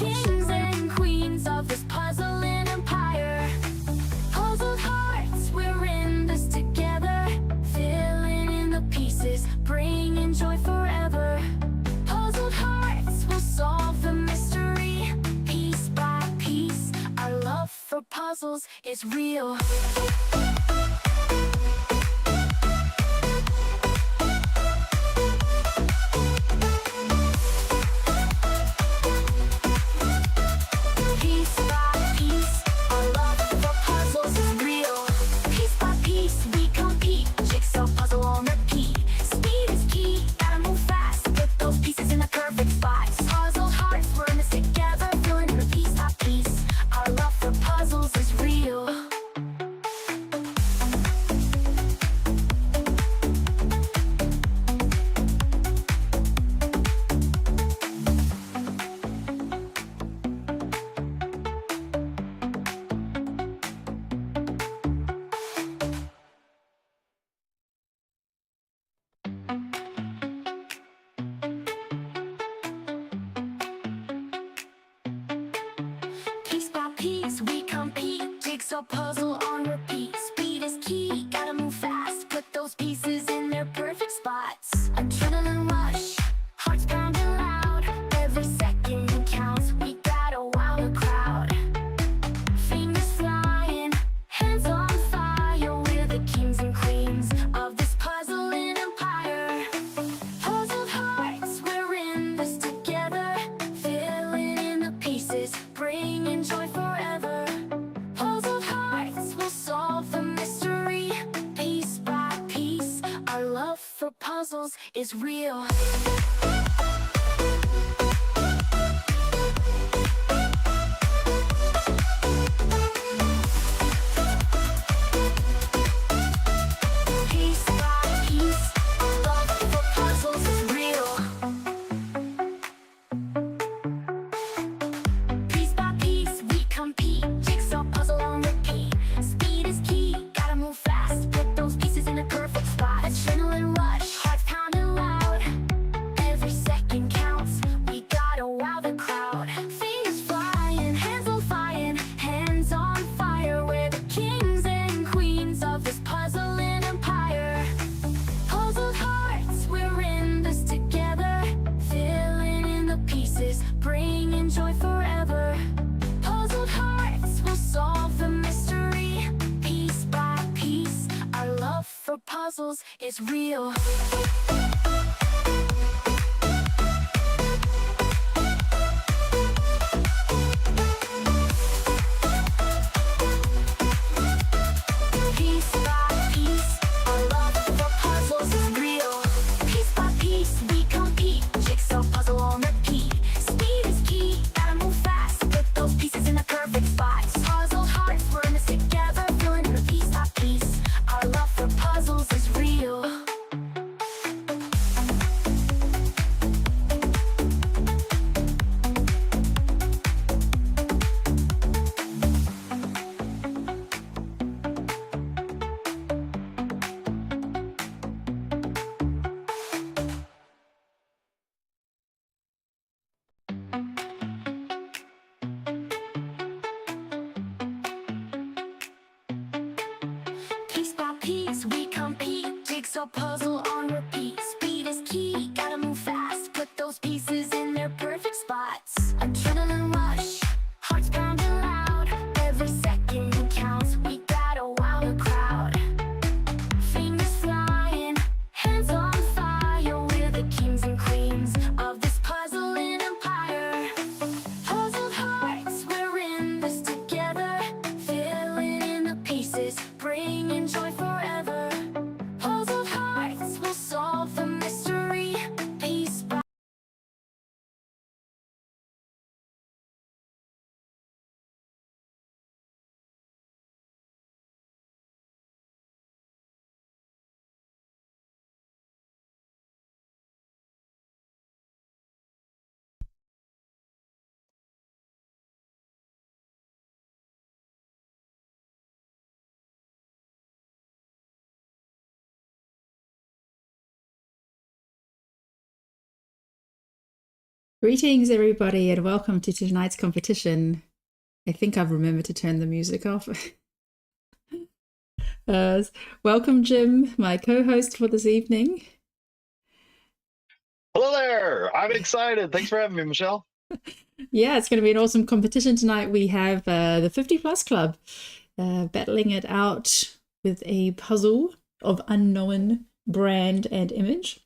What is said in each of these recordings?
kings and queens of this puzzling empire. Puzzled hearts, we're in this together, filling in the pieces, bringing joy forever. Puzzled hearts will solve the mystery, piece by piece. Our love for puzzles is real. Piece by piece, our love for puzzles is real. Piece by piece, we compete. Jigsaw puzzle on repeat. Speed is key, gotta move fast. Put those pieces in the perfect spots. Puzzled hearts, we're in this together, filling in the piece by piece. Our love for puzzles is real. Piece by piece, we compete. Jigsaw puzzle on repeat. Speed is key, gotta move fast. Put those pieces in their perfect spots. Adrenaline rush, hearts pounding loud. Every second counts, we gotta wow the crowd. Fingers flying, hands on fire. We're the kings and queens of this puzzling empire. Puzzled hearts, we're in this together, filling in the pieces, bringing joy forever. Puzzled hearts will solve the mystery, piece by piece. Our love for puzzles is real. Piece by piece, our love for puzzles is real. Piece by piece, we compete. Jigsaw puzzle on repeat. Speed is key, gotta move fast. Put those pieces in a perfect spot. Adrenaline rush, hearts pounding loud. Every second counts, we gotta wow the crowd. Fingers flying, hands on fire, hands on fire. We're the kings and queens of this puzzling empire. Puzzled hearts, we're in this together, filling in the pieces, bringing joy forever. Puzzled hearts will solve the mystery, piece by piece. Our love for puzzles is real. Piece by piece, our love for puzzles is real. Piece by piece, we compete. Jigsaw puzzle on repeat. Speed is key, gotta move fast. Put those pieces in the perfect spots. Puzzled hearts, we're in this together, filling in the piece by piece. Our love for puzzles is real. Piece by piece, we compete. Jigsaw puzzle on repeat. Speed is key, gotta move fast. Put those pieces in their perfect spots. Adrenaline rush, hearts pounding loud. Every second counts, we gotta wow the crowd. Fingers flying, hands on fire. We're the kings and queens of this puzzling empire. Puzzled hearts, we're in this together, filling in the pieces, bringing joy forever. Puzzled hearts will solve the mystery, piece by Greetings, everybody, and welcome to tonight's competition. I think I've remembered to turn the music off. uh, Welcome, Jim, my co-host for this evening. Hello there. I'm excited. Thanks for having me, Michelle. Yeah, it's going to be an awesome competition tonight. We have the 50 Plus Club battling it out with a puzzle of unknown brand and image.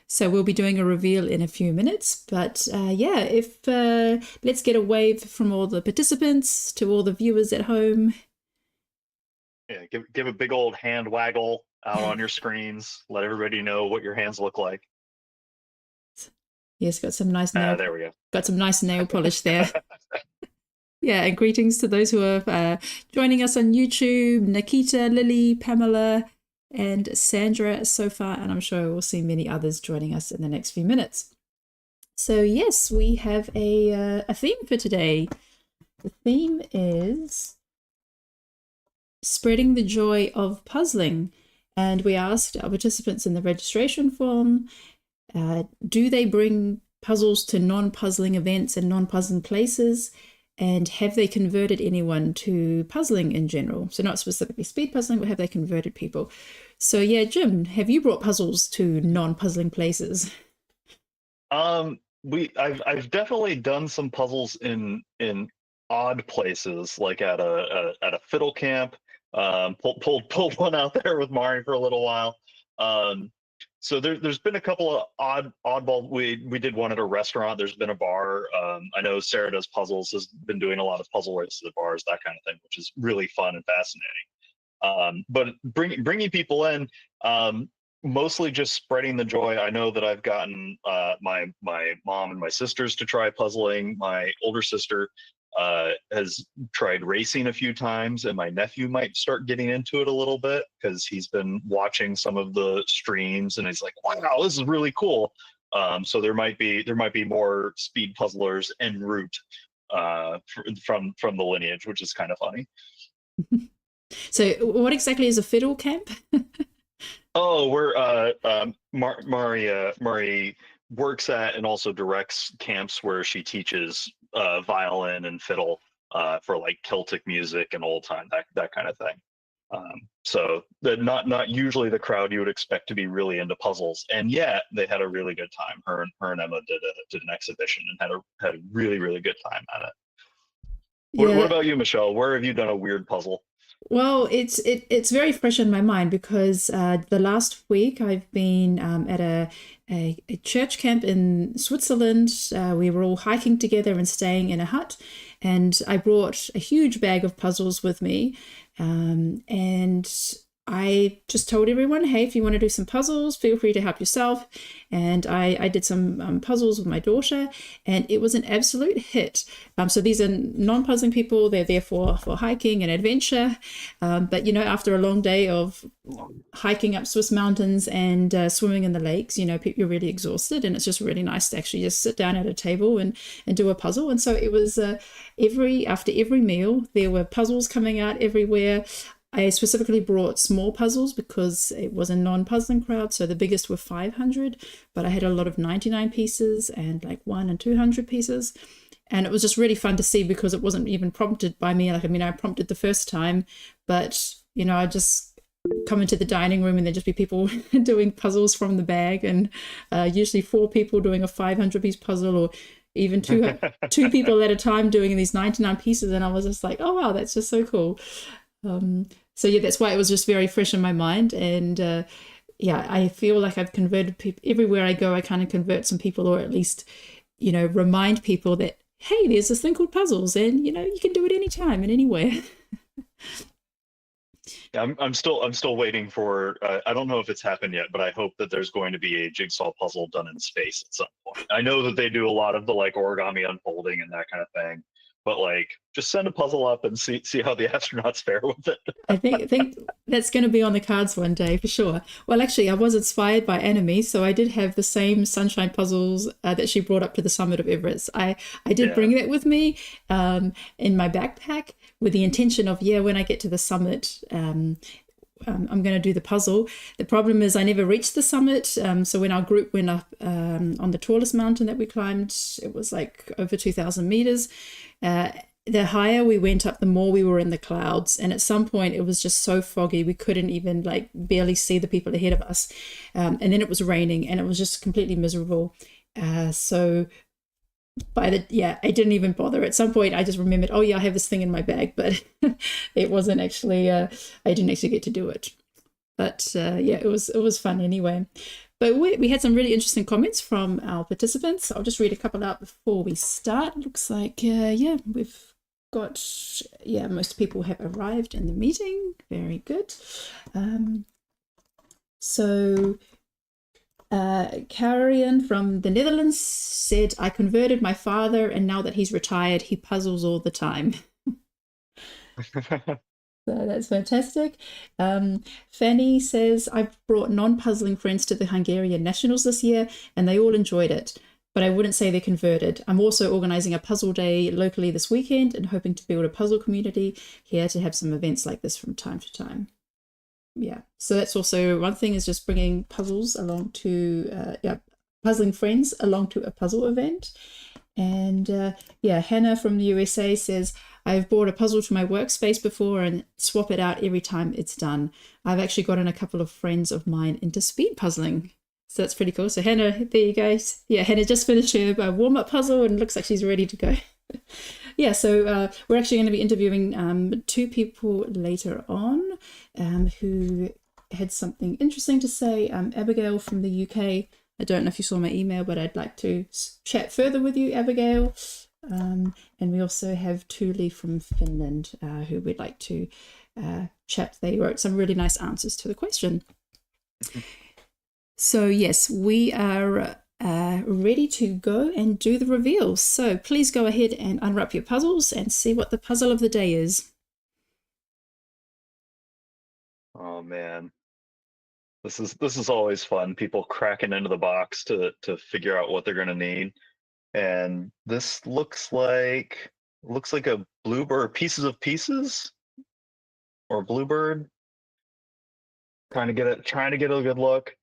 So we'll be doing a reveal in a few minutes. But yeah, if let's get a wave from all the participants to all the viewers at home. Yeah, give a big old hand waggle out on your screens. Let everybody know what your hands look like. Yes, There we got some nice nail polish there. Yeah, and greetings to those who are joining us on YouTube, Nikita, Lily, Pamela, and Sandra so far, and I'm sure we'll see many others joining us in the next few minutes. So yes, we have a theme for today. The theme is spreading the joy of puzzling, and we asked our participants in the registration form, do they bring puzzles to non-puzzling events and non-puzzling places? And have they converted anyone to puzzling in general? So not specifically speed puzzling, but have they converted people? So yeah, Jim, have you brought puzzles to non-puzzling places? I've definitely done some puzzles in odd places, like at a fiddle camp. Pulled one out there with Mari for a little while. So there's been a couple of oddball. We did one at a restaurant. There's been a bar. I know Sarah does puzzles, has been doing a lot of puzzle races at bars, that kind of thing, which is really fun and fascinating. But bringing people in, mostly just spreading the joy. I know that I've gotten my mom and my sisters to try puzzling. My older sister has tried racing a few times, and my nephew might start getting into it a little bit because he's been watching some of the streams and he's like, wow, this is really cool. So there might be more speed puzzlers en route from the lineage, which is kind of funny. So what exactly is a fiddle camp? Oh, we're Mari works at and also directs camps where she teaches violin and fiddle for like Celtic music and old time, that kind of thing. So not usually the crowd you would expect to be really into puzzles, and yet they had a really good time. Her and Emma did an exhibition and had a really good time at it. What Yeah. about you, Michelle? Where have you done a weird puzzle? Well, it's very fresh in my mind because the last week I've been at a church camp in Switzerland. We were all hiking together and staying in a hut, and I brought a huge bag of puzzles with me, and I just told everyone, hey, if you want to do some puzzles, feel free to help yourself. And I did some puzzles with my daughter, and it was an absolute hit. So these are non-puzzling people. They're there for hiking and adventure. But, you know, after a long day of hiking up Swiss mountains and swimming in the lakes, you know, you're really exhausted. And it's just really nice to actually just sit down at a table and do a puzzle. And so it was after every meal, there were puzzles coming out everywhere. I specifically brought small puzzles because it was a non-puzzling crowd, so the biggest were 500, but I had a lot of 99 pieces and like 1 and 200 pieces. And it was just really fun to see because it wasn't even prompted by me. Like, I mean, I prompted the first time, but, you know, I just come into the dining room and there'd just be people doing puzzles from the bag, and usually 4 people doing a 500-piece puzzle, or even two people at a time doing these 99 pieces. And I was just like, oh, wow, that's just so cool. So yeah, that's why it was just very fresh in my mind. And yeah, I feel like I've converted people everywhere I go. I kind of convert some people, or at least, you know, remind people that, hey, there's this thing called puzzles, and you know, you can do it anytime and anywhere. Yeah, I'm still waiting for. I don't know if it's happened yet, but I hope that there's going to be a jigsaw puzzle done in space at some point. I know that they do a lot of the like origami unfolding and that kind of thing, but like just send a puzzle up and see how the astronauts fare with it. I think that's going to be on the cards one day for sure. Well, actually, I was inspired by Anime, so I did have the same sunshine puzzles that she brought up to the summit of Everest. I did Yeah. bring that with me in my backpack with the intention of, yeah, when I get to the summit, I'm going to do the puzzle. The problem is I never reached the summit. So when our group went up on the tallest mountain that we climbed, it was like over 2,000 meters. The higher we went up, the more we were in the clouds. And at some point it was just so foggy, we couldn't even like barely see the people ahead of us. And then it was raining and it was just completely miserable. So I didn't even bother. At some point I just remembered, oh yeah, I have this thing in my bag, but it wasn't actually, I didn't actually get to do it. But it was fun anyway. But we had some really interesting comments from our participants. I'll just read a couple out before we start. It looks like, we've got, most people have arrived in the meeting. Very good. Karian from the Netherlands said, I converted my father and now that he's retired, he puzzles all the time. So that's fantastic. Fanny says, I've brought non-puzzling friends to the Hungarian Nationals this year and they all enjoyed it, but I wouldn't say they're converted. I'm also organizing a puzzle day locally this weekend and hoping to build a puzzle community here to have some events like this from time to time. Yeah, so that's also one thing, is just bringing puzzles along to, puzzling friends along to a puzzle event. And Hannah from the USA says, I've brought a puzzle to my workspace before and swap it out every time it's done. I've actually gotten a couple of friends of mine into speed puzzling. So that's pretty cool. So Hannah, there you go. Yeah, Hannah just finished her warm-up puzzle and looks like she's ready to go. So we're actually going to be interviewing 2 people later on who had something interesting to say. Abigail from the UK. I don't know if you saw my email, but I'd like to chat further with you, Abigail. And we also have Tulie from Finland who we'd like to chat. They wrote some really nice answers to the question. So yes, we are ready to go and do the reveals. So please go ahead and unwrap your puzzles and see what the puzzle of the day is. Oh man, this is always fun. People cracking into the box to figure out what they're gonna need. And this looks like a bluebird, pieces of pieces, or bluebird. Trying to get a good look.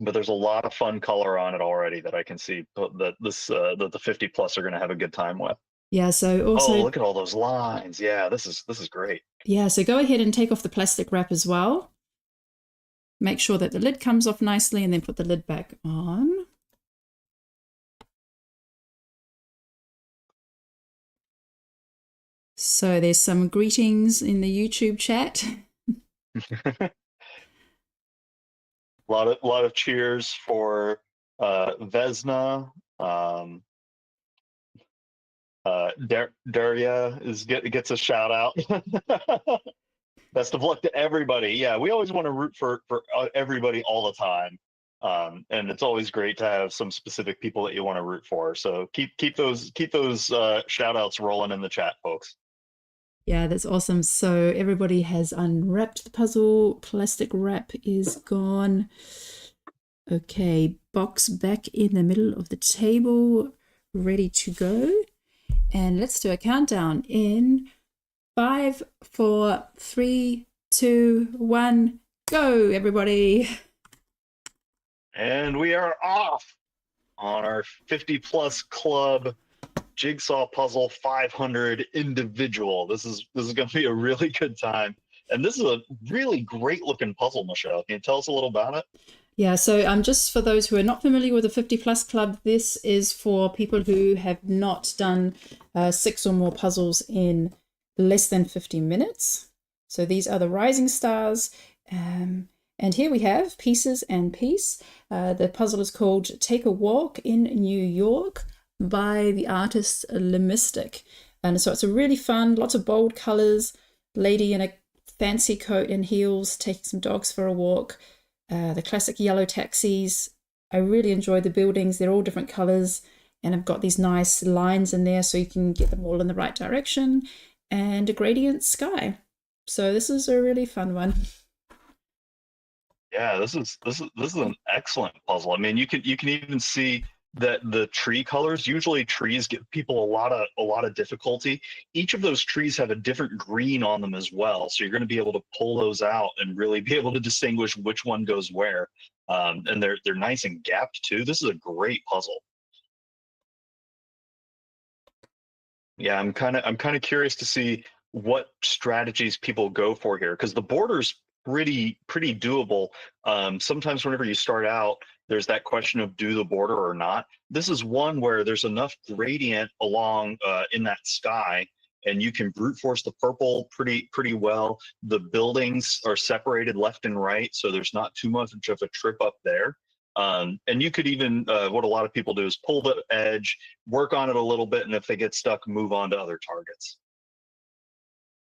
But there's a lot of fun color on it already that I can see that the 50 plus are going to have a good time with. Yeah, so also, oh, look at all those lines. Yeah, this is great. Yeah, so go ahead and take off the plastic wrap as well. Make sure that the lid comes off nicely and then put the lid back on. So there's some greetings in the YouTube chat. A lot of cheers for Vesna. Daria gets a shout out. Best of luck to everybody. Yeah, we always want to root for everybody all the time, and it's always great to have some specific people that you want to root for. So keep those shout outs rolling in the chat, folks. Yeah, that's awesome. So everybody has unwrapped the puzzle. Plastic wrap is gone. Okay, box back in the middle of the table, ready to go. And let's do a countdown in 5, 4, 3, 2, 1, go, everybody. And we are off on our 50 plus club Jigsaw Puzzle 500 individual. This is going to be a really good time. And this is a really great looking puzzle, Michelle. Can you tell us a little about it? Yeah, so just for those who are not familiar with the 50 plus club, this is for people who have not done 6 or more puzzles in less than 50 minutes. So these are the rising stars. And here we have Pieces and Peace. The puzzle is called Take a Walk in New York by the artist Lemistic. And so it's a really fun, lots of bold colors, lady in a fancy coat and heels taking some dogs for a walk. The classic yellow taxis. I really enjoy the buildings. They're all different colors and I've got these nice lines in there so you can get them all in the right direction, and a gradient sky. So this is a really fun one. Yeah, this is an excellent puzzle. I mean, you can even see that the tree colors, usually trees give people a lot of difficulty. Each of those trees have a different green on them as well, so you're going to be able to pull those out and really be able to distinguish which one goes where. And they're nice and gapped too. This is a great puzzle. Yeah, I'm kind of curious to see what strategies people go for here, because the border's pretty doable. Sometimes whenever you start out, there's that question of do the border or not. This is one where there's enough gradient along in that sky, and you can brute force the purple pretty well. The buildings are separated left and right, so there's not too much of a trip up there. And you could even, what a lot of people do is pull the edge, work on it a little bit, and if they get stuck, move on to other targets.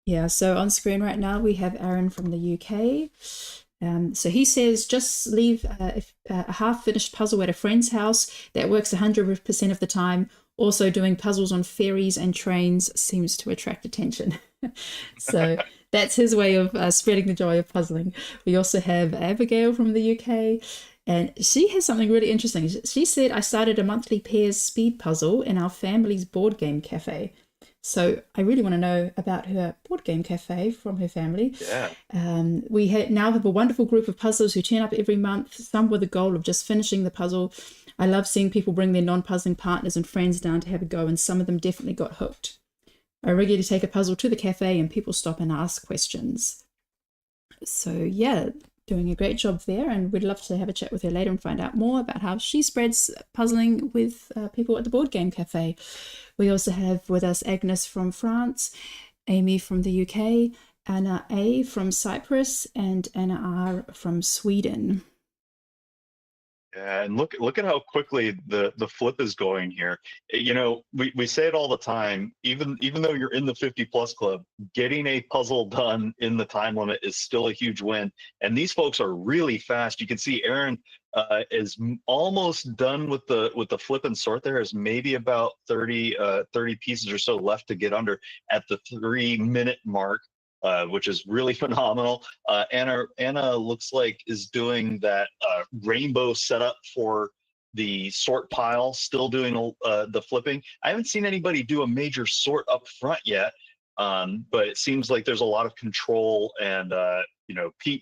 Yeah, so on screen right now we have Aaron from the UK. So he says, just leave a half-finished puzzle at a friend's house. That works 100% of the time. Also, doing puzzles on ferries and trains seems to attract attention. So that's his way of spreading the joy of puzzling. We also have Abigail from the UK. And she has something really interesting. She said, I started a monthly pairs speed puzzle in our family's board game cafe. So I really want to know about her board game cafe from her family. Yeah. We now have a wonderful group of puzzlers who turn up every month, some with the goal of just finishing the puzzle. I love seeing people bring their non-puzzling partners and friends down to have a go, and some of them definitely got hooked. I regularly take a puzzle to the cafe and people stop and ask questions. So yeah, doing a great job there, and we'd love to have a chat with her later and find out more about how she spreads puzzling with people at the board game cafe. We also have with us Agnes from France, Amy from the UK, Anna A from Cyprus, and Anna R from Sweden. Yeah, and look at how quickly the flip is going here. You know, we say it all the time, even though you're in the 50 plus club, getting a puzzle done in the time limit is still a huge win. And these folks are really fast. You can see Aaron is almost done with the flip and sort. There is maybe about 30 pieces or so left to get under at the 3-minute mark. Which is really phenomenal. Anna looks like is doing that rainbow setup for the sort pile, still doing the flipping. I haven't seen anybody do a major sort up front yet, but it seems like there's a lot of control and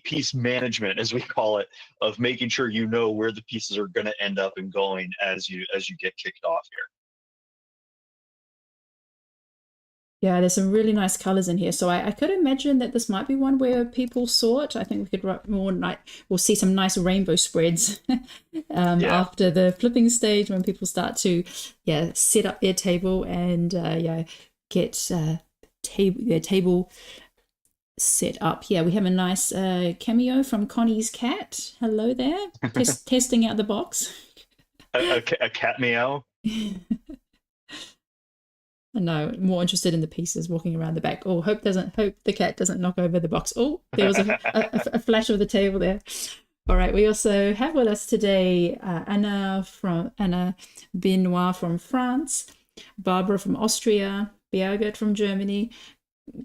piece management, as we call it, of making sure you know where the pieces are going to end up and going as you get kicked off here. Yeah, there's some really nice colors in here. So I could imagine that this might be one where people sort. I think we could write more we'll see some nice rainbow spreads after the flipping stage, when people start to set up their table and get their table set up. Yeah, we have a nice cameo from Connie's cat. Hello there. Testing out the box. A cat meow. No, more interested in the pieces walking around the back. Oh, hope the cat doesn't knock over the box. Oh, there was a flash of the table there. All right, we also have with us today Anna Benoit from France, Barbara from Austria, Birgit from Germany,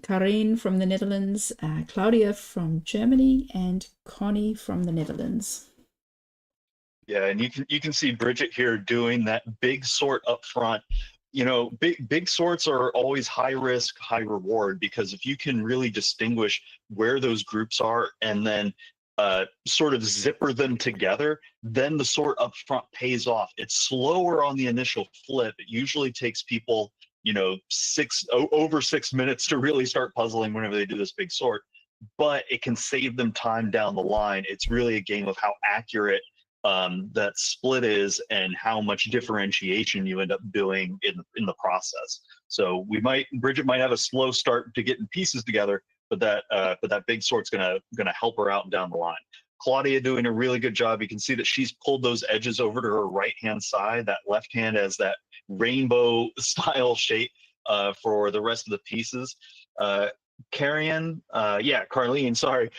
Karine from the Netherlands, Claudia from Germany, and Connie from the Netherlands. Yeah, and you can see Bridget here doing that big sort up front. You know, big sorts are always high risk, high reward, because if you can really distinguish where those groups are and then sort of zipper them together, then the sort up front pays off. It's slower on the initial flip. It usually takes people, over 6 minutes to really start puzzling whenever they do this big sort, but it can save them time down the line. It's really a game of how accurate that split is and how much differentiation you end up doing in the process. So Bridget might have a slow start to getting pieces together, but that big sort's gonna help her out down the line. Claudia doing a really good job. You can see that she's pulled those edges over to her right hand side. That left hand has that rainbow style shape for the rest of the pieces. Carleen, sorry,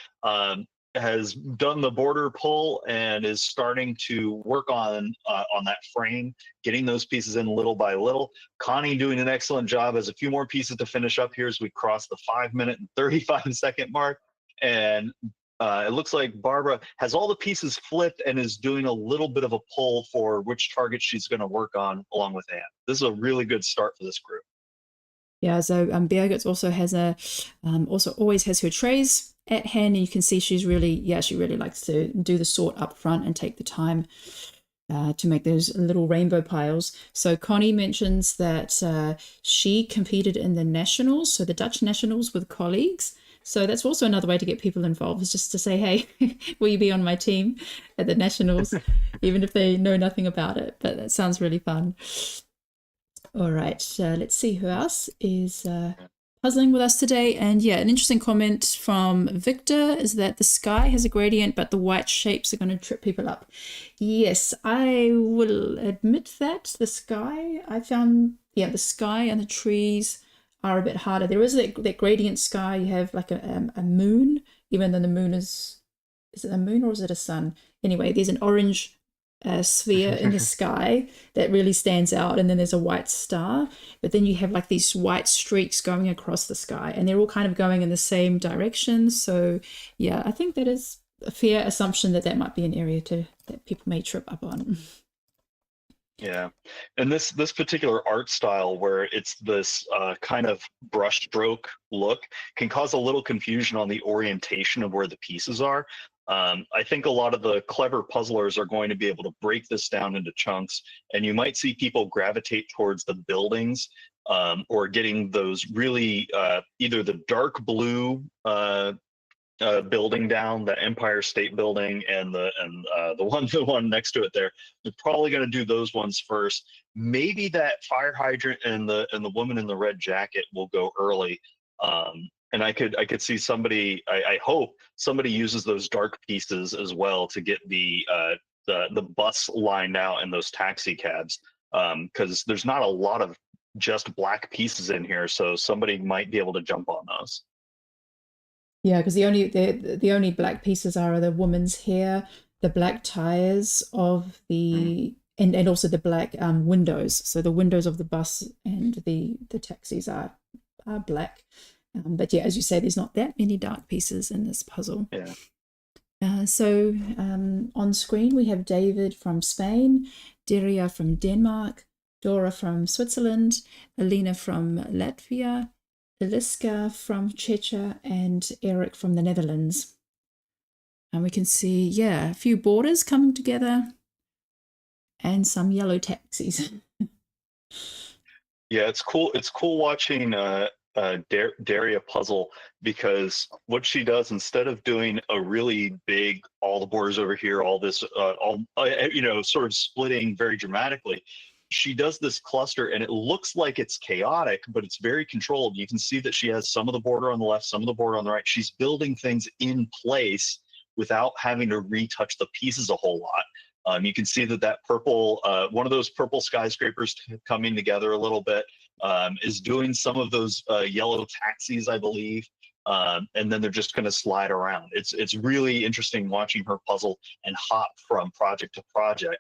has done the border pull and is starting to work on that frame, getting those pieces in little by little. Connie doing an excellent job, has a few more pieces to finish up here as we cross the 5-minute and 35-second mark. And It looks like Barbara has all the pieces flipped and is doing a little bit of a pull for which target she's going to work on along with Anne. This is a really good start for this group. Yeah, so Birgit also has also always has her trays at hand, and you can see she really likes to do the sort up front and take the time to make those little rainbow piles. So Connie mentions that she competed in the nationals, so the Dutch nationals with colleagues. So that's also another way to get people involved, is just to say, hey, will you be on my team at the nationals, even if they know nothing about it. But that sounds really fun. All right, let's see who else is puzzling with us today. And yeah, an interesting comment from Victor is that the sky has a gradient, but the white shapes are going to trip people up. Yes, I will admit that the sky, I found, the sky and the trees are a bit harder. There is that gradient sky. You have like a moon, even though the moon is it a moon or is it a sun? Anyway, there's an orange sphere in the sky that really stands out, and then there's a white star, but then you have like these white streaks going across the sky, and they're all kind of going in the same direction. So yeah, I think that is a fair assumption that might be an area that people may trip up on. Yeah, and this particular art style where it's this kind of brushstroke look can cause a little confusion on the orientation of where the pieces are. I think a lot of the clever puzzlers are going to be able to break this down into chunks, and you might see people gravitate towards the buildings or getting those really either the dark blue building down, the Empire State Building, and the one next to it there. They're probably going to do those ones first. Maybe that fire hydrant and the woman in the red jacket will go early. And I could see somebody. I hope somebody uses those dark pieces as well to get the bus lined out and those taxi cabs, because there's not a lot of just black pieces in here, so somebody might be able to jump on those. Yeah, because the only black pieces are the woman's hair, the black tires of the and also the black windows. So the windows of the bus and the taxis are black. But yeah, as you say, there's not that many dark pieces in this puzzle. Yeah. So on screen we have David from Spain, Daria from Denmark, Dora from Switzerland, Alina from Latvia, Eliska from Czechia, and Eric from the Netherlands. And we can see, yeah, a few borders coming together and some yellow taxis. Yeah, it's cool. It's cool watching Daria puzzle, because what she does, instead of doing a really big, all the borders over here, all this, sort of splitting very dramatically, she does this cluster, and it looks like it's chaotic, but it's very controlled. You can see that she has some of the border on the left, some of the border on the right. She's building things in place without having to retouch the pieces a whole lot. You can see that purple, one of those purple skyscrapers coming together a little bit, is doing some of those yellow taxis, I believe. And then they're just going to slide around. It's really interesting watching her puzzle and hop from project to project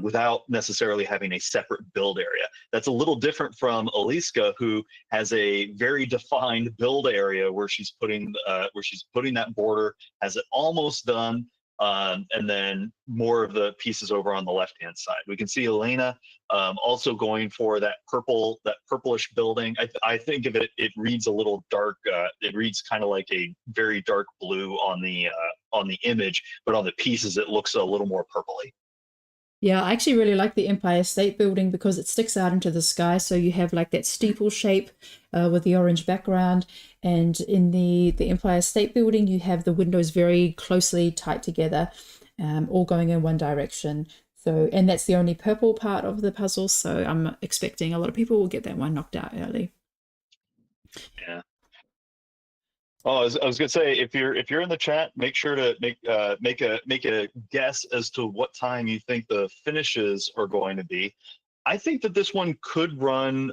without necessarily having a separate build area. That's a little different from Eliska, who has a very defined build area where she's putting that border, has it almost done, and then more of the pieces over on the left-hand side. We can see Elena also going for that purplish building. I think of it, it reads a little dark. It reads kind of like a very dark blue on the image, but on the pieces it looks a little more purpley. Yeah, I actually really like the Empire State Building because it sticks out into the sky. So you have like that steeple shape with the orange background. And in the Empire State Building, you have the windows very closely tight together, all going in one direction. So, and that's the only purple part of the puzzle. So I'm expecting a lot of people will get that one knocked out early. Yeah. Oh, I was gonna say, if you're in the chat, make sure to make a guess as to what time you think the finishes are going to be. I think that this one could run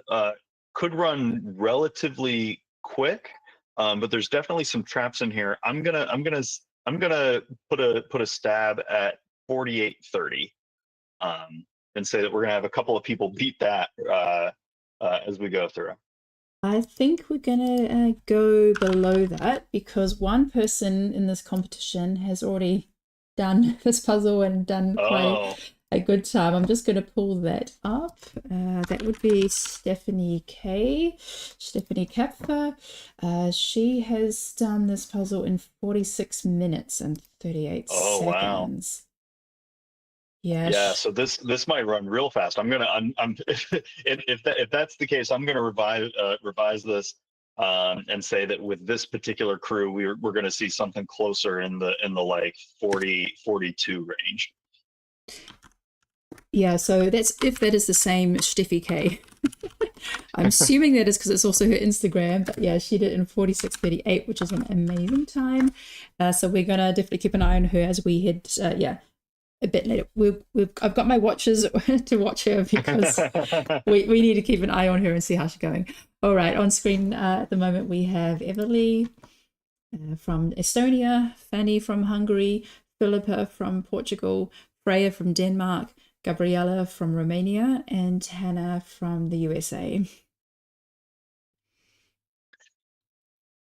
relatively quick, but there's definitely some traps in here. I'm gonna put a stab at 48:30, and say that we're gonna have a couple of people beat that as we go through. I think we're gonna go below that because one person in this competition has already done this puzzle and done quite Oh, a good time. I'm just gonna pull that up. That would be Stephanie K. Stephanie Kapfer. She has done this puzzle in 46 minutes and 38 oh wow. seconds. Yeah, Yeah, so this might run real fast. I'm if that's the case, I'm gonna revise this and say that with this particular crew, we're gonna see something closer in the like 40-42 range. yeah. So that's if that is the same Steffi K. I'm assuming that is because it's also her Instagram, but yeah, she did it in 46:38, which is an amazing time. So we're gonna definitely keep an eye on her as we head, a bit later. I've got my watches to watch her because we need to keep an eye on her and see how she's going. All right, on screen at the moment we have Everly from Estonia, Fanny from Hungary, Philippa from Portugal, Freya from Denmark, Gabriella from Romania, and Hannah from the USA.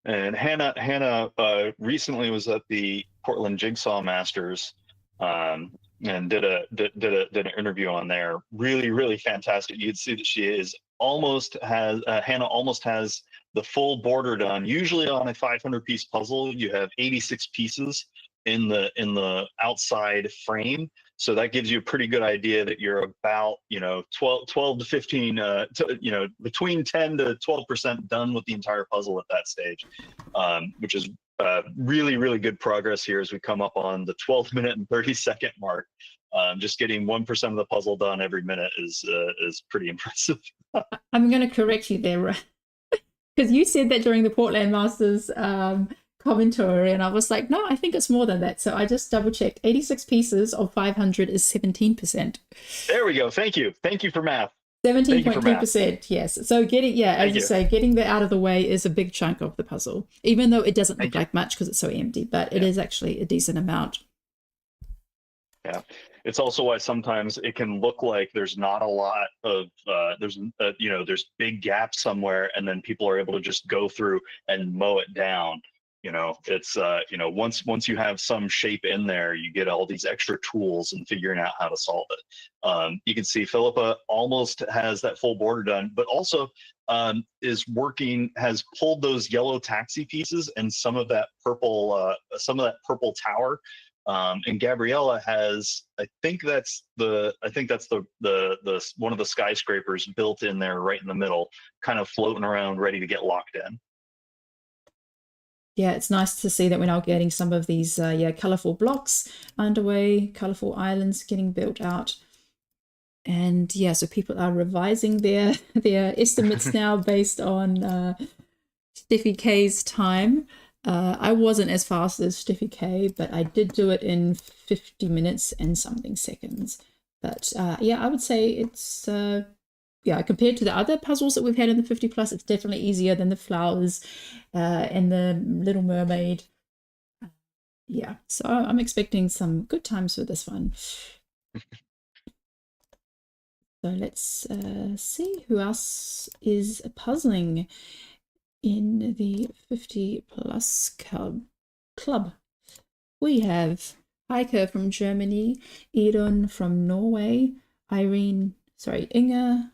And Hannah recently was at the Portland Jigsaw Masters, and did an interview on there. Really fantastic. You'd see that she is almost has Hannah almost has the full border done. Usually on a 500 piece puzzle, you have 86 pieces in the outside frame. So that gives you a pretty good idea that you're about 12 to 15 between 10 to 12% done with the entire puzzle at that stage, which is really good progress here as we come up on the 12 minute and 30-second mark. Just getting 1% of the puzzle done every minute is pretty impressive. I'm going to correct you there, because you said that during the Portland Masters commentary, and I was like, no, I think it's more than that. So I just double checked. 86 pieces of 500 is 17%. There we go. Thank you for math. 17.2%, yes. So as you say, getting that out of the way is a big chunk of the puzzle, even though it doesn't look like much because it's so empty, but it is actually a decent amount. Yeah, it's also why sometimes it can look like there's not a lot of there's big gaps somewhere, and then people are able to just go through and mow it down. It's once you have some shape in there, you get all these extra tools and figuring out how to solve it. You can see Philippa almost has that full border done, but also has pulled those yellow taxi pieces and some of that purple tower. And Gabriella has, I think that's the one of the skyscrapers built in there right in the middle, kind of floating around, ready to get locked in. Yeah, it's nice to see that we're now getting some of these colorful blocks underway, colorful islands getting built out. And yeah, so people are revising their estimates now based on Steffi K's time. I wasn't as fast as Steffi K, but I did do it in 50 minutes and something seconds. But I would say it's compared to the other puzzles that we've had in the 50 plus, it's definitely easier than the flowers and the Little Mermaid. Yeah, so I'm expecting some good times for this one. So let's see who else is puzzling in the 50 plus club. We have Heike from Germany, Idun from Norway, Inga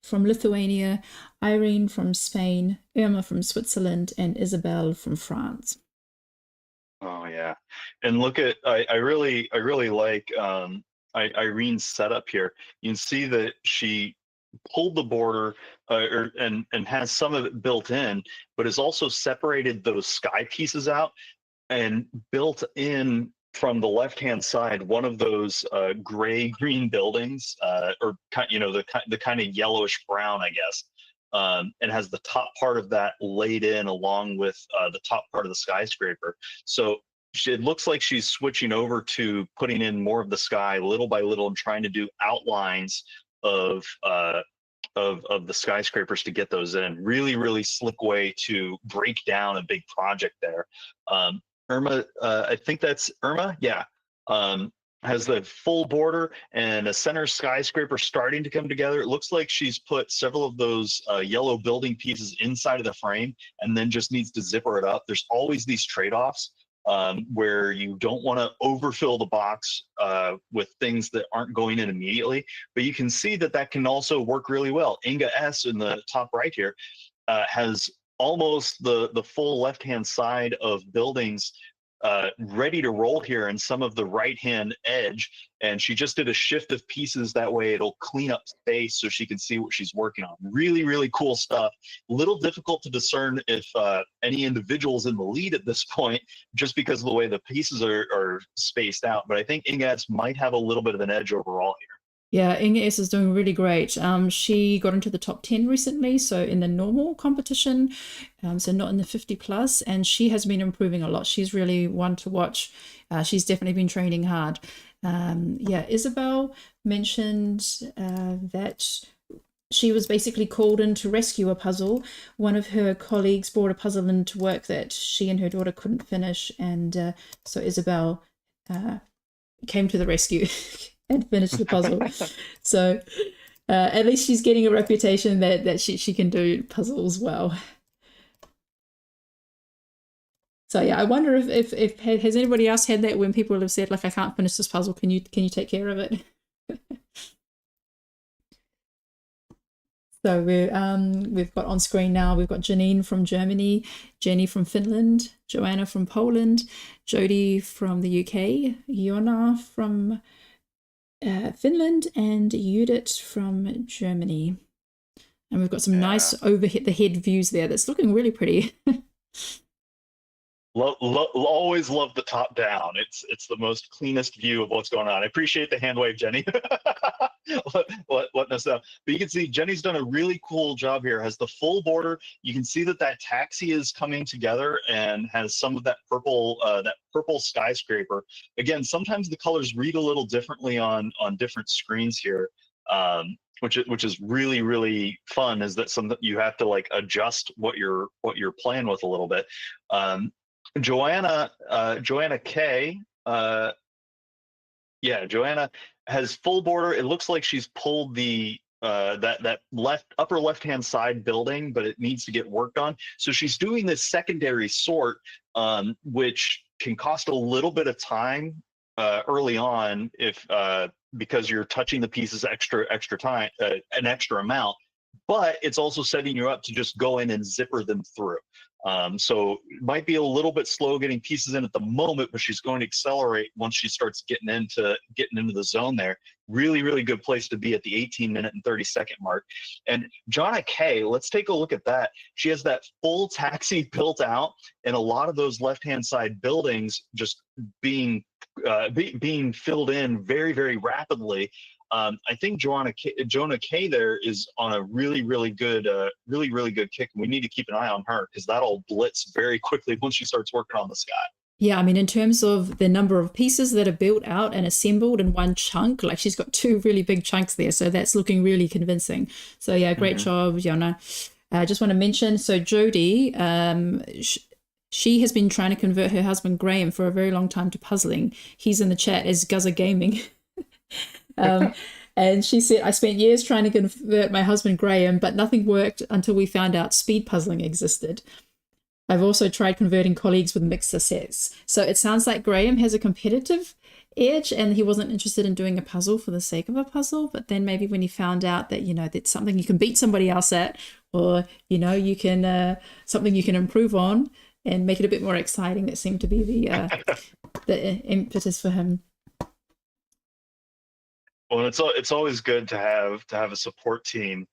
from Lithuania, Irene from Spain, Irma from Switzerland, and Isabel from France. Oh yeah, and look at I really like Irene's setup here. You can see that she pulled the border and has some of it built in, but has also separated those sky pieces out and built in from the left-hand side one of those gray-green buildings, or the kind of yellowish brown, I guess, and has the top part of that laid in along with the top part of the skyscraper. So it looks like she's switching over to putting in more of the sky little by little and trying to do outlines of the skyscrapers to get those in. Really slick way to break down a big project there. Irma, I think that's Irma. Yeah. has the full border and a center skyscraper starting to come together. It looks like she's put several of those yellow building pieces inside of the frame and then just needs to zipper it up. There's always these trade-offs where you don't want to overfill the box with things that aren't going in immediately, but you can see that that can also work really well. Inga S in the top right here has almost the full left-hand side of buildings ready to roll here in some of the right-hand edge, and she just did a shift of pieces. That way it'll clean up space so she can see what she's working on. Really, really cool stuff. Little difficult to discern if any individual's in the lead at this point, just because of the way the pieces are spaced out, but I think Ingat's might have a little bit of an edge overall here. Yeah, Inga S is doing really great. She got into the top 10 recently, so in the normal competition, so not in the 50 plus, and she has been improving a lot. She's really one to watch. She's definitely been training hard. Yeah, Isabel mentioned that she was basically called in to rescue a puzzle. One of her colleagues brought a puzzle into work that she and her daughter couldn't finish, and so Isabel came to the rescue and finished the puzzle. So at least she's getting a reputation that she can do puzzles well. So yeah, I wonder if has anybody else had that when people have said, like, I can't finish this puzzle, can you take care of it? So we've got on screen now, we've got Janine from Germany, Jenny from Finland, Joanna from Poland, Jody from the UK, Yona from Finland, and Judith from Germany. And we've got some nice overhead the head views there. That's looking really pretty. Always love the top down. It's the most cleanest view of what's going on. I appreciate the hand wave, Jenny. Letting us know. But you can see Jenny's done a really cool job here. Has the full border. You can see that taxi is coming together and has some of that purple skyscraper. Again, sometimes the colors read a little differently on different screens here. Which is really, really fun, is that something you have to like adjust what you're playing with a little bit. Joanna K, Joanna has full border. It looks like she's pulled the that upper left hand side building, but it needs to get worked on. So she's doing this secondary sort, which can cost a little bit of time early on if because you're touching the pieces extra time, an extra amount, but it's also setting you up to just go in and zipper them through. So it might be a little bit slow getting pieces in at the moment, but she's going to accelerate once she starts getting into the zone there. Really, really good place to be at the 18-minute and 30-second mark. And Jonna K, let's take a look at that. She has that full taxi built out, and a lot of those left-hand side buildings just being filled in very, very rapidly. I think Jonah K there is on a really, really good kick. We need to keep an eye on her because that'll blitz very quickly once she starts working on the sky. Yeah, I mean, in terms of the number of pieces that are built out and assembled in one chunk, like she's got two really big chunks there, so that's looking really convincing. So yeah, great job, Jonna. I just want to mention, so Jody, she has been trying to convert her husband Graham for a very long time to puzzling. He's in the chat as Guzza Gaming. And she said, I spent years trying to convert my husband Graham, but nothing worked until we found out speed puzzling existed. I've also tried converting colleagues with mixed success. So it sounds like Graham has a competitive edge and he wasn't interested in doing a puzzle for the sake of a puzzle. But then maybe when he found out that, that's something you can beat somebody else at, or, you can, something you can improve on and make it a bit more exciting, that seemed to be the impetus for him. Well, it's always good to have a support team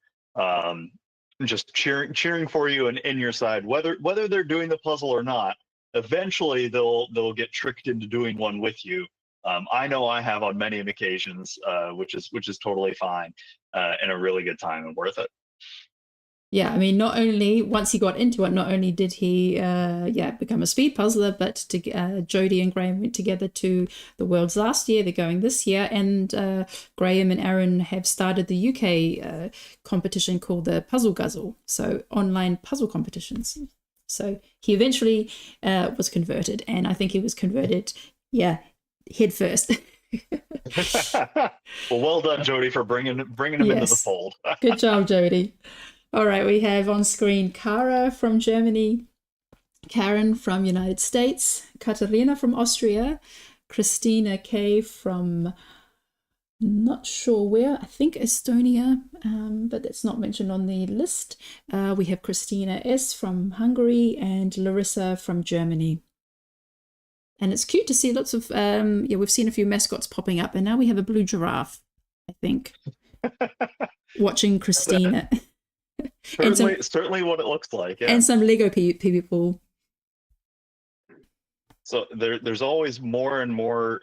just cheering for you and in your side, whether they're doing the puzzle or not. Eventually, they'll get tricked into doing one with you. I know I have on many occasions, which is totally fine and a really good time and worth it. Yeah, I mean, not only once he got into it, not only did he become a speed puzzler, but Jody and Graham went together to the Worlds last year. They're going this year, and Graham and Aaron have started the UK competition called the Puzzle Guzzle, so online puzzle competitions. So he eventually was converted, and I think he was converted, head first. Well, well done, Jody, for bringing them into the Yes. fold. Good job, Jody. All right, we have on screen Kara from Germany, Karen from United States, Katarina from Austria, Christina K from not sure where, I think Estonia, but that's not mentioned on the list. We have Christina S from Hungary and Larissa from Germany. And it's cute to see lots of, we've seen a few mascots popping up, and now we have a blue giraffe, I think, watching Christina. Certainly what it looks like, yeah. And some Lego people. So there's always more and more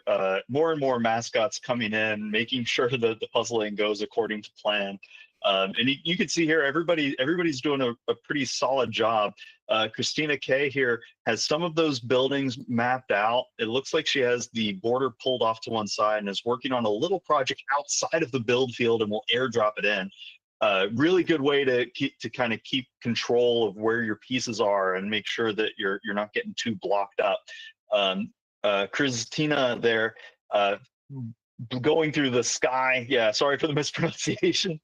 mascots coming in, making sure that the puzzling goes according to plan. And you can see here, everybody's doing a pretty solid job. Christina K here has some of those buildings mapped out. It looks like she has the border pulled off to one side and is working on a little project outside of the build field and will airdrop it in. Really good way to kind of keep control of where your pieces are and make sure that you're not getting too blocked up. Christina there, going through the sky. Yeah, sorry for the mispronunciation.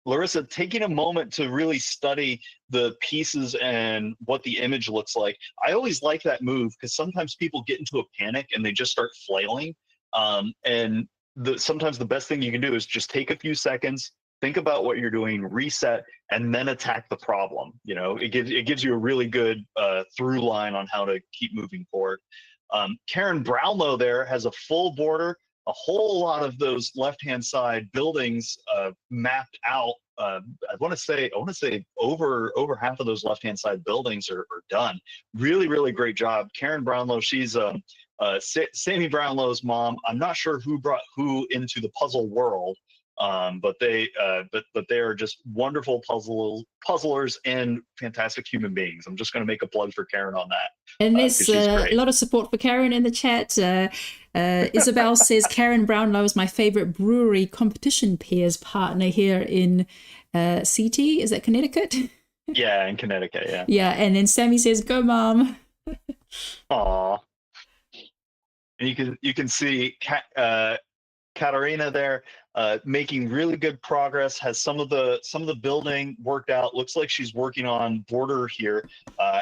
Larissa, taking a moment to really study the pieces and what the image looks like. I always like that move because sometimes people get into a panic and they just start flailing. And sometimes the best thing you can do is just take a few seconds, think about what you're doing, reset, and then attack the problem. You know, it gives you a really good through line on how to keep moving forward. Karen Brownlow there has a full border, a whole lot of those left-hand side buildings mapped out. I want to say over half of those left-hand side buildings are done. Really, really great job, Karen Brownlow. She's Sammy Brownlow's mom. I'm not sure who brought who into the puzzle world, but they are just wonderful puzzlers and fantastic human beings. I'm just going to make a plug for Karen on that. And there's a lot of support for Karen in the chat. Isabel says Karen Brownlow is my favorite brewery competition peers partner here in CT. Is that Connecticut? Yeah, in Connecticut, yeah. Yeah, and then Sammy says, "Go, Mom." Aw. And you can see Katarina there making really good progress, has some of the building worked out. Looks like she's working on border here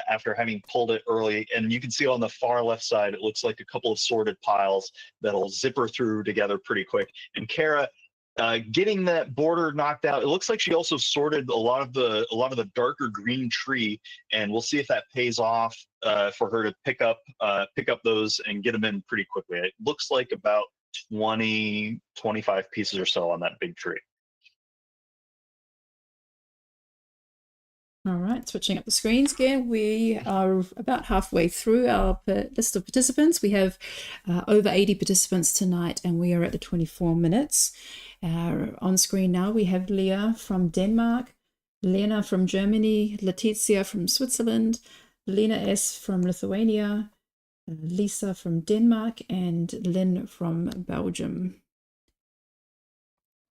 after having pulled it early. And you can see on the far left side, it looks like a couple of sorted piles that'll zipper through together pretty quick. And Kara getting that border knocked out. It looks like she also sorted a lot of the darker green tree, and we'll see if that pays off for her to pick up those and get them in pretty quickly. It looks like about 20, 25 pieces or so on that big tree. All right, switching up the screens again. We are about halfway through our list of participants. We have over 80 participants tonight, and we are at the 24 minutes. On screen now, we have Leah from Denmark, Lena from Germany, Letizia from Switzerland, Lena S. from Lithuania, Lisa from Denmark, and Lynn from Belgium.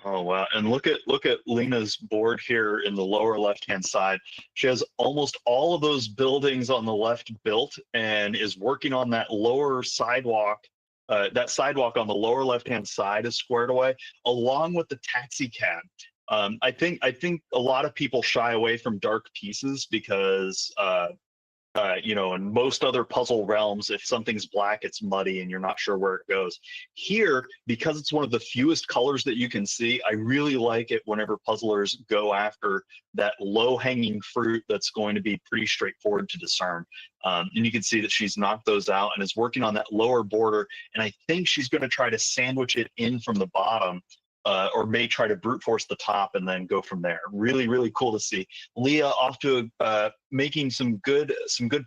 Oh wow! And look at Lena's board here in the lower left-hand side. She has almost all of those buildings on the left built, and is working on that lower sidewalk. That sidewalk on the lower left-hand side is squared away, along with the taxi cab. I think a lot of people shy away from dark pieces because in most other puzzle realms, if something's black, it's muddy and you're not sure where it goes. Here, because it's one of the fewest colors that you can see, I really like it whenever puzzlers go after that low-hanging fruit that's going to be pretty straightforward to discern. And you can see that she's knocked those out and is working on that lower border, and I think she's going to try to sandwich it in from the bottom. Or may try to brute force the top and then go from there. Really, really cool to see. Leah off to making some good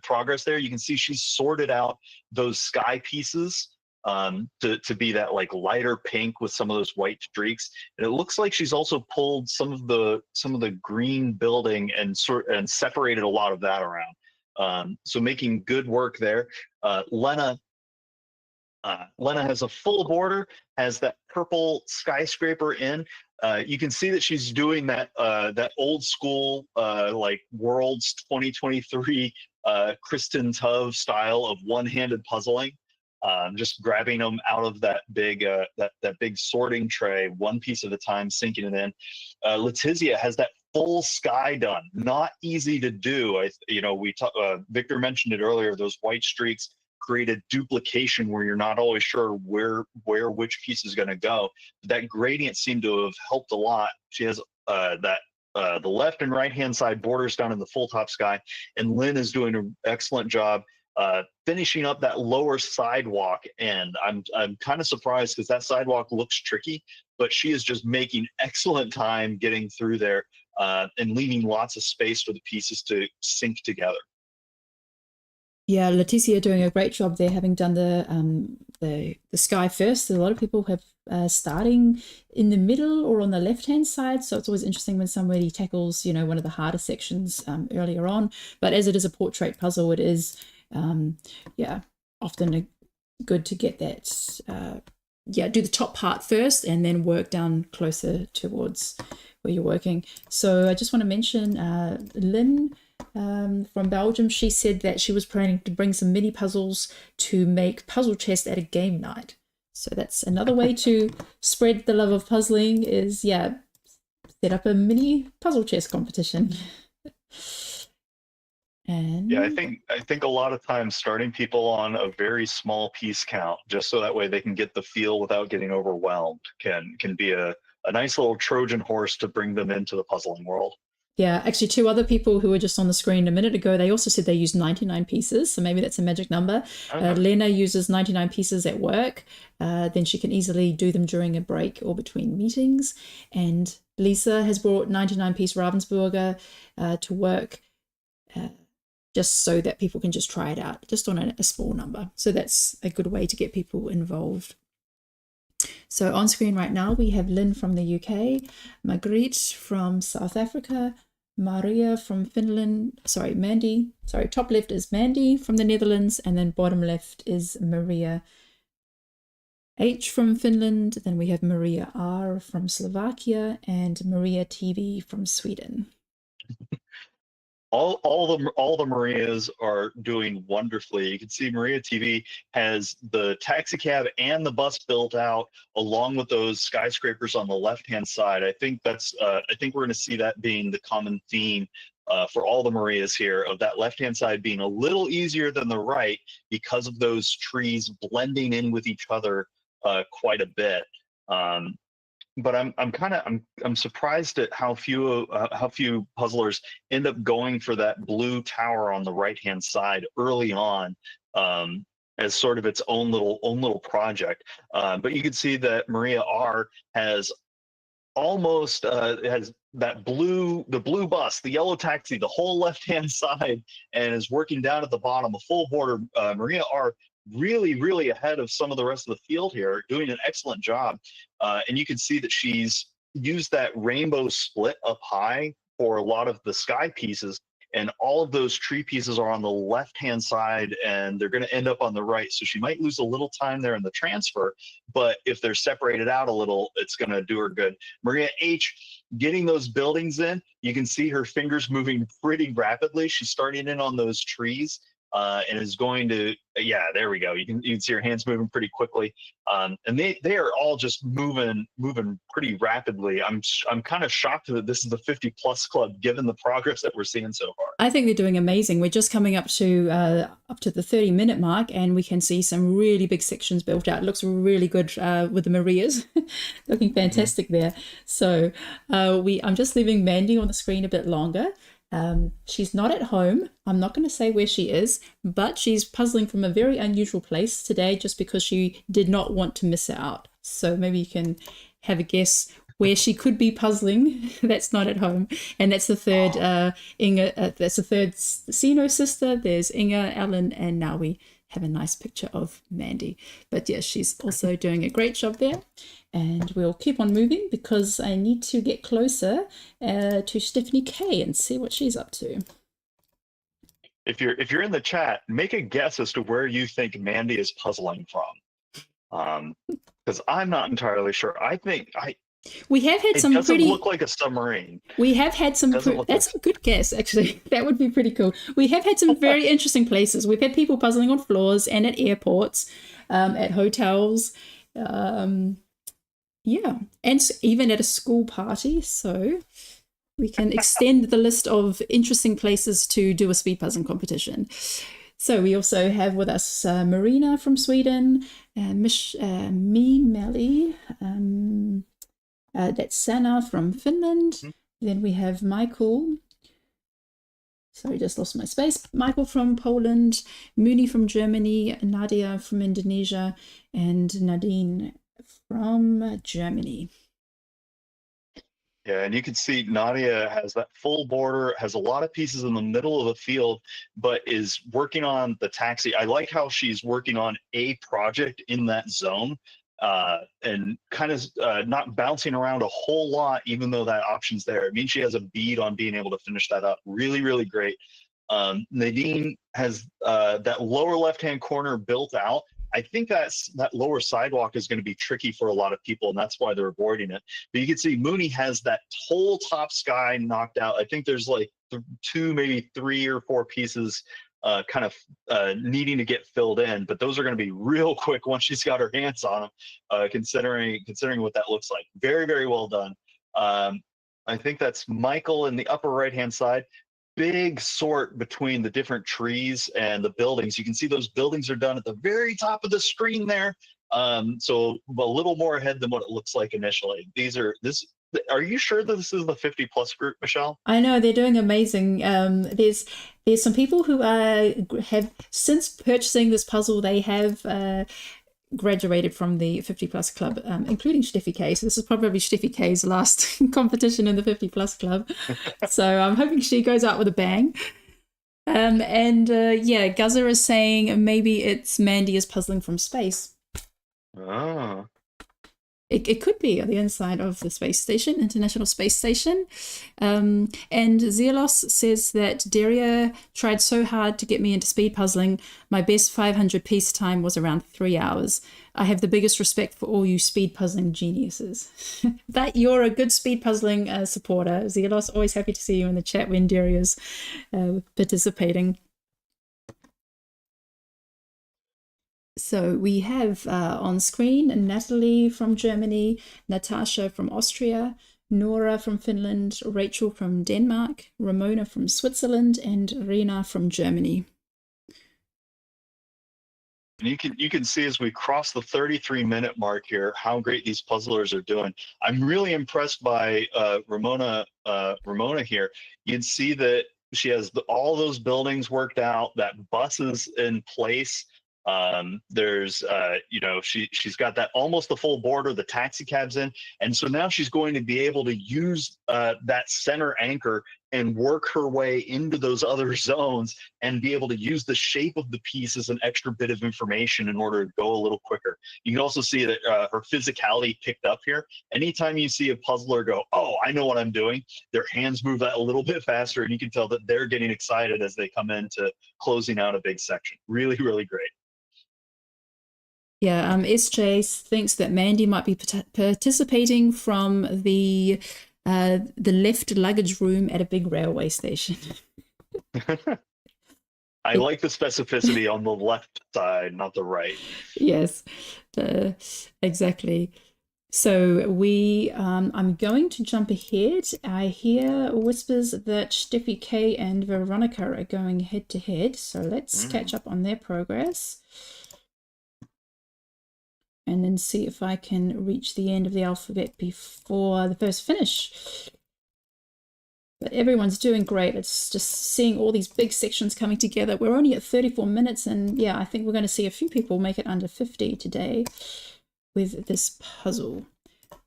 progress there. You can see she's sorted out those sky pieces to be that like lighter pink with some of those white streaks. And it looks like she's also pulled some of the green building and separated a lot of that around. So making good work there. Lena has a full border, has that purple skyscraper in. You can see that she's doing that old school like Worlds 2023 Kristen Tove style of one-handed puzzling. just grabbing them out of that big that big sorting tray, one piece at a time, sinking it in. Letizia has that full sky done. Not easy to do. Victor mentioned it earlier. Those white streaks create a duplication where you're not always sure where which piece is going to go. That gradient seemed to have helped a lot. She has the left and right hand side borders down in the full top sky, and Lynn is doing an excellent job finishing up that lower sidewalk end. I'm kind of surprised because that sidewalk looks tricky, but she is just making excellent time getting through there and leaving lots of space for the pieces to sink together. Yeah, Leticia doing a great job there, having done the sky first. A lot of people have starting in the middle or on the left-hand side, so it's always interesting when somebody tackles, one of the harder sections earlier on. But as it is a portrait puzzle, it is, often good to get that, do the top part first and then work down closer towards where you're working. So I just want to mention Lynn, from Belgium. She said that she was planning to bring some mini puzzles to make puzzle chess at a game night. So that's another way to spread the love of puzzling is, set up a mini puzzle chess competition. And I think a lot of times starting people on a very small piece count, just so that way they can get the feel without getting overwhelmed, can be a nice little Trojan horse to bring them into the puzzling world. Yeah, actually, two other people who were just on the screen a minute ago, they also said they used 99 pieces, so maybe that's a magic number. Lena uses 99 pieces at work, then she can easily do them during a break or between meetings. And Lisa has brought 99-piece Ravensburger to work, just so that people can just try it out, just on a small number. So that's a good way to get people involved. So on screen right now, we have Lynn from the UK, Margriet from South Africa, Maria from Finland, Mandy, top left is Mandy from the Netherlands, and then bottom left is Maria H from Finland. Then we have Maria R from Slovakia and Maria TV from Sweden. All the Marias are doing wonderfully. You can see Maria TV has the taxi cab and the bus built out, along with those skyscrapers on the left-hand side. I think we're going to see that being the common theme for all the Marias here, of that left-hand side being a little easier than the right because of those trees blending in with each other quite a bit. But I'm surprised at how few puzzlers end up going for that blue tower on the right hand side early on as sort of its own little project. But you can see that Maria R has almost has that the blue bus, the yellow taxi, the whole left hand side, and is working down at the bottom, a full border. Maria R really ahead of some of the rest of the field here, doing an excellent job. And you can see that she's used that rainbow split up high for a lot of the sky pieces, and all of those tree pieces are on the left-hand side, and they're going to end up on the right. So she might lose a little time there in the transfer, but if they're separated out a little, it's going to do her good. Maria H, getting those buildings in, you can see her fingers moving pretty rapidly. She's starting in on those trees. And is going to, there we go. You can see her hands moving pretty quickly, and they are all just moving pretty rapidly. I'm kind of shocked that this is the 50+ club, given the progress that we're seeing so far. I think they're doing amazing. We're just coming up to the 30-minute mark, and we can see some really big sections built out. It looks really good with the Marias, looking fantastic there. So I'm just leaving Mandy on the screen a bit longer. She's not at home. I'm not going to say where she is, but she's puzzling from a very unusual place today just because she did not want to miss out. So maybe you can have a guess where she could be puzzling. That's not at home. And that's the third Inga, that's the third Sino sister. There's Inga, Ellen, and now we have a nice picture of Mandy. But yes, she's also doing a great job there. And we'll keep on moving because I need to get closer to Stephanie K and see what she's up to. If you're in the chat, make a guess as to where you think Mandy is puzzling from, because I'm not entirely sure. I think we have had some doesn't pretty. Look like a submarine. We have had some. That's a good guess, actually. That would be pretty cool. We have had some very interesting places. We've had people puzzling on floors and at airports. at hotels. Yeah, and even at a school party. So we can extend the list of interesting places to do a speed puzzling competition. So we also have with us Marina from Sweden, Melly, that's Sanna from Finland. Then we have Michael. Sorry, just lost my space. Michael from Poland, Muni from Germany, Nadia from Indonesia, and Nadine from Germany. Yeah, and you can see Nadia has that full border, has a lot of pieces in the middle of the field, but is working on the taxi. I like how she's working on a project in that zone, and kind of not bouncing around a whole lot, even though that option's there. It means she has a bead on being able to finish that up. Really, really great. Nadine has that lower left-hand corner built out. I think that lower sidewalk is going to be tricky for a lot of people, and that's why they're avoiding it. But you can see Mooney has that whole top sky knocked out. I think there's like two, maybe 3 or 4 pieces kind of needing to get filled in, but those are going to be real quick once she's got her hands on them, considering what that looks like. Very, very well done. I think that's Michael in the upper right-hand side. Big sort between the different trees and the buildings. You can see those buildings are done at the very top of the screen there. So a little more ahead than what it looks like initially. Are you sure that this is the 50 plus group, Michelle? I know they're doing amazing. There's some people who have since purchasing this puzzle, they have graduated from the 50 plus club, including Steffi K. So this is probably Steffi K's last competition in the 50 plus club. So I'm hoping she goes out with a bang. Yeah, Guzzer is saying maybe it's Mandy is puzzling from space. Oh. It could be on the inside of the space station, International Space Station. And Zelos says that Daria tried so hard to get me into speed puzzling. My best 500 piece time was around 3 hours. I have the biggest respect for all you speed puzzling geniuses. That you're a good speed puzzling supporter. Zelos, always happy to see you in the chat when Daria's participating. So we have on screen Natalie from Germany, Natasha from Austria, Nora from Finland, Rachel from Denmark, Ramona from Switzerland, and Rena from Germany. And you can see as we cross the 33-minute mark here how great these puzzlers are doing. I'm really impressed by Ramona here. You can see that she has all those buildings worked out, that bus is in place. There's she's got that almost the full border, the taxi cabs in, and so now she's going to be able to use that center anchor and work her way into those other zones and be able to use the shape of the piece as an extra bit of information in order to go a little quicker. You can also see that her physicality picked up here. Anytime you see a puzzler go, oh, I know what I'm doing, their hands move that a little bit faster, and you can tell that they're getting excited as they come into closing out a big section. Really, really great. Yeah, SJ thinks that Mandy might be participating from the left luggage room at a big railway station. I like the specificity on the left side, not the right. Yes, exactly. So I'm going to jump ahead. I hear whispers that Steffi K and Veronica are going head to head. So let's catch up on their progress. And then see if I can reach the end of the alphabet before the first finish. But everyone's doing great. It's just seeing all these big sections coming together. We're only at 34 minutes, and yeah, I think we're going to see a few people make it under 50 today with this puzzle.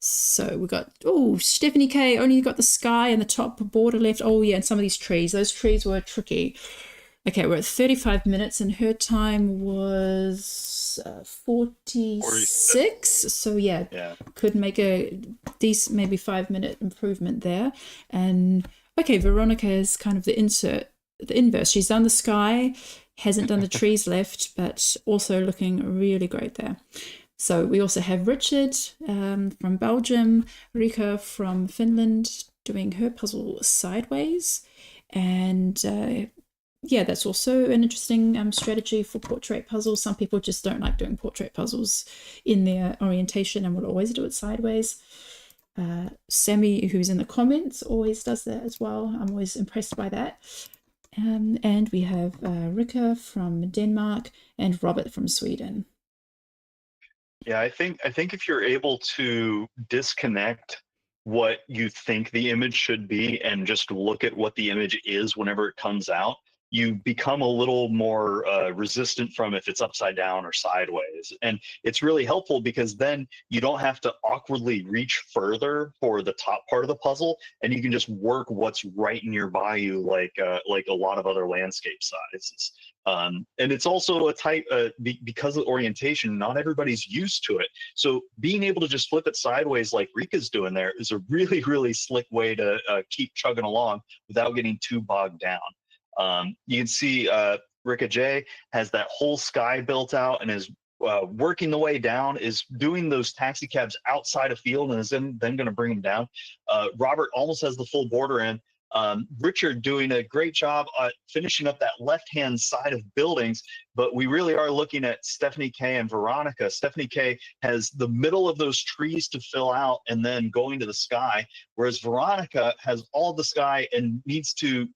So we got, Stephanie K only got the sky and the top border left. Oh yeah, and some of these trees. Those trees were tricky. Okay, we're at 35 minutes, and her time was 46. So yeah, could make a decent, maybe 5-minute improvement there. And okay, Veronica is kind of the inverse. She's done the sky, hasn't done the trees left, but also looking really great there. So we also have Richard from Belgium, Rika from Finland doing her puzzle sideways, and yeah, that's also an interesting strategy for portrait puzzles. Some people just don't like doing portrait puzzles in their orientation and will always do it sideways. Sammy, who's in the comments, always does that as well. I'm always impressed by that. And we have Rika from Denmark and Robert from Sweden. Yeah, I think if you're able to disconnect what you think the image should be and just look at what the image is whenever it comes out, you become a little more resistant from if it's upside down or sideways. And it's really helpful because then you don't have to awkwardly reach further for the top part of the puzzle, and you can just work what's right nearby you, like a lot of other landscape sizes. And it's also a type, because of orientation, not everybody's used to it. So being able to just flip it sideways like Rika's doing there is a really, really slick way to keep chugging along without getting too bogged down. You can see Rika J has that whole sky built out and is working the way down, is doing those taxi cabs outside of field and is then going to bring them down. Robert almost has the full border in. Richard doing a great job finishing up that left-hand side of buildings, but we really are looking at Stephanie K and Veronica. Stephanie K has the middle of those trees to fill out and then going to the sky, whereas Veronica has all the sky and needs to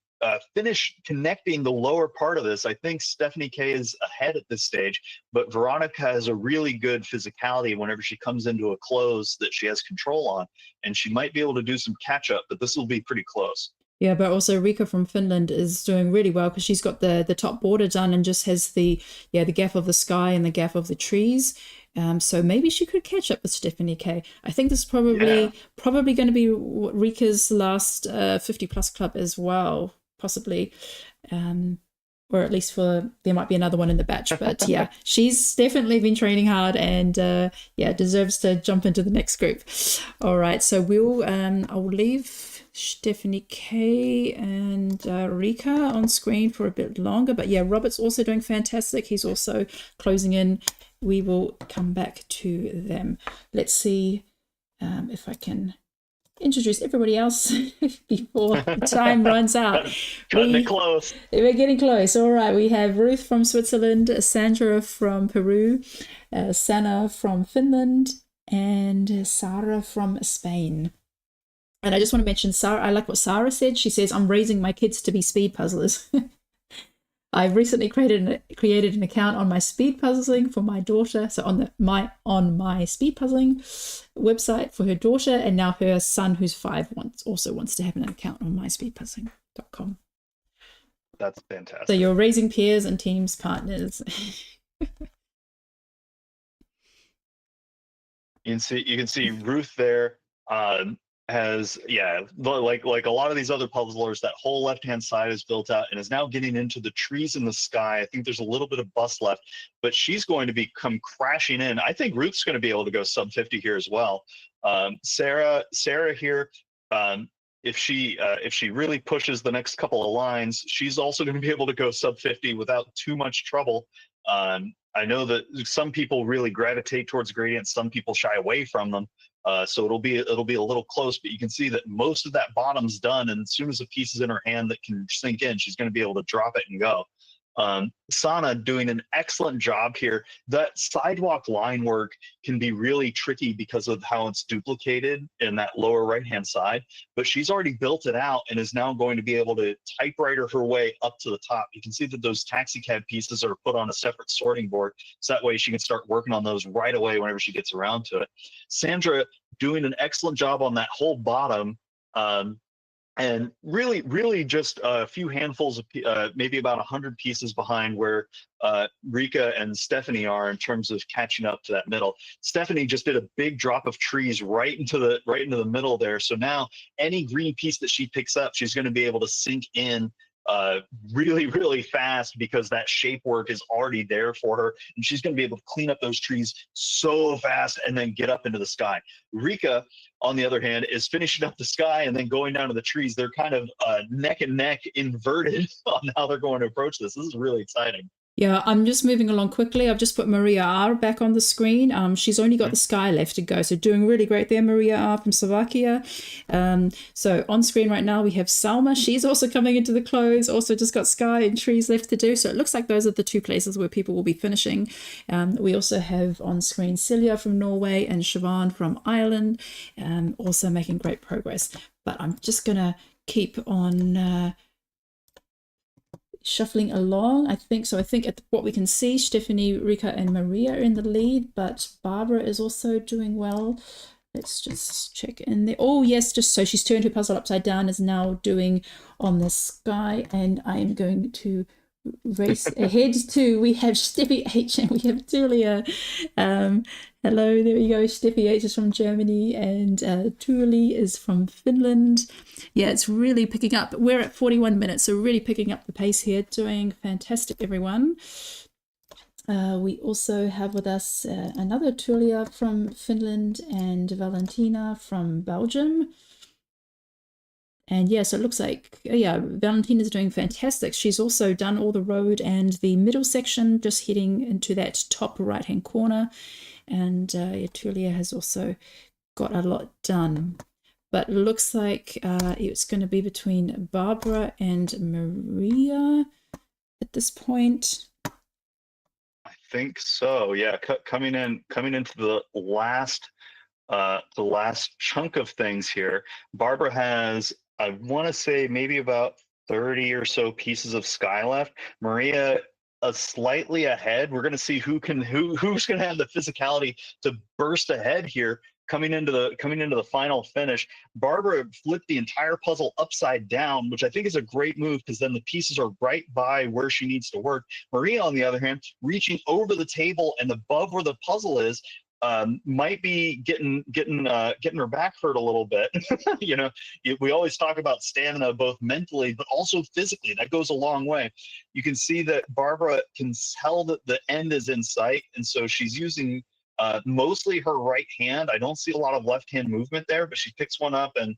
finish connecting the lower part of this. I think Stephanie K is ahead at this stage, but Veronica has a really good physicality whenever she comes into a close that she has control on, and she might be able to do some catch up, but this will be pretty close. Yeah, but also Rika from Finland is doing really well because she's got the top border done and just has the gap of the sky and the gap of the trees. So maybe she could catch up with Stephanie K. I think this is probably going to be Rika's last 50 plus club as well, possibly. Or at least there might be another one in the batch. But yeah, she's definitely been training hard and deserves to jump into the next group. All right, so I'll leave Stephanie K and Rika on screen for a bit longer. But yeah, Robert's also doing fantastic. He's also closing in. We will come back to them. Let's see if I can introduce everybody else before the time runs out. Cutting it close. We're getting close. All right. We have Ruth from Switzerland, Sandra from Peru, Sana from Finland, and Sarah from Spain. And I just want to mention Sarah. I like what Sarah said. She says, "I'm raising my kids to be speed puzzlers." I've recently created an account on my speed puzzling for my daughter. So on my speed puzzling website for her daughter, and now her son, who's 5, also wants to have an account on myspeedpuzzling.com. That's fantastic. So you're raising peers and teams, partners. You can see Ruth there. Has like a lot of these other puzzlers, that whole left hand side is built out and is now getting into the trees in the sky. I think there's a little bit of bust left, but she's going to come crashing in. I think Ruth's going to be able to go sub 50 here as well. Sarah here, if she really pushes the next couple of lines, she's also going to be able to go sub 50 without too much trouble. I know that some people really gravitate towards gradients, some people shy away from them. So it'll be a little close, but you can see that most of that bottom's done, and as soon as a piece is in her hand that can sink in, she's going to be able to drop it and go. Sana doing an excellent job here. That sidewalk line work can be really tricky because of how it's duplicated in that lower right hand side, but she's already built it out and is now going to be able to typewriter her way up to the top. You can see that those taxi cab pieces are put on a separate sorting board, so that way she can start working on those right away whenever she gets around to it. Sandra doing an excellent job on that whole bottom. And really just a few handfuls of maybe about 100 pieces behind where Rika and Stephanie are in terms of catching up to that middle. Stephanie just did a big drop of trees right into the middle there. So now any green piece that she picks up, she's going to be able to sink in really fast because that shape work is already there for her, and she's going to be able to clean up those trees so fast and then get up into the sky. Rika, on the other hand, is finishing up the sky and then going down to the trees. They're kind of neck and neck inverted on how they're going to approach this. This is really exciting. Yeah, I'm just moving along quickly. I've just put Maria R back on the screen. She's only got the sky left to go, so doing really great there, Maria R from Slovakia. So on screen right now we have Salma. She's also coming into the close. Also just got sky and trees left to do. So it looks like those are the two places where people will be finishing. We also have on screen Celia from Norway and Siobhan from Ireland, also making great progress. But I'm just gonna keep on. Shuffling along, I think so. I think at what we can see, Stephanie, Rika, and Maria are in the lead, but Barbara is also doing well. Let's just check in there. Oh, yes, just so she's turned her puzzle upside down, is now doing on the sky, and I'm going to race ahead to, we have Steffi H and we have Tulie. Hello, there we go. Steffi H is from Germany and Tulie is from Finland. Yeah, it's really picking up. We're at 41 minutes, so really picking up the pace here. Doing fantastic, everyone. We also have with us another Tulia from Finland and Valentina from Belgium. And yeah, so it looks like, yeah, Valentina's doing fantastic. She's also done all the road and the middle section, just heading into that top right-hand corner. And yeah, Tulia has also got a lot done. But it looks like it's going to be between Barbara and Maria at this point. I think so. Yeah, coming into the last chunk of things here. Barbara has, I want to say, maybe about 30 or so pieces of sky left. Maria slightly ahead. We're going to see who's going to have the physicality to burst ahead here coming into the final finish. Barbara flipped the entire puzzle upside down, which I think is a great move because then the pieces are right by where she needs to work. Maria, on the other hand, reaching over the table and above where the puzzle is, might be getting her back hurt a little bit. You know, we always talk about stamina, both mentally but also physically. That goes a long way. You can see that Barbara can tell that the end is in sight, and so she's using mostly her right hand. I don't see a lot of left hand movement there, but she picks one up and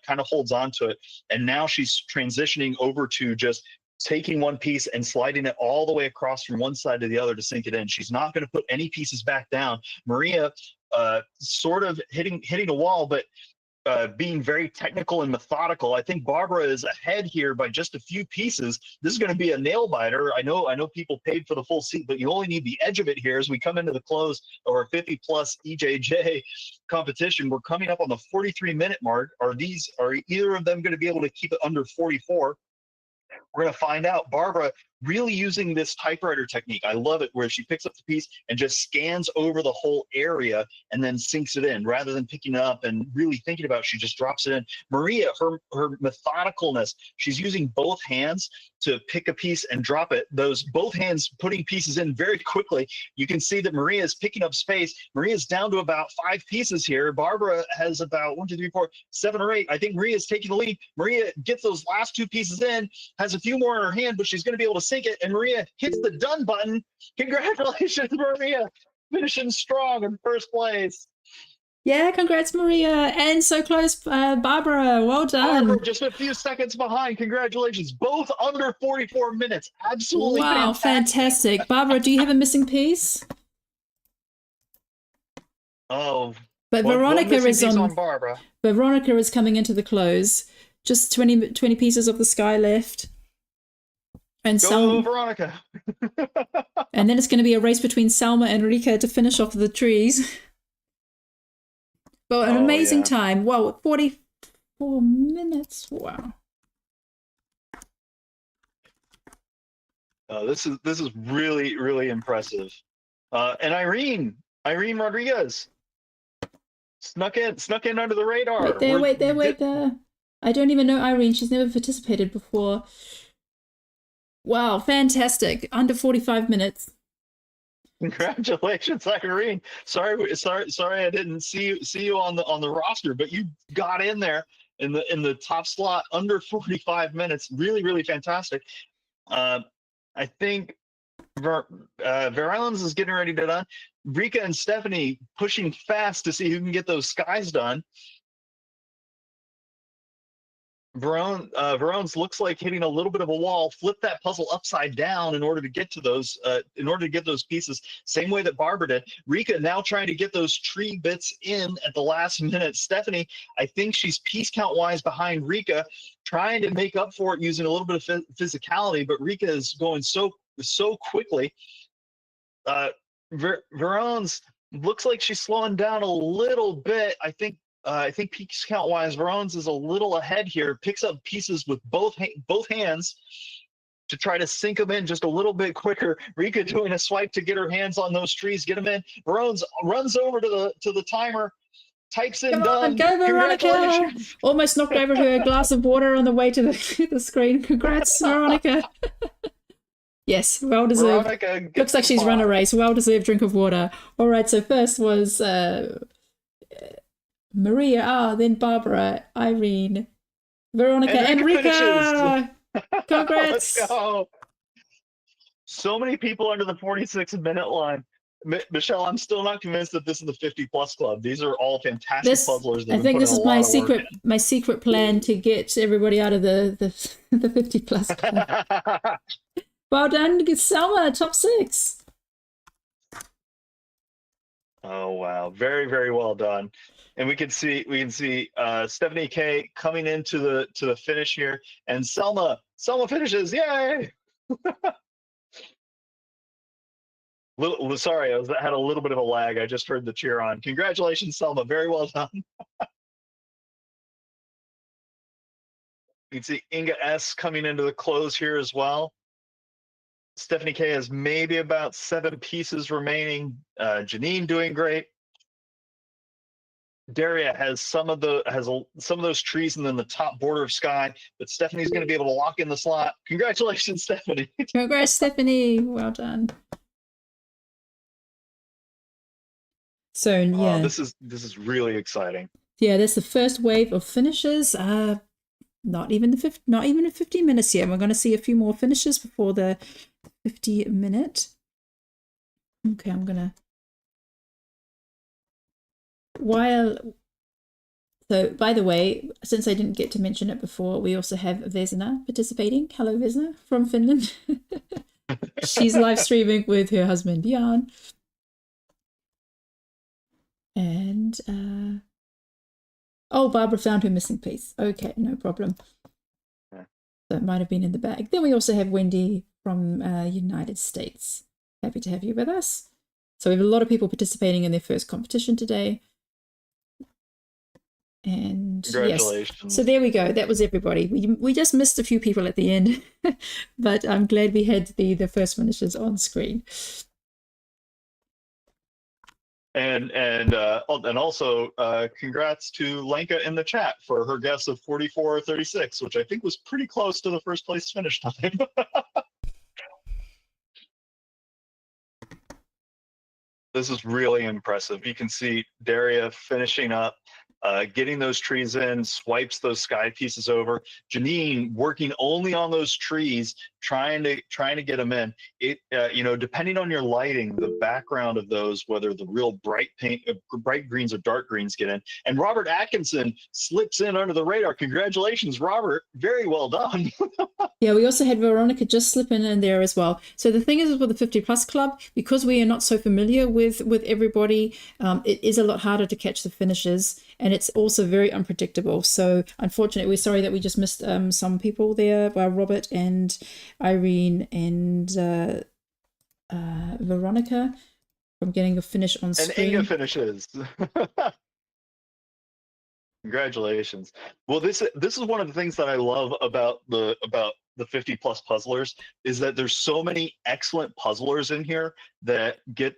kind of holds on to it. And now she's transitioning over to just taking one piece and sliding it all the way across from one side to the other to sink it in. She's not going to put any pieces back down. Maria sort of hitting a wall, but being very technical and methodical. I think Barbara is ahead here by just a few pieces. This is going to be a nail biter. I know people paid for the full seat, but you only need the edge of it here as we come into the close of our 50 plus EJJ competition. We're coming up on the 43-minute mark. Are either of them going to be able to keep it under 44? We're going to find out. Barbara really using this typewriter technique. I love it, where she picks up the piece and just scans over the whole area and then sinks it in rather than picking it up and really thinking about it. She just drops it in. Maria, her methodicalness, she's using both hands to pick a piece and drop it. Both hands putting pieces in very quickly. You can see that Maria is picking up space. Maria's down to about 5 pieces here. Barbara has about 1, 2, 3, 4, 7 or 8. I think Maria's taking the lead. Maria gets those last 2 pieces in, has a few more in her hand, but she's going to be able to sink it. And Maria hits the done button. Congratulations, Maria, finishing strong in first place. Yeah, congrats, Maria. And so close, Barbara. Well done. Barbara, just a few seconds behind. Congratulations. Both under 44 minutes. Absolutely wow, fantastic. Barbara, do you have a missing piece? Oh. But Veronica is on Barbara. Veronica is coming into the close. Just 20 pieces of the sky left. And Go, Veronica. And then it's going to be a race between Salma and Rika to finish off the trees. But an amazing time. Wow, 44 minutes. Wow. This is really, really impressive. And Irene Rodriguez snuck in under the radar. Wait there. I don't even know Irene. She's never participated before. Wow, fantastic. Under 45 minutes. Congratulations, Irene. Sorry I didn't see you on the roster, but you got in there in the top slot under 45 minutes. Really, really fantastic. I think Verilens is getting ready to done. Rika and Stephanie pushing fast to see who can get those skies done. Verone's looks like hitting a little bit of a wall. Flip that puzzle upside down in order to get to those. In order to get those pieces, same way that Barbara did. Rika now trying to get those tree bits in at the last minute. Stephanie, I think she's piece count wise behind Rika, trying to make up for it using a little bit of physicality. But Rika is going so quickly. Verone's looks like she's slowing down a little bit. I think piece count wise, Verone's is a little ahead here. Picks up pieces with both hands to try to sink them in just a little bit quicker. Rika doing a swipe to get her hands on those trees, get them in. Verone's runs over to the timer, types in Come done. on, go Veronica! Congratulations. Almost knocked over her glass of water on the way to the screen. Congrats, Veronica. Yes, well deserved. Veronica Looks like she's run a race. Well deserved drink of water. All right, so first was Maria, then Barbara, Irene, Veronica, and Rika. Congrats. Let's go. So many people under the 46-minute line. Michelle, I'm still not convinced that this is the 50+ club. These are all fantastic puzzlers. I think this is my secret plan to get everybody out of the 50+ club. Well done, Selma, top 6. Oh wow, very, very well done. And we can see Stephanie K coming into the finish here, and Selma finishes. Yay! Sorry, I had a little bit of a lag. I just heard the cheer on. Congratulations, Selma. Very well done. You can see Inga S coming into the close here as well. Stephanie K has maybe about 7 pieces remaining. Janine doing great. Daria has some of those trees and then the top border of sky, but Stephanie's going to be able to lock in the slot. Congratulations, Stephanie. Congrats, Stephanie. Well done. So yeah, this is really exciting. Yeah, that's the first wave of finishes. Not even 50 minutes yet. We're going to see a few more finishes before the 50-minute. Okay, I'm gonna. So by the way, since I didn't get to mention it before, we also have Vesna participating. Hello, Vesna from Finland. She's live streaming with her husband Jan. And oh, Barbara found her missing piece. Okay, no problem. Yeah. So it might have been in the bag. Then we also have Wendy from United States. Happy to have you with us. So we have a lot of people participating in their first competition today. And congratulations. Yes. So there we go. That was everybody. We just missed a few people at the end, but I'm glad we had the first finishes on screen. And also congrats to Lenka in the chat for her guess of 44:36, which I think was pretty close to the first place finish time. This is really impressive. You can see Daria finishing up, getting those trees in, swipes those sky pieces over. Janine working only on those trees, trying to get them in. It depending on your lighting, the background of those, whether the real bright greens or dark greens get in. And Robert Atkinson slips in under the radar. Congratulations, Robert. Very well done. Yeah, we also had Veronica just slip in there as well. So the thing is with the 50+ club, because we are not so familiar with everybody, it is a lot harder to catch the finishes, and it's also very unpredictable. So unfortunately, we're sorry that we just missed some people there, Robert and Irene and Veronica from getting a finish on screen. And Inga finishes. Congratulations. Well, this is one of the things that I love about the 50+ puzzlers is that there's so many excellent puzzlers in here that get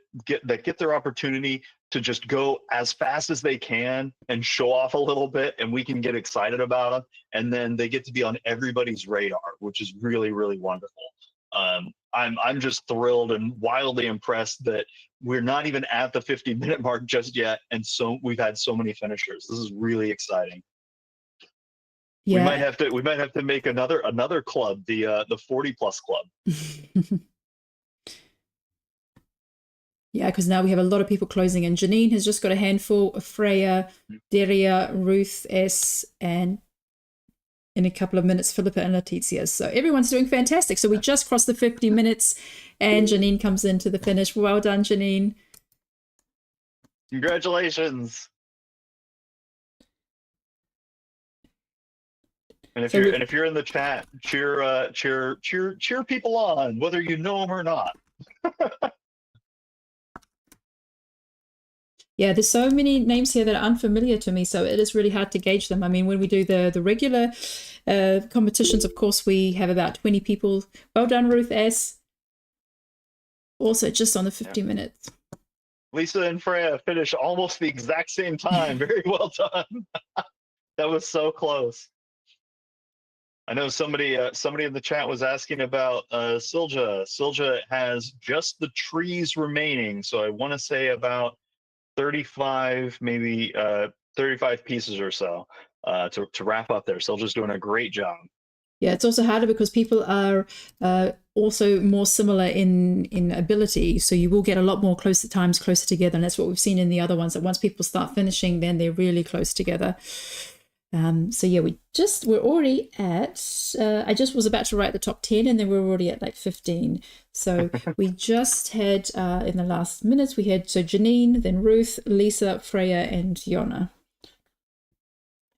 their opportunity to just go as fast as they can and show off a little bit, and we can get excited about them, and then they get to be on everybody's radar, which is really, really wonderful. I'm just thrilled and wildly impressed that we're not even at the 50-minute mark just yet, and so we've had so many finishers. This is really exciting. Yeah. We might have to make another club, the 40+ club. Yeah, because now we have a lot of people closing in. Janine has just got a handful of Freya, Daria, Ruth S, and in a couple of minutes, Philippa and Letizia. So everyone's doing fantastic. So we just crossed the 50 minutes and Janine comes into the finish. Well done, Janine. Congratulations. And if you're in the chat, cheer people on, whether you know them or not. Yeah, there's so many names here that are unfamiliar to me, so it is really hard to gauge them. I mean, when we do the regular competitions, of course, we have about 20 people. Well done, Ruth S. Also, just on the 50 minutes. Lisa and Freya finish almost the exact same time. Very well done. That was so close. I know somebody in the chat was asking about Silja. Silja has just the trees remaining, so I want to say about 35, maybe 35 pieces or so to wrap up there. Silja's doing a great job. Yeah, it's also harder because people are also more similar in ability, so you will get a lot more times closer together, and that's what we've seen in the other ones, that once people start finishing, then they're really close together. So yeah, we're already at, I just was about to write the top 10 and then we're already at like 15. So we just had, in the last minutes, we had, so Janine, then Ruth, Lisa, Freya, and Yona.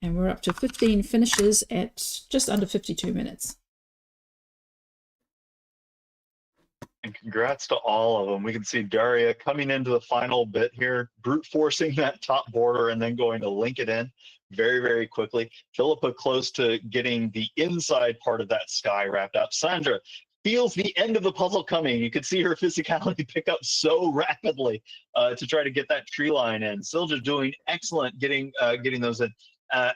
And we're up to 15 finishes at just under 52 minutes. And congrats to all of them. We can see Daria coming into the final bit here, brute forcing that top border and then going to link it in very, very quickly. Philippa close to getting the inside part of that sky wrapped up. Sandra feels the end of the puzzle coming. You could see her physicality pick up so rapidly to try to get that tree line in. Silja doing excellent getting those in.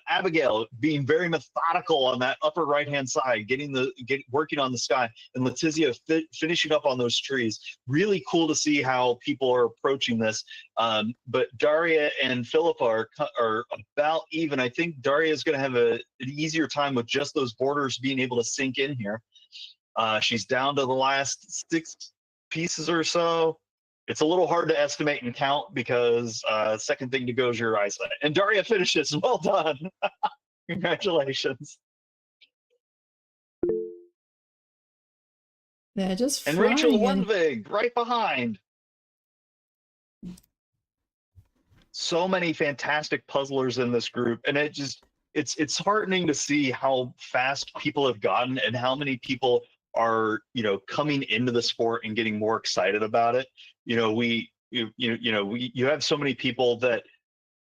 Abigail being very methodical on that upper right-hand side, working on the sky, and Letizia finishing up on those trees. Really cool to see how people are approaching this. But Daria and Philippa are about even. I think Daria is going to have an easier time with just those borders being able to sink in here. She's down to the last 6 pieces or so. It's a little hard to estimate and count because second thing to go is your eyesight. And Daria finishes. Well done. Congratulations. They're just and flying. Rachel Lundvig right behind. So many fantastic puzzlers in this group, and it's heartening to see how fast people have gotten and how many people are coming into the sport and getting more excited about it. You have so many people that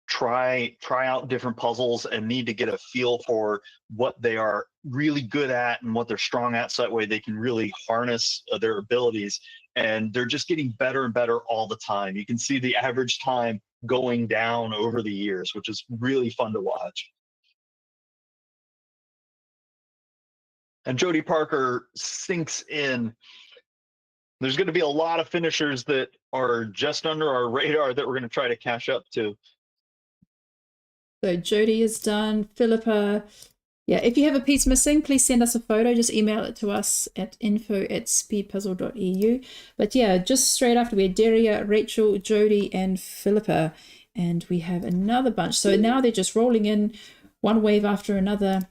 try out different puzzles and need to get a feel for what they are really good at and what they're strong at, so that way they can really harness their abilities, and they're just getting better and better all the time. You can see the average time going down over the years, which is really fun to watch. And Jody Parker sinks in. There's going to be a lot of finishers that are just under our radar that we're going to try to catch up to. So Jody is done. Philippa, yeah, if you have a piece missing, please send us a photo. Just email it to us at info@speedpuzzle.eu. But yeah, just straight after we had Daria, Rachel, Jody, and Philippa. And we have another bunch. So now they're just rolling in one wave after another.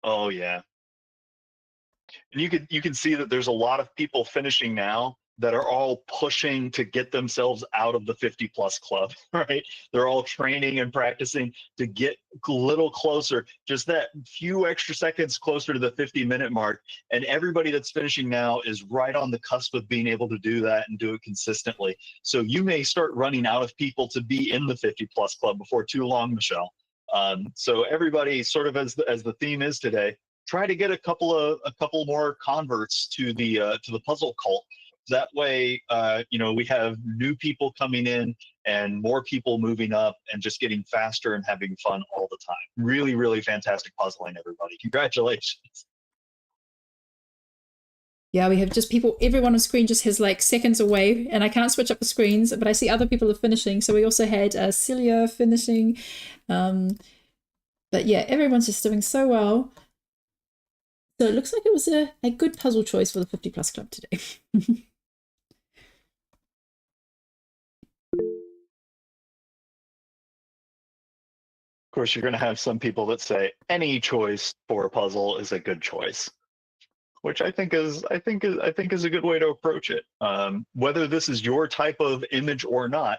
Oh yeah. And you can see that there's a lot of people finishing now that are all pushing to get themselves out of the 50+ club, right? They're all training and practicing to get a little closer, just that few extra seconds closer to the 50-minute mark. And everybody that's finishing now is right on the cusp of being able to do that and do it consistently. So you may start running out of people to be in the 50+ club before too long, Michelle. So everybody, sort of as the theme is today, try to get a couple more converts to the puzzle cult. That way, we have new people coming in and more people moving up and just getting faster and having fun all the time. Really, really fantastic puzzling, everybody. Congratulations. Yeah, we have just people, everyone on screen just has like seconds away, and I can't switch up the screens, but I see other people are finishing. So we also had Celia finishing. But yeah, everyone's just doing so well. So it looks like it was a good puzzle choice for the 50+ club today. Of course, you're going to have some people that say any choice for a puzzle is a good choice, which I think is a good way to approach it. Whether this is your type of image or not,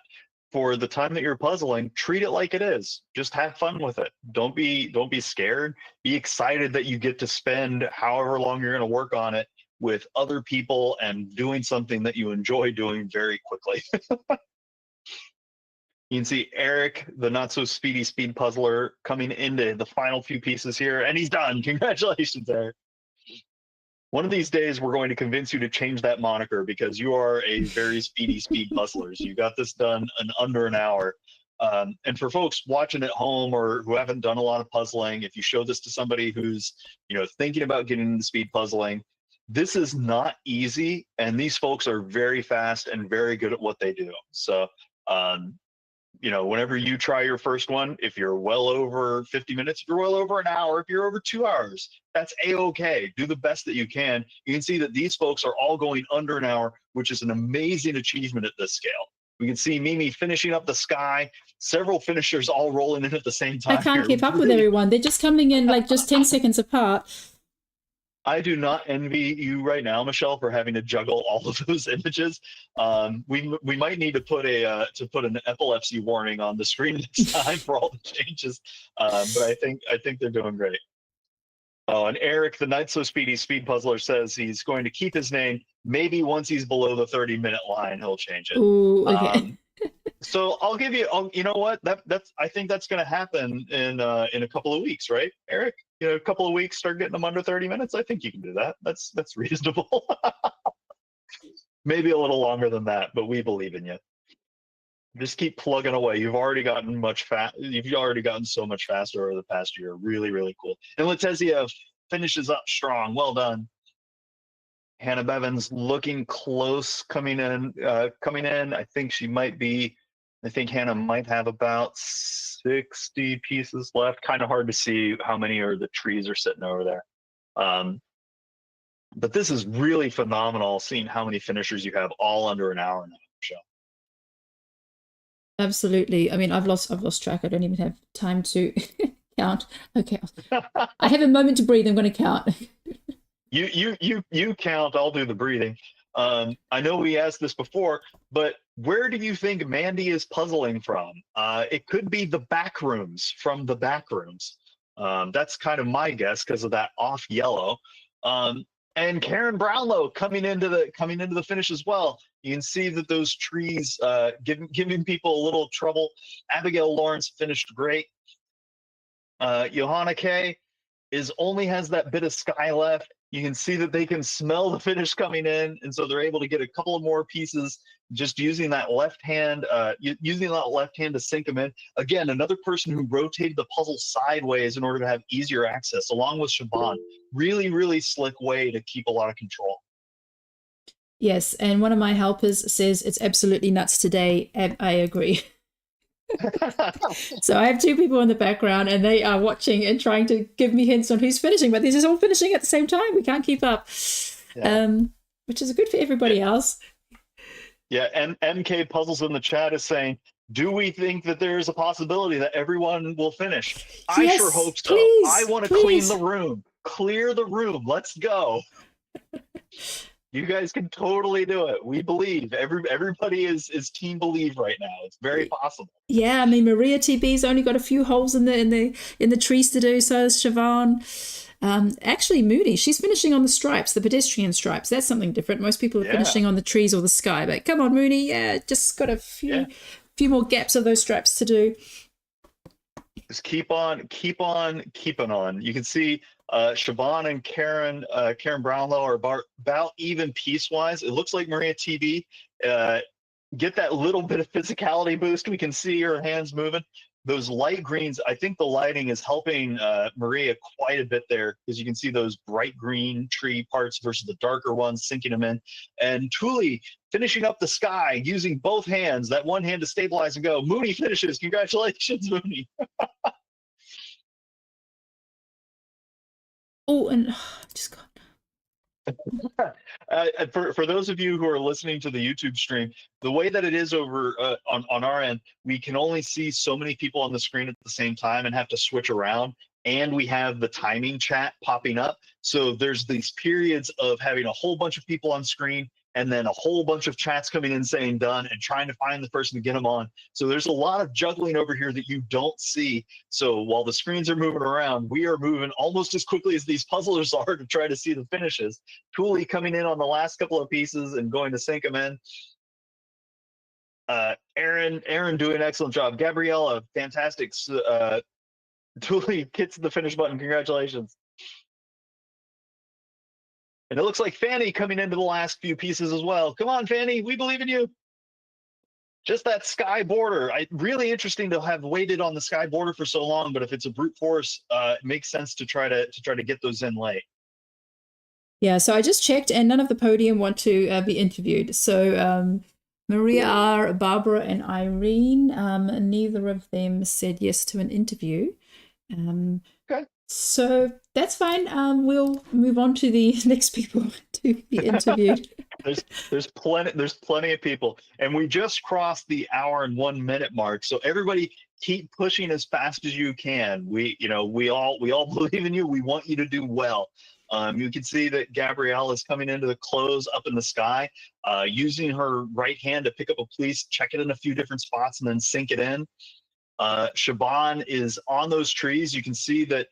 for the time that you're puzzling, treat it like it is. Just have fun with it. Don't be scared. Be excited that you get to spend however long you're going to work on it with other people and doing something that you enjoy doing very quickly. You can see Eric, the not so speedy speed puzzler, coming into the final few pieces here, and he's done. Congratulations, Eric. One of these days, we're going to convince you to change that moniker because you are a very speedy speed puzzlers. You got this done in under an hour. And for folks watching at home or who haven't done a lot of puzzling, if you show this to somebody who's thinking about getting into speed puzzling, this is not easy, and these folks are very fast and very good at what they do. So whenever you try your first one, if you're well over 50 minutes, if you're well over an hour, if you're over 2 hours, that's a-okay. Do the best that you can. You can see that these folks are all going under an hour, which is an amazing achievement at this scale. We can see Mimi finishing up the sky, several finishers all rolling in at the same time. I can't keep up with everyone. They're just coming in like just 10 seconds apart. I do not envy you right now, Michelle, for having to juggle all of those images. We might need to put an epilepsy warning on the screen next time for all the changes. But I think they're doing great. Oh, and Eric, the not so speedy speed puzzler, says he's going to keep his name. Maybe once he's below the 30-minute line, he'll change it. Ooh, okay. So I'll give you. You know what? I think that's going to happen in a couple of weeks, right, Eric? A couple of weeks, start getting them under 30 minutes. I think you can do that. That's reasonable. Maybe a little longer than that, but we believe in you. Just keep plugging away. You've already gotten so much faster over the past year. Really, really cool. And Letizia finishes up strong. Well done. Hannah Bevins looking close, coming in. I think Hannah might have about 60 pieces left. Kind of hard to see how many are the trees are sitting over there. But this is really phenomenal, seeing how many finishers you have all under an hour now, Michelle. Absolutely. I mean, I've lost track. I don't even have time to count. Okay. I have a moment to breathe. I'm going to count. You count. I'll do the breathing. I know we asked this before, but where do you think Mandy is puzzling from? It could be the back rooms, from the back rooms. That's kind of my guess because of that off yellow. And Karen Brownlow coming into the finish as well. You can see that those trees giving people a little trouble. Abigail Lawrence finished great. Johanna Kay only has that bit of sky left. You can see that they can smell the finish coming in, and so they're able to get a couple of more pieces just using that left hand to sink them in. Again, another person who rotated the puzzle sideways in order to have easier access, along with Siobhan. Really, really slick way to keep a lot of control. Yes, and one of my helpers says it's absolutely nuts today, and I agree. So I have two people in the background, and they are watching and trying to give me hints on who's finishing, but they're just all finishing at the same time. We can't keep up, which is good for everybody else. Yeah, and MK Puzzles in the chat is saying, do we think that there is a possibility that everyone will finish? Yes, I sure hope so. please, I want to clean the room. Clear the room. Let's go. You guys can totally do it. We believe. Everybody is team believe right now. It's very possible. Yeah, I mean, Maria TB's only got a few holes in the trees to do. So is Siobhan. Actually, Moody, she's finishing on the stripes, the pedestrian stripes. That's something different. Most people are finishing on the trees or the sky. But come on, Moody. Yeah, just got a few more gaps of those stripes to do. Just keep on keeping on. You can see Siobhan and Karen Brownlow are about even piece-wise. It looks like Maria TB get that little bit of physicality boost. We can see her hands moving. Those light greens, I think the lighting is helping Maria quite a bit there, because you can see those bright green tree parts versus the darker ones, sinking them in. And Tulie finishing up the sky using both hands, that one hand to stabilize and go. Mooney finishes. Congratulations, Mooney. Oh, and just got For those of you who are listening to the YouTube stream, the way that it is over on our end, we can only see so many people on the screen at the same time and have to switch around. And we have the timing chat popping up. So there's these periods of having a whole bunch of people on screen and then a whole bunch of chats coming in saying done and trying to find the person to get them on. So there's a lot of juggling over here that you don't see. So while the screens are moving around, we are moving almost as quickly as these puzzlers are to try to see the finishes. Tulie coming in on the last couple of pieces and going to sink them in. Aaron doing an excellent job. Gabriella, fantastic. Tulie hits the finish button. Congratulations. And it looks like Fanny coming into the last few pieces as well. Come on, Fanny, we believe in you. Just that sky border. Really interesting to have waited on the sky border for so long, but if it's a brute force, it makes sense to try to get those in late. Yeah, so I just checked, and none of the podium want to be interviewed. So Maria R., Barbara, and Irene, neither of them said yes to an interview. Okay. So that's fine. We'll move on to the next people to be interviewed. there's plenty of people, and we just crossed the hour and 1 minute mark. So everybody, keep pushing as fast as you can. We all believe in you. We want you to do well. You can see that Gabrielle is coming into the close up in the sky, using her right hand to pick up a piece, check it in a few different spots, and then sink it in. Shaban is on those trees. You can see that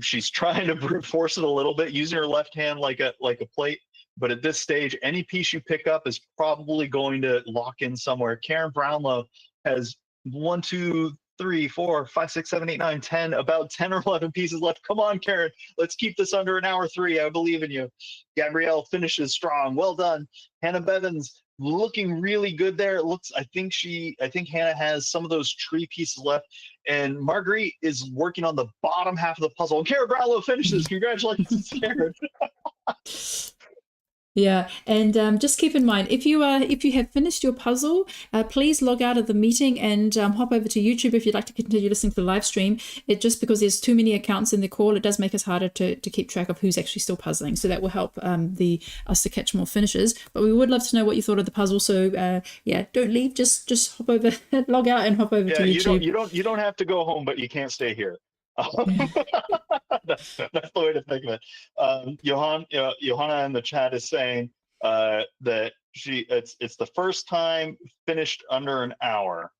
she's trying to brute force it a little bit, using her left hand like a plate. But at this stage, any piece you pick up is probably going to lock in somewhere. Karen Brownlow has 1, 2, 3, 4, 5, 6, 7, 8, 9, 10, about 10 or 11 pieces left. Come on, Karen. Let's keep this under an hour 3. I believe in you. Gabrielle finishes strong. Well done. Hannah Bevins looking really good there. It looks, I think Hannah has some of those tree pieces left. And Marguerite is working on the bottom half of the puzzle. And Karen Brownlow finishes. Congratulations, Karen. Yeah, and just keep in mind, if you have finished your puzzle, please log out of the meeting and hop over to YouTube if you'd like to continue listening to the live stream. Just because there's too many accounts in the call, it does make us harder to keep track of who's actually still puzzling. So that will help us to catch more finishes. But we would love to know what you thought of the puzzle. So yeah, don't leave. Just hop over, log out, and hop over to YouTube. You don't have to go home, but you can't stay here. That's the way to think of it. Johanna in the chat is saying that it's the first time finished under an hour,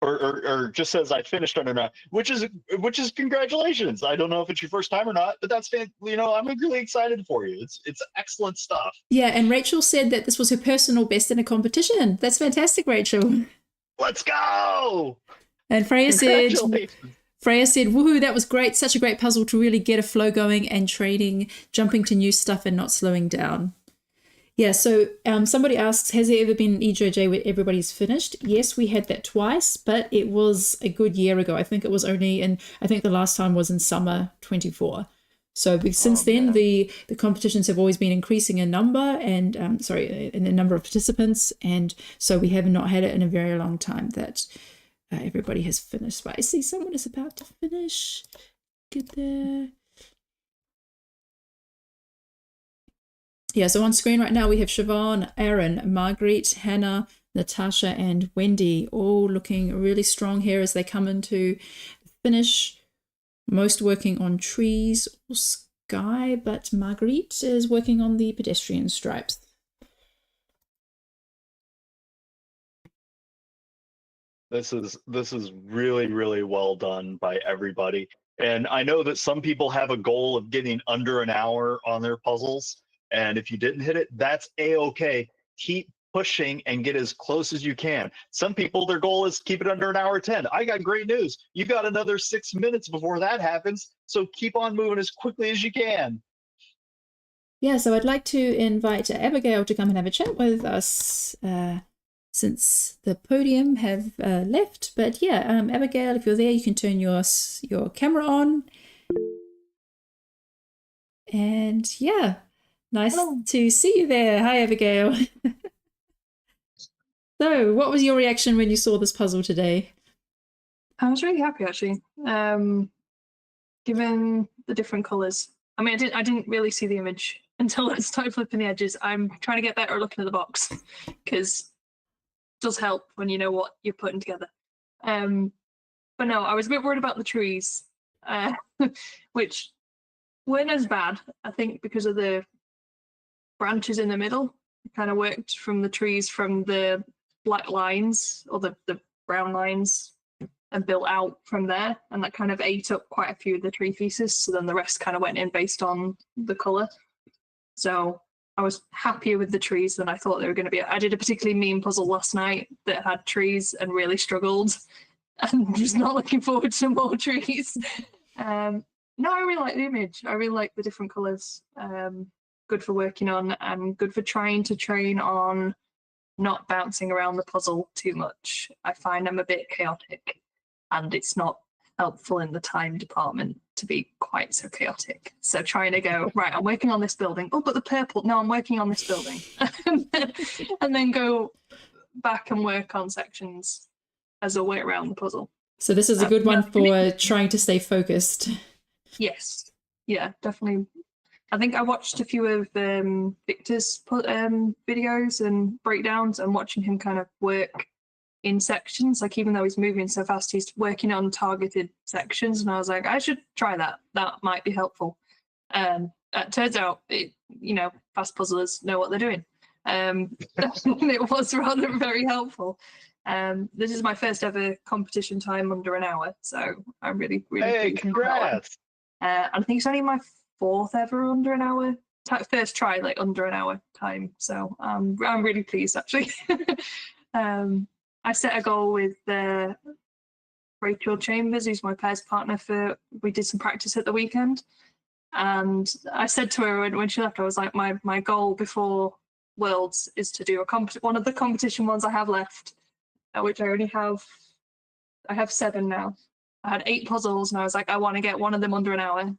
or just says I finished under an hour, which is congratulations. I don't know if it's your first time or not, but that's I'm really excited for you. It's excellent stuff. Yeah, and Rachel said that this was her personal best in a competition. That's fantastic, Rachel. Let's go. And Freya said, woohoo, that was great. Such a great puzzle to really get a flow going and trading, jumping to new stuff and not slowing down. Yeah, so somebody asks, has there ever been an EJJ where everybody's finished? Yes, we had that twice, but it was a good year ago. I think it was only I think the last time was in summer 24. So since then, the competitions have always been increasing in number and, in the number of participants. And so we have not had it in a very long time that everybody has finished. But I see someone is about to finish. Get there. Yeah, so on screen right now we have Siobhan, Aaron, Marguerite, Hannah, Natasha, and Wendy all looking really strong here as they come into the finish. Most working on trees or sky, but Marguerite is working on the pedestrian stripes. This is really, really well done by everybody. And I know that some people have a goal of getting under an hour on their puzzles. And if you didn't hit it, that's a-okay. Keep pushing and get as close as you can. Some people, their goal is keep it under an hour 10. I got great news. You got another 6 minutes before that happens. So keep on moving as quickly as you can. Yeah, so I'd like to invite Abigail to come and have a chat with us since the podium have left. But yeah, Abigail, if you're there, you can turn your camera on. And yeah, nice to see you there. Hi, Abigail. So what was your reaction when you saw this puzzle today? I was really happy, actually. Given the different colours I mean, I didn't really see the image until I started flipping the edges. I'm trying to get better at looking at the box because it does help when you know what you're putting together. But no, I was a bit worried about the trees, which weren't as bad, I think, because of the branches in the middle. It kind of worked from the trees from the black lines or the brown lines and built out from there, and that kind of ate up quite a few of the tree pieces, so then the rest kind of went in based on the colour. So I was happier with the trees than I thought they were going to be. I did a particularly mean puzzle last night that had trees and really struggled, and just not looking forward to more trees. No, I really like the image. I really like the different colours. Good for working on and good for trying to train on not bouncing around the puzzle too much. I find I'm a bit chaotic, and it's not helpful in the time department to be quite so chaotic. So trying to go, right, I'm working on this building. Oh, but the purple, no, I'm working on this building. and then go back and work on sections as a way around the puzzle. So this is a good one for trying to stay focused. Yes. Yeah, definitely. I think I watched a few of Victor's videos and breakdowns and watching him kind of work in sections. Like, even though he's moving so fast, he's working on targeted sections. And I was like, I should try that. That might be helpful. It turns out, fast puzzlers know what they're doing. It was rather very helpful. This is my first ever competition time under an hour, so I'm really, really Hey, congrats! I think it's only my fourth ever under an hour. First try, like under an hour time. So I'm really pleased, actually. I set a goal with Rachel Chambers, who's my pairs partner. We did some practice at the weekend, and I said to her when she left, I was like, my goal before Worlds is to do one of the competition ones I have left, which I only have. I have 7 now. I had 8 puzzles, and I was like, I want to get one of them under an hour.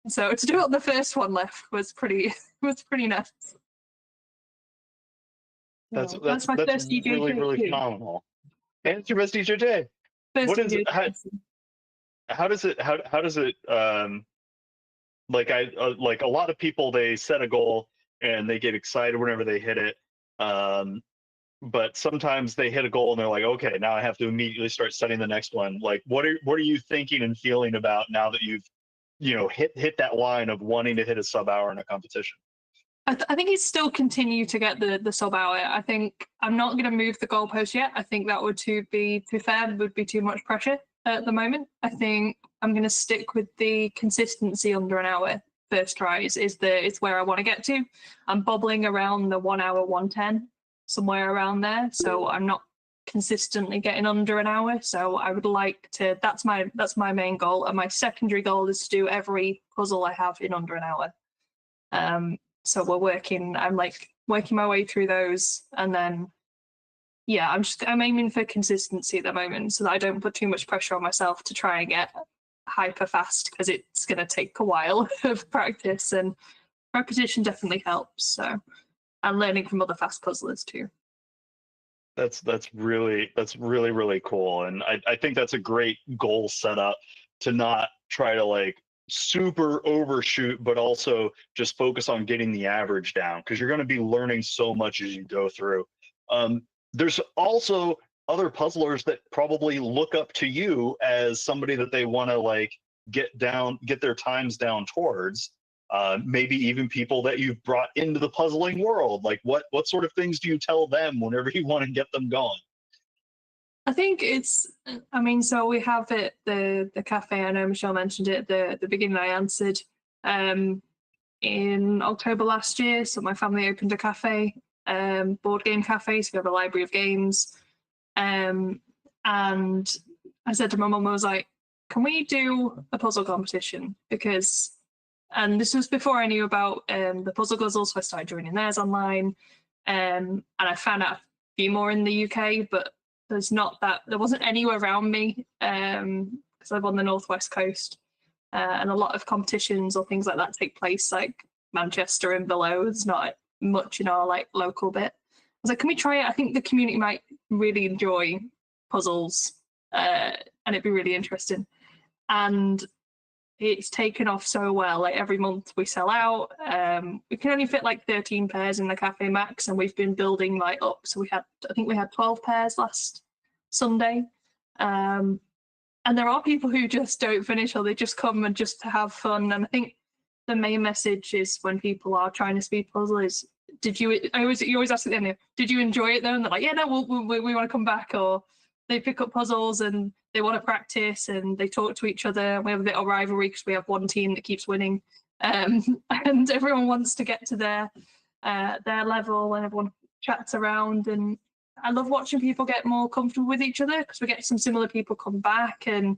So to do it on the first one left was pretty nice. That's my first DJJ really phenomenal. And it's your best DJJ. What is it? How does it like a lot of people, they set a goal and they get excited whenever they hit it, but sometimes they hit a goal and they're like, okay, now I have to immediately start setting the next one. Like, what are you thinking and feeling about now that you've hit that line of wanting to hit a sub-hour in a competition? I think it's still continue to get the sub-hour. I think I'm not going to move the goalpost yet. I think that would be too fair, would be too much pressure at the moment. I think I'm going to stick with the consistency under an hour. First tries is where I want to get to. I'm bobbling around the 1 hour 110, somewhere around there. So I'm not consistently getting under an hour. So I would like to. That's my main goal, and my secondary goal is to do every puzzle I have in under an hour. So I'm like working my way through those, and then I'm aiming for consistency at the moment so that I don't put too much pressure on myself to try and get hyper fast, because it's going to take a while of practice, and repetition definitely helps. So I'm learning from other fast puzzlers too. That's really cool, and I think that's a great goal setup, to not try to like super overshoot, but also just focus on getting the average down, because you're going to be learning so much as you go through. There's also other puzzlers that probably look up to you as somebody that they want to like get their times down towards. Maybe even people that you've brought into the puzzling world. Like, what sort of things do you tell them whenever you want to get them going? I think so we have it, the cafe. I know Michelle mentioned it at the beginning. I answered in October last year. So my family opened a cafe, board game cafe. So we have a library of games. And I said to my mum, I was like, can we do a puzzle competition? And this was before I knew about the Puzzle Guzzle, so I started joining theirs online. And I found out a few more in the UK, but there wasn't anywhere around me, because I live on the northwest coast, and a lot of competitions or things like that take place like Manchester and below. There's not much in our like local bit. I was like, can we try it? I think the community might really enjoy puzzles, and it'd be really interesting. And it's taken off so well. Like every month we sell out. We can only fit like 13 pairs in the cafe max, and we've been building like up. So I think we had 12 pairs last Sunday. And there are people who just don't finish, or they just come and just to have fun. And I think the main message is when people are trying to speed puzzle is, you always ask at the end, did you enjoy it though? And they're like, yeah, no, we want to come back. Or they pick up puzzles and they want to practice, and they talk to each other. We have a bit of rivalry because we have one team that keeps winning, and everyone wants to get to their level, and everyone chats around. And I love watching people get more comfortable with each other, because we get some similar people come back and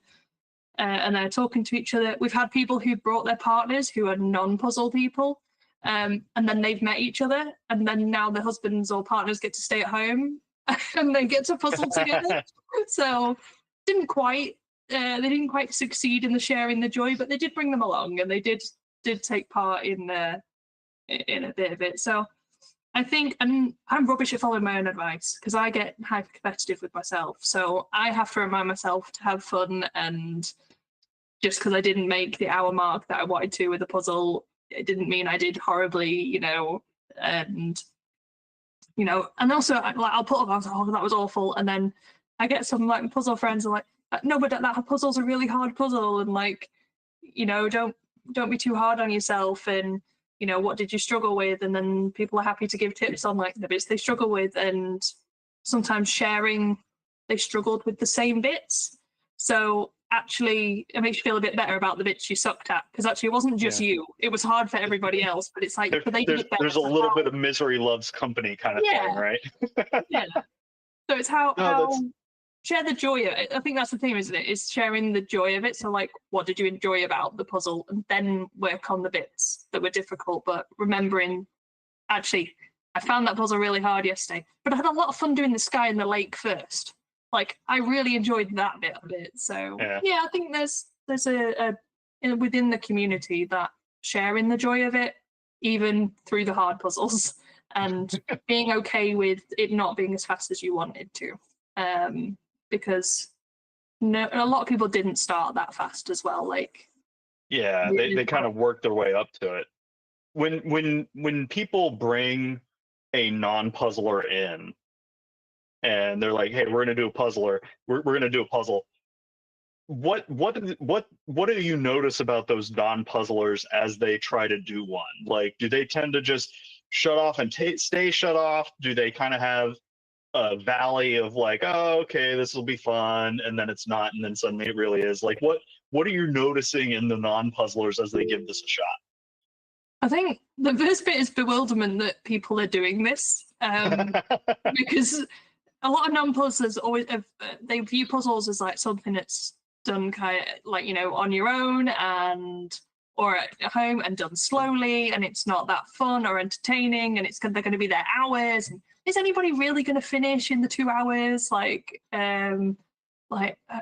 they're talking to each other. We've had people who brought their partners who are non-puzzle people, and then they've met each other, and then now the husbands or partners get to stay at home and they get to puzzle together. So they didn't quite succeed in the sharing the joy, but they did bring them along, and they did take part in a bit of it. So I think, and I'm rubbish at following my own advice because I get hyper competitive with myself. So I have to remind myself to have fun, and just because I didn't make the hour mark that I wanted to with the puzzle, it didn't mean I did horribly, and also I'll put up, oh, that was awful, and then I get some like puzzle friends are like, no, but that puzzle's a really hard puzzle, and like, don't be too hard on yourself, and what did you struggle with? And then people are happy to give tips on like the bits they struggle with, and sometimes sharing they struggled with the same bits. So actually it makes you feel a bit better about the bits you sucked at, because actually it wasn't just you, it was hard for everybody else, but it's like there's a little bit of misery loves company kind of thing, right? Yeah. So it's how share the joy of it. I think that's the theme, isn't it? Is sharing the joy of it. So like, what did you enjoy about the puzzle? And then work on the bits that were difficult, but remembering, actually, I found that puzzle really hard yesterday, but I had a lot of fun doing the sky and the lake first. Like, I really enjoyed that bit of it. So yeah, I think there's a within the community that sharing the joy of it, even through the hard puzzles, and being okay with it not being as fast as you wanted to. Because a lot of people didn't start that fast as well. Like, they kind of worked their way up to it. When people bring a non-puzzler in, and they're like, "Hey, we're gonna do a puzzler. We're gonna do a puzzle." What do you notice about those non-puzzlers as they try to do one? Like, do they tend to just shut off and stay shut off? Do they kind of have a valley of like, oh, okay, this will be fun, and then it's not, and then suddenly it really is? Like, what are you noticing in the non-puzzlers as they give this a shot? I think the first bit is bewilderment that people are doing this, because a lot of non-puzzlers always they view puzzles as like something that's done kind of like, on your own or at home and done slowly, and it's not that fun or entertaining, and they're going to be there hours. And is anybody really going to finish in the 2 hours? Like, or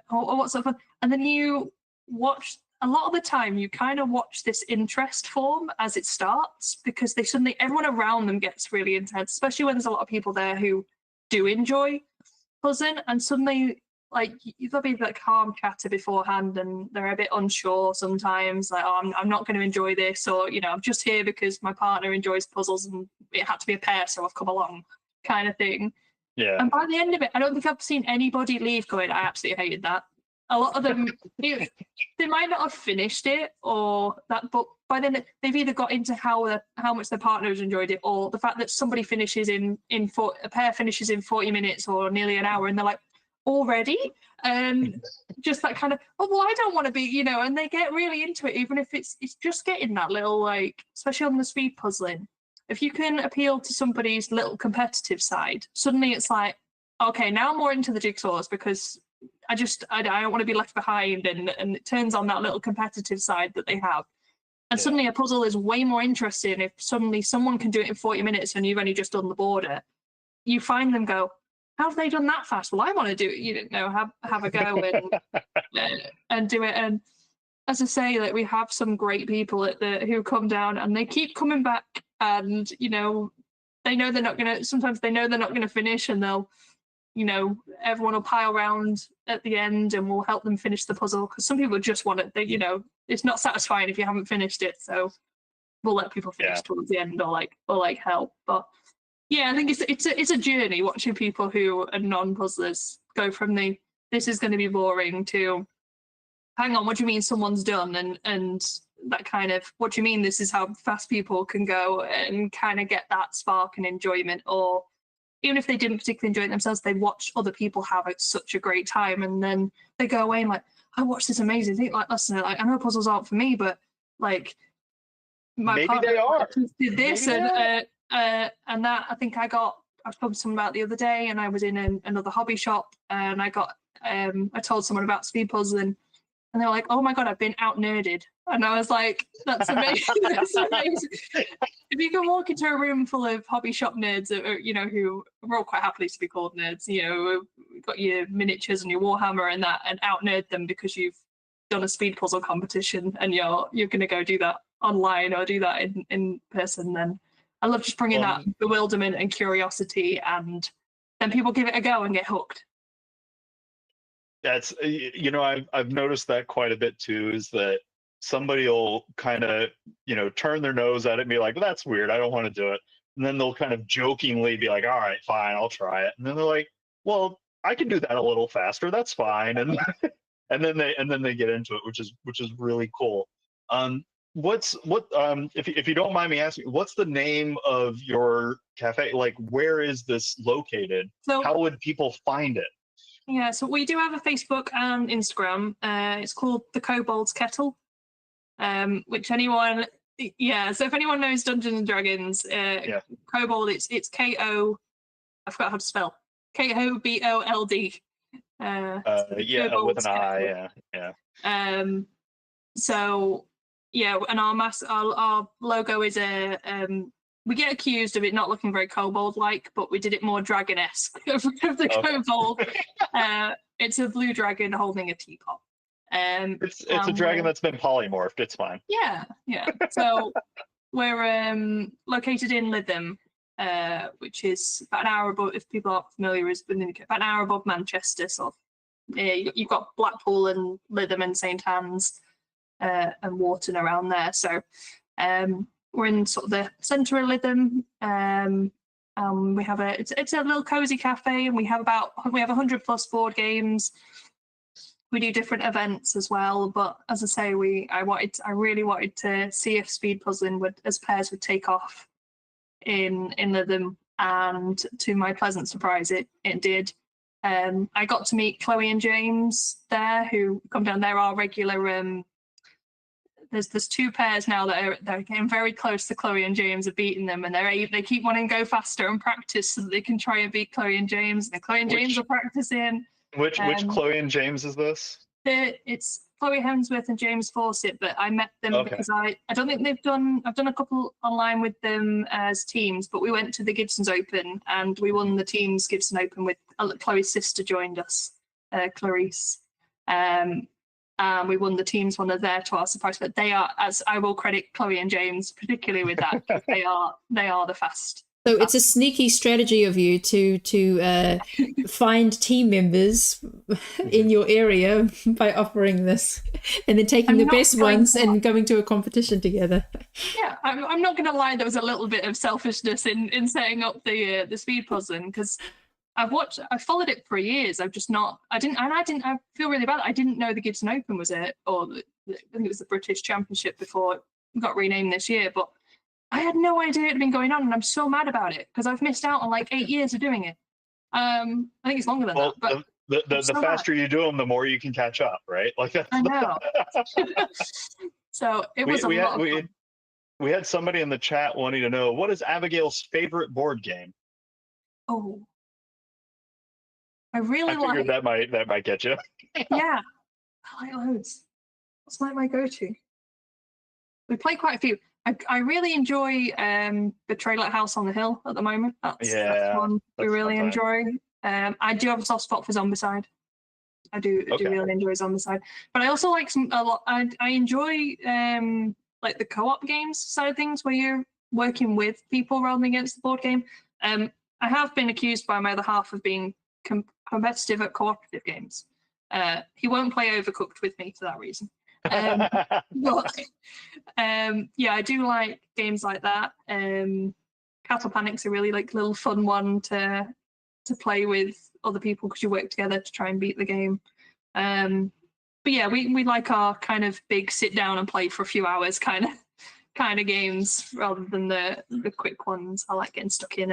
what's that fun? And then you watch, a lot of the time you kind of watch this interest form as it starts, because everyone around them gets really intense, especially when there's a lot of people there who do enjoy puzzling, and suddenly like there'll be like calm chatter beforehand, and they're a bit unsure sometimes, like, oh, I'm not going to enjoy this, or I'm just here because my partner enjoys puzzles and it had to be a pair, so I've come along, kind of thing. Yeah. And by the end of it, I don't think I've seen anybody leave going, I absolutely hated that. A lot of them, they might not have finished it, or that, but by then they've either got into how much their partners enjoyed it, or the fact that somebody finishes a pair finishes in 40 minutes or nearly an hour, and they're like, already, just that kind of, oh well, I don't want to be, and they get really into it, even if it's just getting that little, like, especially on the speed puzzling, if you can appeal to somebody's little competitive side, suddenly it's like, okay, now I'm more into the jigsaws because I don't want to be left behind, and it turns on that little competitive side that they have. And suddenly a puzzle is way more interesting if suddenly someone can do it in 40 minutes and you've only just done the border. You find them go, how have they done that fast? Well, I want to do it, have a go and do it. And as I say, like, we have some great people who come down, and they keep coming back, and they know they're not gonna. Sometimes they know they're not gonna finish, and they'll you know, everyone will pile around at the end and we'll help them finish the puzzle, because some people just want it. They, you know, it's not satisfying if you haven't finished it, so we'll let people finish towards the end, or like help. But yeah, I think it's a journey watching people who are non-puzzlers go from this is going to be boring to, hang on, what do you mean someone's done, and that kind of, what do you mean this is how fast people can go, and kind of get that spark and enjoyment. Or even if they didn't particularly enjoy it themselves, they watch other people have such a great time, and then they go away and like, I watched this amazing thing. Like, listen, like, I know puzzles aren't for me, but like my Maybe partner they are. did this, Maybe and that I think I was talking to someone about the other day, and I was in another hobby shop, and I told someone about speed puzzling, and they were like, "Oh my god, I've been out nerded," and I was like, "That's amazing! That's amazing!" If you can walk into a room full of hobby shop nerds, or, you know, who are all quite happily to be called nerds, you know, you've got your miniatures and your Warhammer and that, and out nerd them because you've done a speed puzzle competition, and you're going to go do that online or do that in person, then I love just bringing that bewilderment and curiosity, and then people give it a go and get hooked. That's, you know, I've noticed that quite a bit too, is that somebody will kind of, you know, turn their nose at it and be like, that's weird, I don't want to do it. And then they'll kind of jokingly be like, all right, fine, I'll try it. And then they're like, well, I can do that a little faster, that's fine. And and then they get into it, which is really cool. If you don't mind me asking, what's the name of your cafe? Like, where is this located? So, how would people find it? Yeah, so we do have a Facebook and Instagram. It's called the Kobold's Kettle, which anyone, so if anyone knows Dungeons and Dragons, Kobold, it's K-O, I forgot how to spell, K-O-B-O-L-D. With an I, yeah. So yeah, and our logo is we get accused of it not looking very kobold-like, but we did it more dragon-esque of the kobold. It's a blue dragon holding a teapot. It's a dragon that's been polymorphed. It's fine. Yeah. So we're located in Lytham, which is about an hour above, if people aren't familiar, about an hour above Manchester. So you've got Blackpool and Lytham and St Anne's and Wharton around there. So we're in sort of the centre of Lytham. We have it's a little cozy cafe, and we have 100+ board games. We do different events as well, but as I say, I really wanted to see if speed puzzling as pairs would take off in Lytham, and to my pleasant surprise, it did. I got to meet Chloe and James there, who come down. They're our regular. There's two pairs now that they're getting very close to Chloe and James, are beating them, and they keep wanting to go faster and practice so that they can try and beat Chloe and James. And Chloe and James are practicing. Which Chloe and James is this? It's Chloe Hemsworth and James Fawcett, but I met them because I don't think I've done a couple online with them as teams, but we went to the Gibson's Open and we won the teams Gibson Open with Chloe's sister joined us, Clarice. We won the teams one of their to our surprise, but they are, as I will credit Chloe and James particularly with that, they are the fast. So it's a sneaky strategy of you to find team members in your area by offering this, and then taking the best ones and going to a competition together. Yeah, I'm not going to lie. There was a little bit of selfishness in setting up the speed puzzling, because I followed it for years. I feel really bad. I didn't know the Gibson Open was I think it was the British Championship before it got renamed this year, but I had no idea it had been going on, and I'm so mad about it because I've missed out on like 8 years of doing it. I think it's longer than that. But the faster you do them, the more you can catch up, right? Like that's I know. So it was a lot of fun. We had somebody in the chat wanting to know, what is Abigail's favorite board game? Oh, I figured that might get you. Yeah, I like loads. What's my go-to? We play quite a few. I really enjoy Betrayal at House on the Hill at the moment. That's one we really enjoy. I do have a soft spot for Zombicide. I do really enjoy Zombicide. But I also like I enjoy like the co-op games side of things, where you're working with people rather than against the board game. I have been accused by my other half of being competitive at cooperative games. He won't play Overcooked with me for that reason. But yeah, I do like games like that. Cattle Panic's a really like little fun one to play with other people because you work together to try and beat the game. But yeah, we like our kind of big sit down and play for a few hours kind of games rather than the quick ones. I like getting stuck in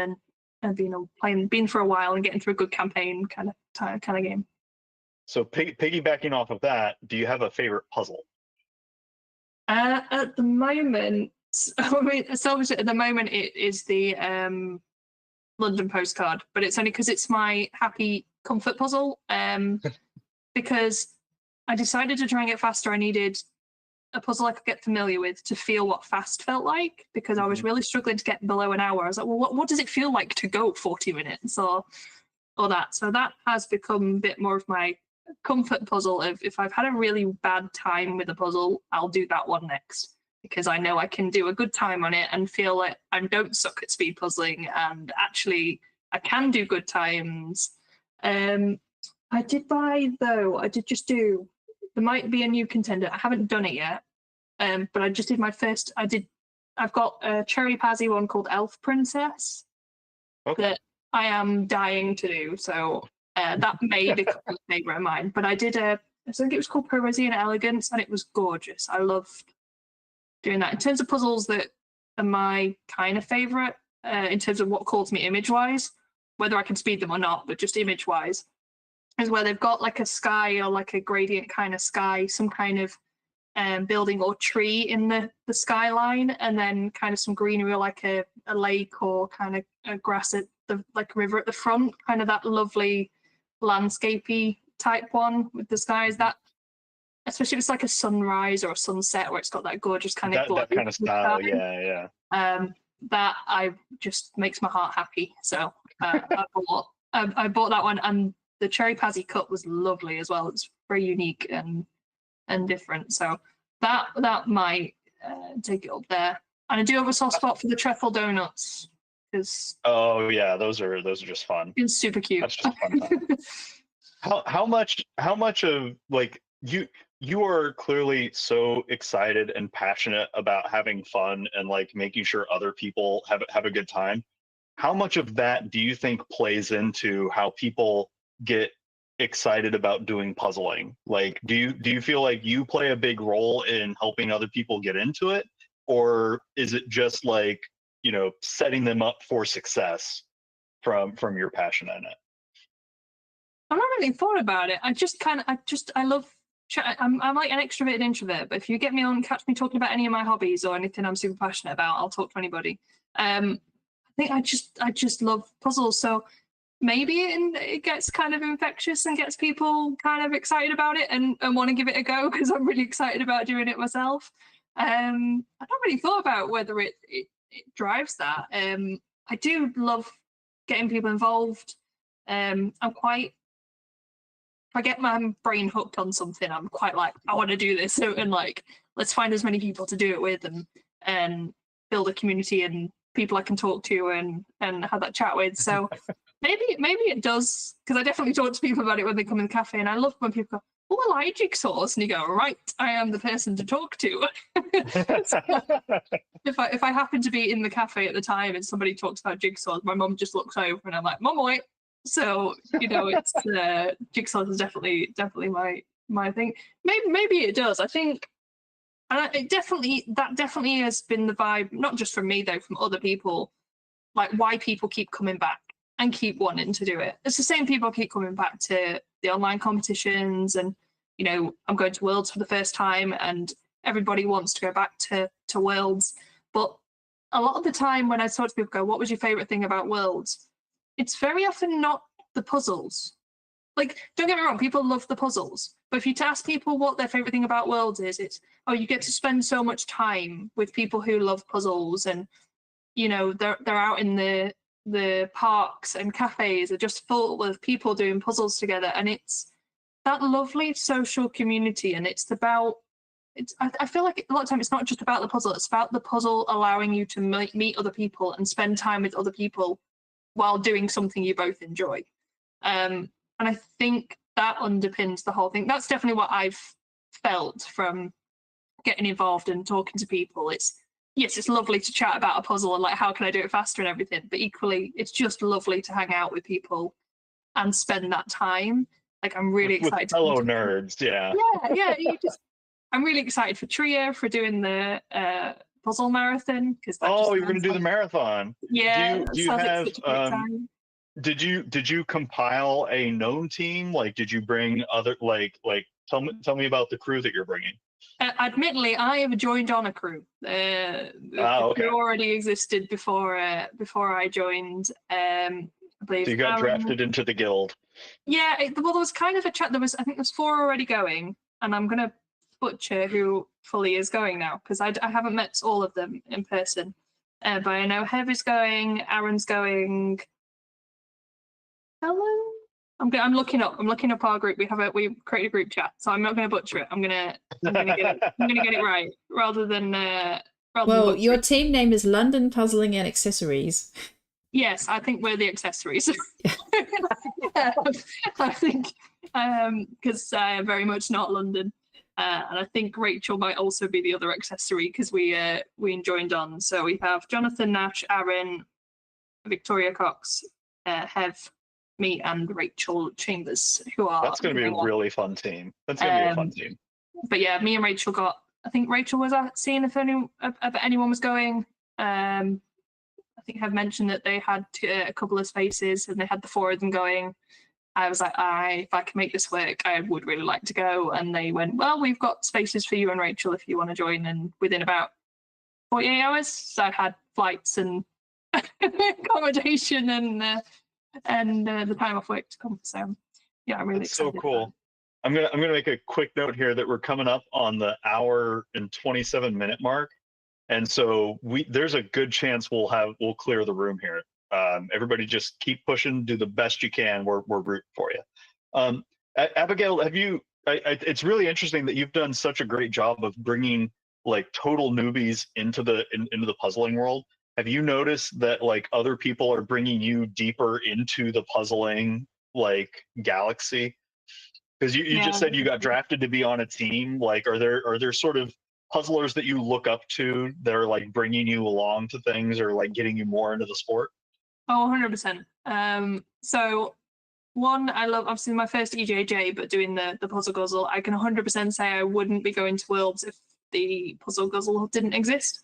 and being for a while and getting through a good campaign kind of game. So piggybacking off of that, do you have a favorite puzzle? At the moment, I mean, so obviously at the moment it is the London postcard, but it's only because it's my happy comfort puzzle. Because I decided to try and get faster, I needed a puzzle I could get familiar with to feel what fast felt like, because I was really struggling to get below an hour. I was like, well, what does it feel like to go 40 minutes or that? So that has become a bit more of my comfort puzzle. If I've had a really bad time with a puzzle, I'll do that one next, because I know I can do a good time on it and feel like I don't suck at speed puzzling and actually I can do good times. I did just do, there might be a new contender. I haven't done it yet, but I just did my first. I've got a Cherry Pazzy one called Elf Princess that I am dying to do. So that may become a favourite of mine. But I think it was called Parisian Elegance, and it was gorgeous. I loved doing that. In terms of puzzles that are my kind of favourite, in terms of what calls me image-wise, whether I can speed them or not, but just image-wise, is where they've got like a sky or like a gradient kind of sky, some kind of building or tree in the skyline, and then kind of some greenery or like a lake or kind of a grass at the like river at the front, kind of that lovely landscapey type one with the skies. That, especially if it's like a sunrise or a sunset where it's got that gorgeous kind of that kind of style, sky. Yeah. That I just makes my heart happy. So I bought that one, and the Cherry Pazzy cut was lovely as well. It's very unique and different. So that might take it up there. And I do have a soft spot for the truffle donuts, because those are just fun. It's super cute. That's just fun time. how much of like you are clearly so excited and passionate about having fun and like making sure other people have a good time. How much of that do you think plays into how people get excited about doing puzzling? Like, do you feel like you play a big role in helping other people get into it, or is it just like, you know, setting them up for success from your passion in it? I've not really thought about it. I love. I'm like an extroverted introvert, but if you get me on, catch me talking about any of my hobbies or anything I'm super passionate about, I'll talk to anybody. I think I just love puzzles. So maybe it gets kind of infectious and gets people kind of excited about it and want to give it a go, because I'm really excited about doing it myself. I've not really thought about whether it drives that. I do love getting people involved. If I get my brain hooked on something, I'm quite like, I want to do this, and like, let's find as many people to do it with, and build a community and people I can talk to and have that chat with. So maybe it does, because I definitely talk to people about it when they come in the cafe, and I love when people go, oh, I like jigsaws, and you go, right, I am the person to talk to. So, if I happen to be in the cafe at the time and somebody talks about jigsaws, my mum just looks over and I'm like, Mum, wait. So, you know, it's jigsaws is definitely my thing. Maybe it does. I think, and that definitely has been the vibe, not just from me though, from other people, like why people keep coming back and keep wanting to do it. It's the same people keep coming back to the online competitions, and you know, I'm going to Worlds for the first time, and everybody wants to go back to Worlds. But a lot of the time when I talk to people, go, what was your favorite thing about Worlds? It's very often not the puzzles. Like, don't get me wrong, people love the puzzles. But if you ask people what their favorite thing about Worlds is, it's, oh, you get to spend so much time with people who love puzzles, and you know, they're out in the parks and cafes are just full of people doing puzzles together, and it's that lovely social community. And it's about, I feel like a lot of time it's not just about the puzzle, it's about the puzzle allowing you to meet other people and spend time with other people while doing something you both enjoy. And I think that underpins the whole thing. That's definitely what I've felt from getting involved and talking to people. Yes, it's lovely to chat about a puzzle and like how can I do it faster and everything, but equally it's just lovely to hang out with people and spend that time. Like I'm really excited with fellow nerds. Yeah. I'm really excited for Tria for doing the puzzle marathon because You're gonna do the marathon. Yeah, Do you have such a great time. did you compile a known team? Like, did you bring other tell me about the crew that you're bringing? Admittedly, I have joined on a crew. The crew already existed before I joined. I believe. So you got drafted into the guild. Yeah, well, there was kind of a chat. I think there's 4 already going, and I'm gonna butcher who fully is going now because I haven't met all of them in person. But I know Hev is going, Aaron's going. Helen? I'm looking up our group. We created a group chat, so I'm not going to butcher it. I'm gonna get it right rather than. Well, your team name is London Puzzling and Accessories. Yes, I think we're the accessories. I think because very much not London, and I think Rachel might also be the other accessory because we joined on. So we have Jonathan Nash, Aaron, Victoria Cox, Hev, me, and Rachel Chambers, who are. That's going to be a really fun team. That's going to be a fun team. But yeah, me and Rachel got. I think Rachel was seeing if anyone was going. I think Hev mentioned that they had a couple of spaces and they had the 4 of them going. I was like, if I can make this work, I would really like to go. And they went, well, we've got spaces for you and Rachel if you want to join. And within about 48 hours, so I had flights and accommodation and the time off work to come. So yeah, I'm really excited. So cool. I'm gonna make a quick note here that we're coming up on the hour and 27-minute mark. And so there's a good chance we'll clear the room here. Everybody just keep pushing, do the best you can. We're rooting for you. Abigail, have you? It's really interesting that you've done such a great job of bringing like total newbies into the puzzling world. Have you noticed that like other people are bringing you deeper into the puzzling like galaxy? Because you just said you got drafted to be on a team. Like, are there sort of puzzlers that you look up to that are like bringing you along to things or like getting you more into the sport? Oh, 100%. So one, I love obviously my first EJJ, but doing the Puzzle Guzzle, I can 100% say I wouldn't be going to Worlds if the Puzzle Guzzle didn't exist.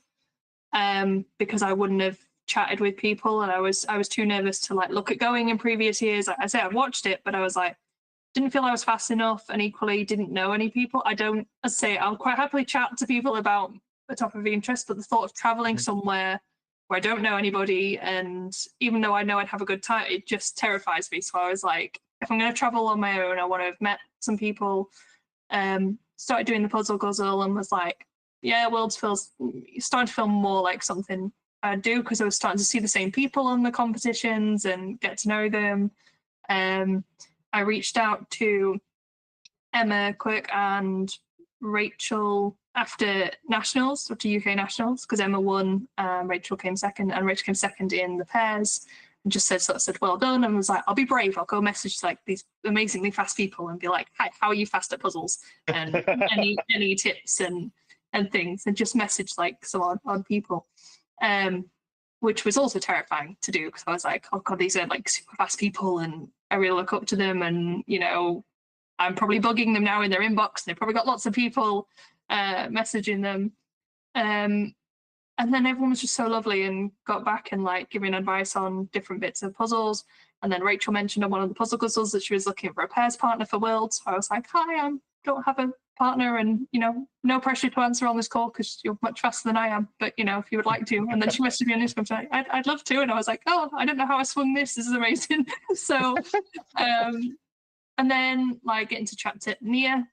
Because I wouldn't have chatted with people and I was too nervous to like look at going in previous years. Like I say, I watched it, but I was like, didn't feel I was fast enough and equally didn't know any people. I'll quite happily chat to people about a topic of interest, but the thought of traveling somewhere where I don't know anybody, and even though I know I'd have a good time, it just terrifies me. So I was like, if I'm going to travel on my own, I want to have met some people. Started doing the Puzzle Guzzle and was like, yeah, Worlds starting to feel more like something I'd do because I was starting to see the same people on the competitions and get to know them. I reached out to Emma Quick and Rachel after Nationals, or to UK Nationals, because Emma won, Rachel came second, and Rachel came second in the pairs, and just said, well done, and was like, I'll be brave, I'll go message like these amazingly fast people and be like, hi, how are you fast at puzzles? And any tips and things, and just message like some odd people. Which was also terrifying to do because I was like, oh god, these are like super fast people and I really look up to them, and you know, I'm probably bugging them now in their inbox and they've probably got lots of people messaging them. And then everyone was just so lovely and got back and like giving advice on different bits of puzzles. And then Rachel mentioned on one of the Puzzle Guzzles that she was looking for a pairs partner for Worlds. So I was like, hi, I don't have a partner, and you know, no pressure to answer on this call because you're much faster than I am, but you know, if you would like to. And then she messaged me on Instagram saying, I'd love to, and I was like, oh, I don't know how I swung this is amazing. So and then like getting to chat to Nia,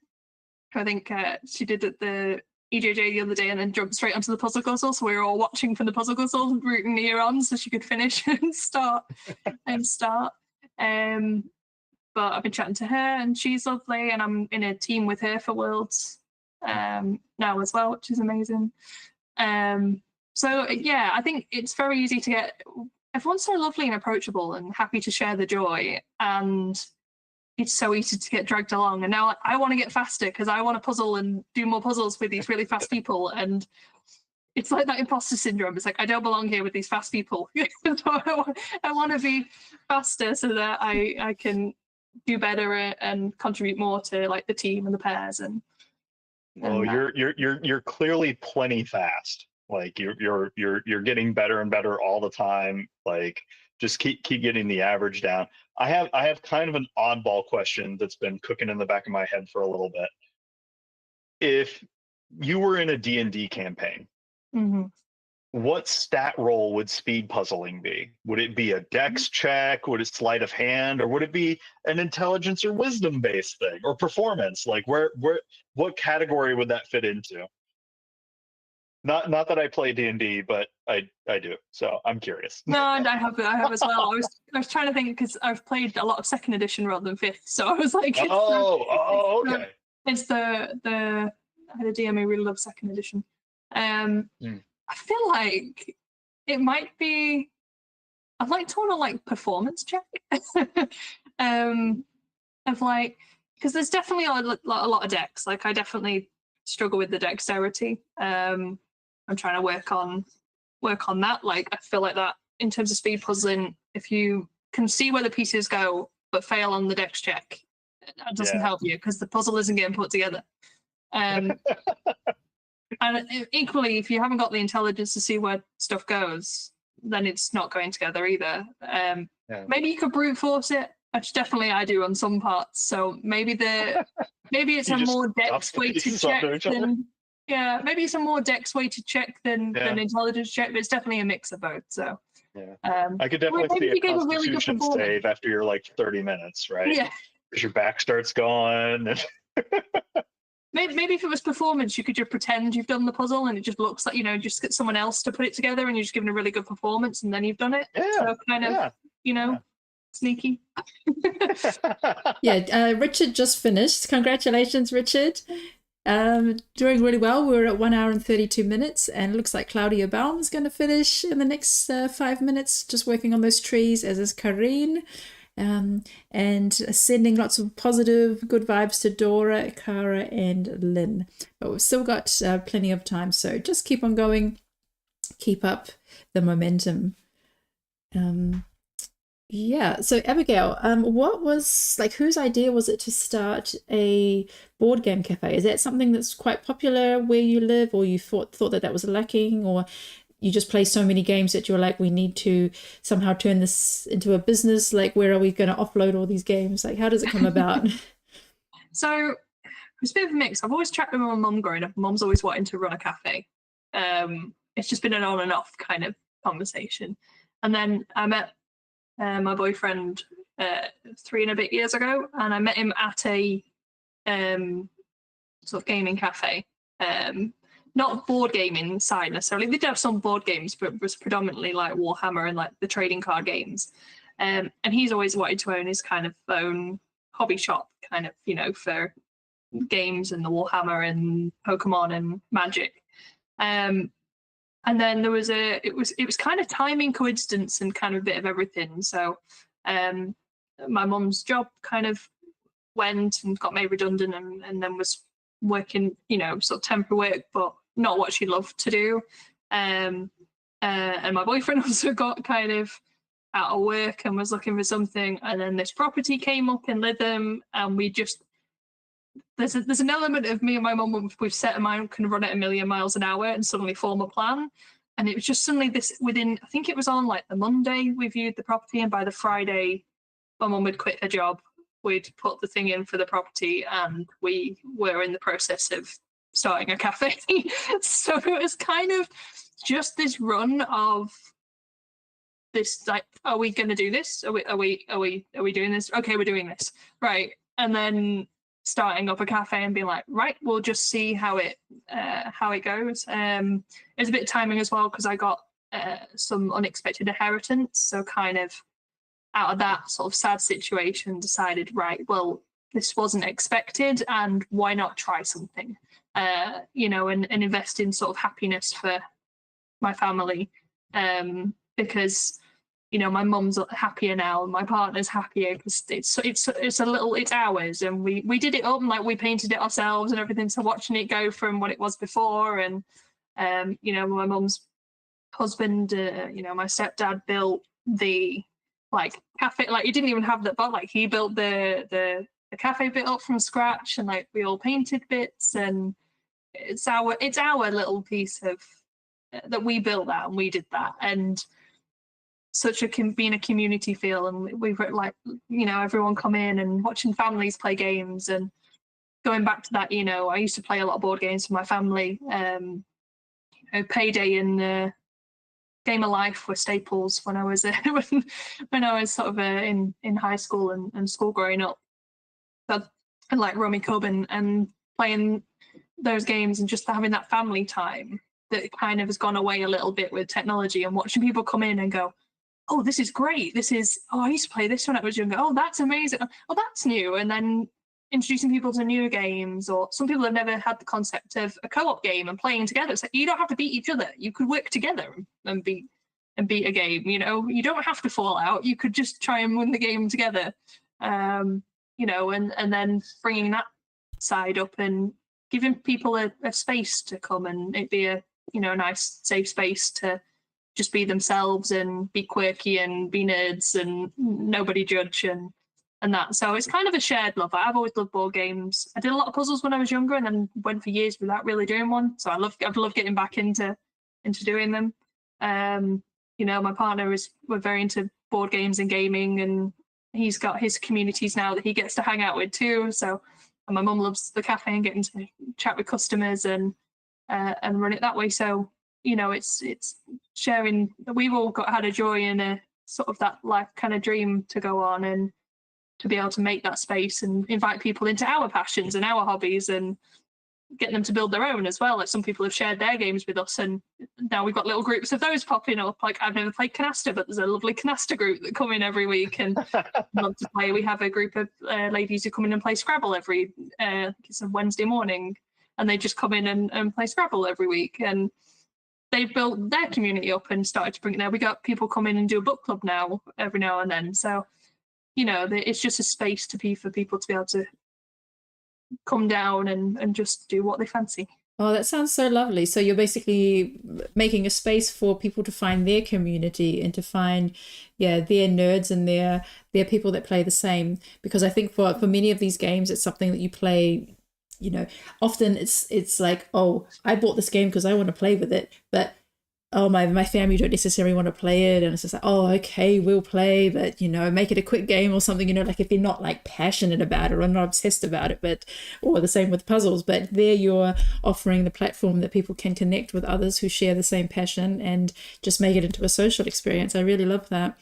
who I think she did at the EJJ the other day and then jumped straight onto the Puzzle Guzzle, so we were all watching from the Puzzle Guzzle, rooting Nia on so she could finish and start. But I've been chatting to her and she's lovely, and I'm in a team with her for Worlds now as well, which is amazing. So yeah, I think it's very easy to get everyone's so lovely and approachable and happy to share the joy, and it's so easy to get dragged along. And now I want to get faster because I want to puzzle and do more puzzles with these really fast people. And it's like that imposter syndrome. It's like, I don't belong here with these fast people. So I want to be faster so that I can do better and contribute more to like the team and the pairs. And Well, you're clearly plenty fast. Like you're getting better and better all the time. Like just keep getting the average down. I have kind of an oddball question that's been cooking in the back of my head for a little bit. If you were in a D&D campaign, what stat roll would speed puzzling be? Would it be a dex check? Would it sleight of hand? Or would it be an intelligence or wisdom based thing? Or performance? Like what category would that fit into? Not that I play D&D, but I do. So I'm curious. No, and I have as well. I was trying to think because I've played a lot of 2nd edition rather than 5th. So I was like, Okay. It's the I had a DM who really loved 2nd edition. I feel like it might be. I'd like to want to like performance check. Of like, because there's definitely a lot of decks. Like I definitely struggle with the dexterity. I'm trying to work on that. Like I feel like that in terms of speed puzzling, if you can see where the pieces go but fail on the dex check, that doesn't help you because the puzzle isn't getting put together. And equally, if you haven't got the intelligence to see where stuff goes, then it's not going together either. Maybe you could brute force it, which definitely I do on some parts. So maybe it's a more dex weighted check than maybe it's a more dex weighted check than intelligence check, but it's definitely a mix of both. So I could definitely see a constitution save after you're like 30 minutes, right? Yeah, because your back starts going. And maybe if it was performance, you could just pretend you've done the puzzle and it just looks like, just get someone else to put it together and you're just giving a really good performance and then you've done it. So kind of, sneaky. Richard just finished. Congratulations, Richard. Doing really well. We're at 1 hour and 32 minutes and it looks like Claudia Baum's going to finish in the next 5 minutes, just working on those trees, as is Karine. And sending lots of positive, good vibes to Dora, Cara, and Lynn. But we've still got plenty of time, so just keep on going, keep up the momentum. So Abigail, what was, like, whose idea was it to start a board game cafe? Is that something that's quite popular where you live, or you thought that was lacking, or you just play so many games that you're like, we need to somehow turn this into a business? Like, where are we going to offload all these games? Like, how does it come about? So it's a bit of a mix. I've always chatted with my mum growing up. Mum's always wanting to run a cafe. It's just been an on and off kind of conversation. And then I met my boyfriend 3 and a bit years ago, and I met him at a sort of gaming cafe. Not board gaming side necessarily. They did have some board games, but it was predominantly like Warhammer and like the trading card games. And he's always wanted to own his kind of own hobby shop, kind of, for games and the Warhammer and Pokemon and Magic. And then there was it was kind of timing, coincidence, and kind of a bit of everything. So my mum's job kind of went and got made redundant, and then was working, sort of temporary work, but not what she loved to do. And my boyfriend also got kind of out of work and was looking for something, and then this property came up in Lytham, and we just there's an element of me and my mum, we've set a mind, can run at 1,000,000 miles an hour and suddenly form a plan. And it was just suddenly this within, I think it was on like the Monday we viewed the property, and by the Friday my mum would quit her job, we'd put the thing in for the property, and we were in the process of starting a cafe. So it was kind of just this run of this, like, are we going to do this? Are we doing this? Okay, we're doing this, right? And then starting up a cafe and being like, right, we'll just see how it goes. It's a bit of timing as well, because I got some unexpected inheritance, so kind of out of that sort of sad situation decided, right, well, this wasn't expected, and why not try something, and invest in sort of happiness for my family, because my mum's happier now, my partner's happier because it's ours, and we did it up, and like we painted it ourselves and everything. So watching it go from what it was before, and my mum's husband, my stepdad built the like cafe, like he didn't even have that, but like he built the cafe bit up from scratch, and like we all painted bits, and it's our little piece of that we built that, and we did that, and such being a community feel, and we've like everyone come in and watching families play games, and going back to that, I used to play a lot of board games with my family. Payday and Game of Life were staples when I was when I was sort of in high school and school growing up. So, and like Rummy Cub and playing those games and just having that family time that kind of has gone away a little bit with technology, and watching people come in and go, oh, this is great. I used to play this when I was younger. Oh, that's amazing. Oh, that's new. And then introducing people to new games, or some people have never had the concept of a co-op game and playing together. It's like, you don't have to beat each other. You could work together and beat a game. You don't have to fall out. You could just try and win the game together. And then bringing that side up and giving people a space to come, and it be a nice safe space to just be themselves and be quirky and be nerds and nobody judge and that. So it's kind of a shared love. I've always loved board games. I did a lot of puzzles when I was younger, and then went for years without really doing one. So I've loved getting back into doing them. My partner we're very into board games and gaming, and he's got his communities now that he gets to hang out with too. So, and my mum loves the cafe and getting to chat with customers and run it that way. So it's sharing. We've all had a joy in a sort of that life kind of dream to go on, and to be able to make that space and invite people into our passions and our hobbies, and get them to build their own as well. Like some people have shared their games with us, and now we've got little groups of those popping up. Like I've never played canasta, but there's a lovely canasta group that come in every week and love to play. We have a group of ladies who come in and play Scrabble every it's a Wednesday morning, and they just come in and play Scrabble every week, and they've built their community up and started to bring it there. We got people come in and do a book club now every now and then. So it's just a space for people to be able to come down and just do what they fancy. Oh, that sounds so lovely. So you're basically making a space for people to find their community and to find, their nerds and their people that play the same. Because I think for many of these games, it's something that you play, often it's like, oh, I bought this game because I want to play with it, but oh, my family don't necessarily want to play it, and it's just like, oh, okay, we'll play, but make it a quick game or something, like if you're not like passionate about it or not obsessed about it, or the same with puzzles. But there you're offering the platform that people can connect with others who share the same passion and just make it into a social experience. I really love that.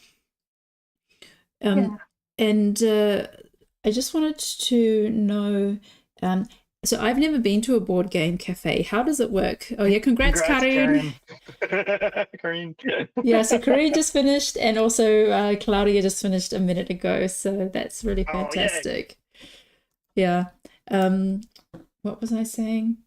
And I just wanted to know, so I've never been to a board game cafe. How does it work? Oh yeah, congrats Karin. Karin. Yeah, so Karin just finished, and also Claudia just finished a minute ago. So that's really fantastic. Yeah. What was I saying?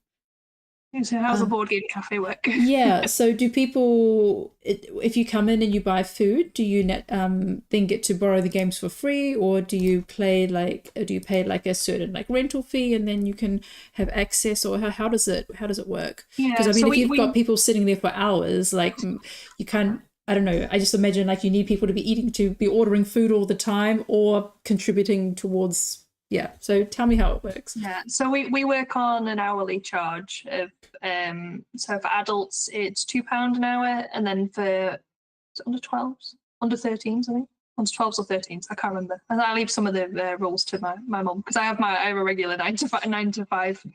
So how's a board game cafe work? Yeah. So do people, if you come in and you buy food, do you then get to borrow the games for free, or do you pay like a certain like rental fee and then you can have access, or how does it work? Because if you've got people sitting there for hours, like you can't. I don't know. I just imagine like you need people to be ordering food all the time or contributing towards. Yeah, so tell me how it works. Yeah, so we work on an hourly charge of so for adults it's £2 an hour, and then for under 12s, under 13s, I think, under 12s or 13s, I can't remember. And I leave some of the rules to my mum, because I have a regular 9 to 5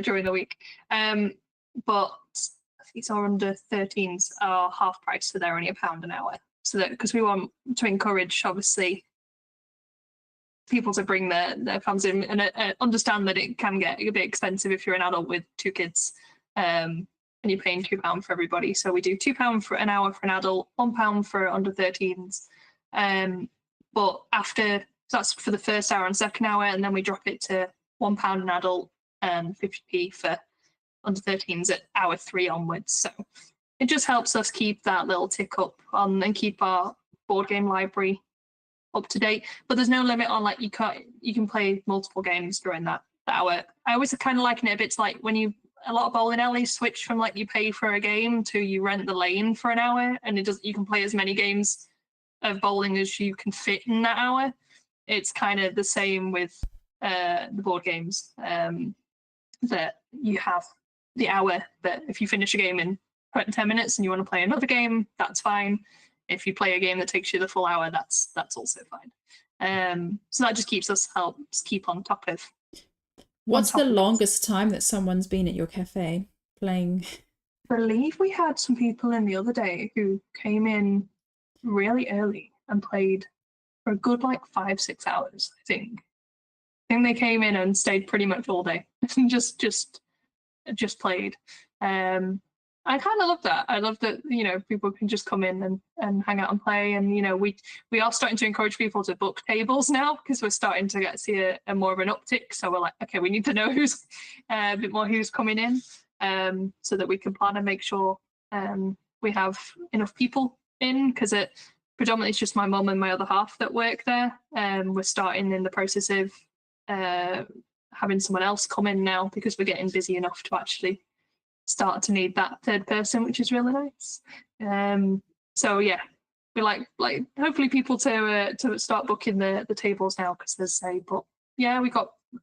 during the week. But I think it's all under 13s are half price, so they're only £1 an hour. So that because we want to encourage obviously people to bring their families in, and understand that it can get a bit expensive if you're an adult with 2 kids, and you're paying £2 for everybody. So we do £2 for an hour for an adult, £1 for under 13s. But after, so that's for the first hour and second hour, and then we drop it to £1 an adult and 50p for under 13s at hour 3 onwards. So it just helps us keep that little tick up on and keep our board game library up to date. But there's no limit on like you can play multiple games during that hour. I always kind of liken it a bit to like when a lot of bowling alleys switch from like you pay for a game to you rent the lane for an hour, and you can play as many games of bowling as you can fit in that hour. It's kind of the same with the board games, that you have the hour, that if you finish a game in 10 minutes and you want to play another game, that's fine. If you play a game that takes you the full hour, that's also fine. So that just helps keep on top of. What's the longest time that someone's been at your cafe playing? I believe we had some people in the other day who came in really early and played for a good like 5-6 hours, I think. I think they came in and stayed pretty much all day and just played. I kind of love that. I love that, you know, people can just come in and hang out and play. And, you know, we are starting to encourage people to book tables now, because we're starting to see a more of an uptick. So we're like, okay, we need to know who's a bit more who's coming in, so that we can plan and make sure we have enough people in, because it predominantly is just my mum and my other half that work there. We're starting in the process of having someone else come in now, because we're getting busy enough to actually start to need that third person, which is really nice. So yeah, we like hopefully people to start booking the tables now, because there's but yeah,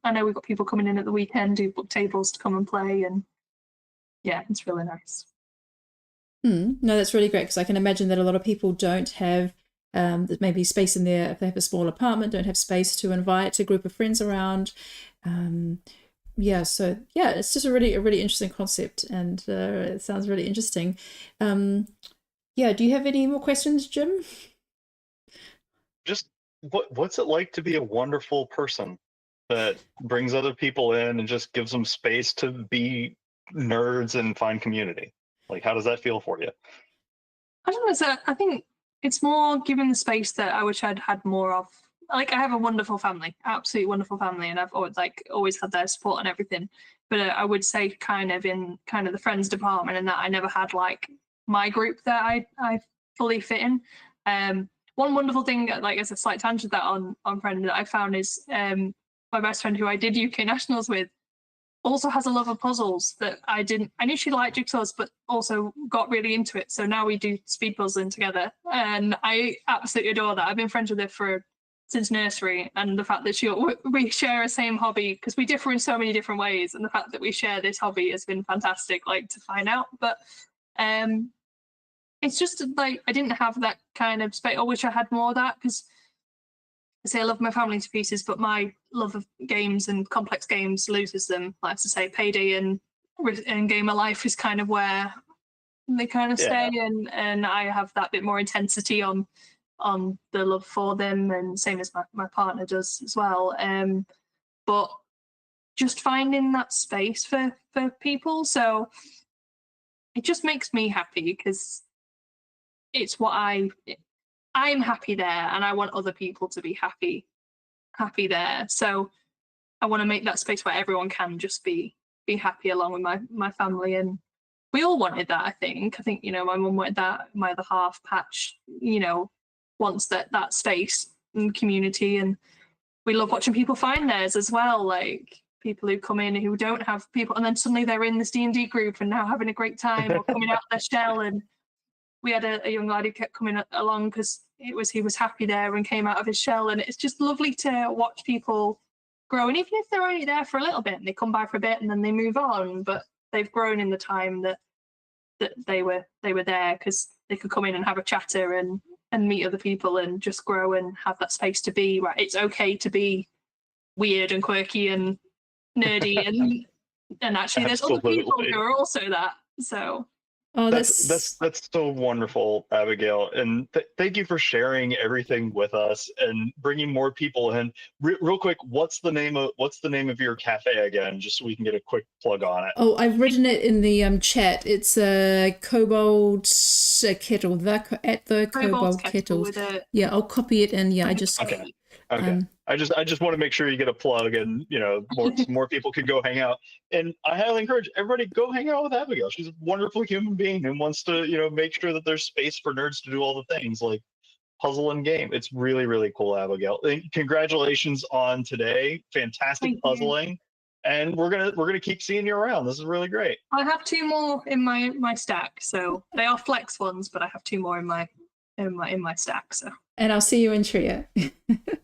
I know we've got people coming in at the weekend who book tables to come and play, and yeah, it's really nice. No, that's really great, because I can imagine that a lot of people don't have maybe space in there. If they have a small apartment, don't have space to invite a group of friends around. Yeah, so yeah, it's just a really interesting concept, and it sounds really interesting. Yeah, do you have any more questions, Jim? Just what's it like to be a wonderful person that brings other people in and just gives them space to be nerds and find community? Like, how does that feel for you? I don't know. So I think it's more given the space that I wish I'd had more of. Like, I have a wonderful family, absolutely wonderful family, and I've always had their support and everything. But I would say kind of in the friends department, and that I never had like my group that I fully fit in. One wonderful thing, like as a slight tangent that on friend that I found is my best friend who I did UK nationals with also has a love of puzzles that I didn't. I knew she liked jigsaws, but also got really into it. So now we do speed puzzling together, and I absolutely adore that. I've been friends with her since nursery, and the fact that we share a same hobby, because we differ in so many different ways, and the fact that we share this hobby has been fantastic, like, to find out. But it's just like I didn't have that kind of space. I wish I had more of that, because I say I love my family to pieces, but my love of games and complex games loses them. Like to say, Payday and Game of Life is kind of where they kind of stay, and I have that bit more intensity on the love for them, and same as my partner does as well. But just finding that space for people, so it just makes me happy, because it's what I'm happy there, and I want other people to be happy there. So I want to make that space where everyone can just be happy along with my family, and we all wanted that. I think you know, my mum wanted that, my other half, Patch, you know, wants that space and community, and we love watching people find theirs as well, like people who come in who don't have people, and then suddenly they're in this D&D group and now having a great time, or coming out of their shell. And we had a young lad who kept coming along because he was happy there and came out of his shell, and it's just lovely to watch people grow. And even if they're only there for a little bit and they come by for a bit and then they move on, but they've grown in the time that they were there, because they could come in and have a chatter and meet other people and just grow and have that space to be right. It's okay to be weird and quirky and nerdy, and actually there's other people who are also that. So that's so wonderful, Abigail, and thank you for sharing everything with us and bringing more people in. Real quick, what's the name of your cafe again, just so we can get a quick plug on it? Oh, I've written it in the chat. It's a Kobold Kettle. The Kobold Kettle. Yeah, I'll copy it, and yeah, I just okay. I just want to make sure you get a plug, and you know, more people can go hang out. And I highly encourage everybody go hang out with Abigail. She's a wonderful human being and wants to, you know, make sure that there's space for nerds to do all the things. Like, puzzle and game. It's really, really cool, Abigail. Congratulations on today. Fantastic Thank you. puzzling. And we're gonna keep seeing you around. This is really great. I have 2 more in my stack, so they are flex ones, but I have 2 more in my stack. So And I'll see you in Trio.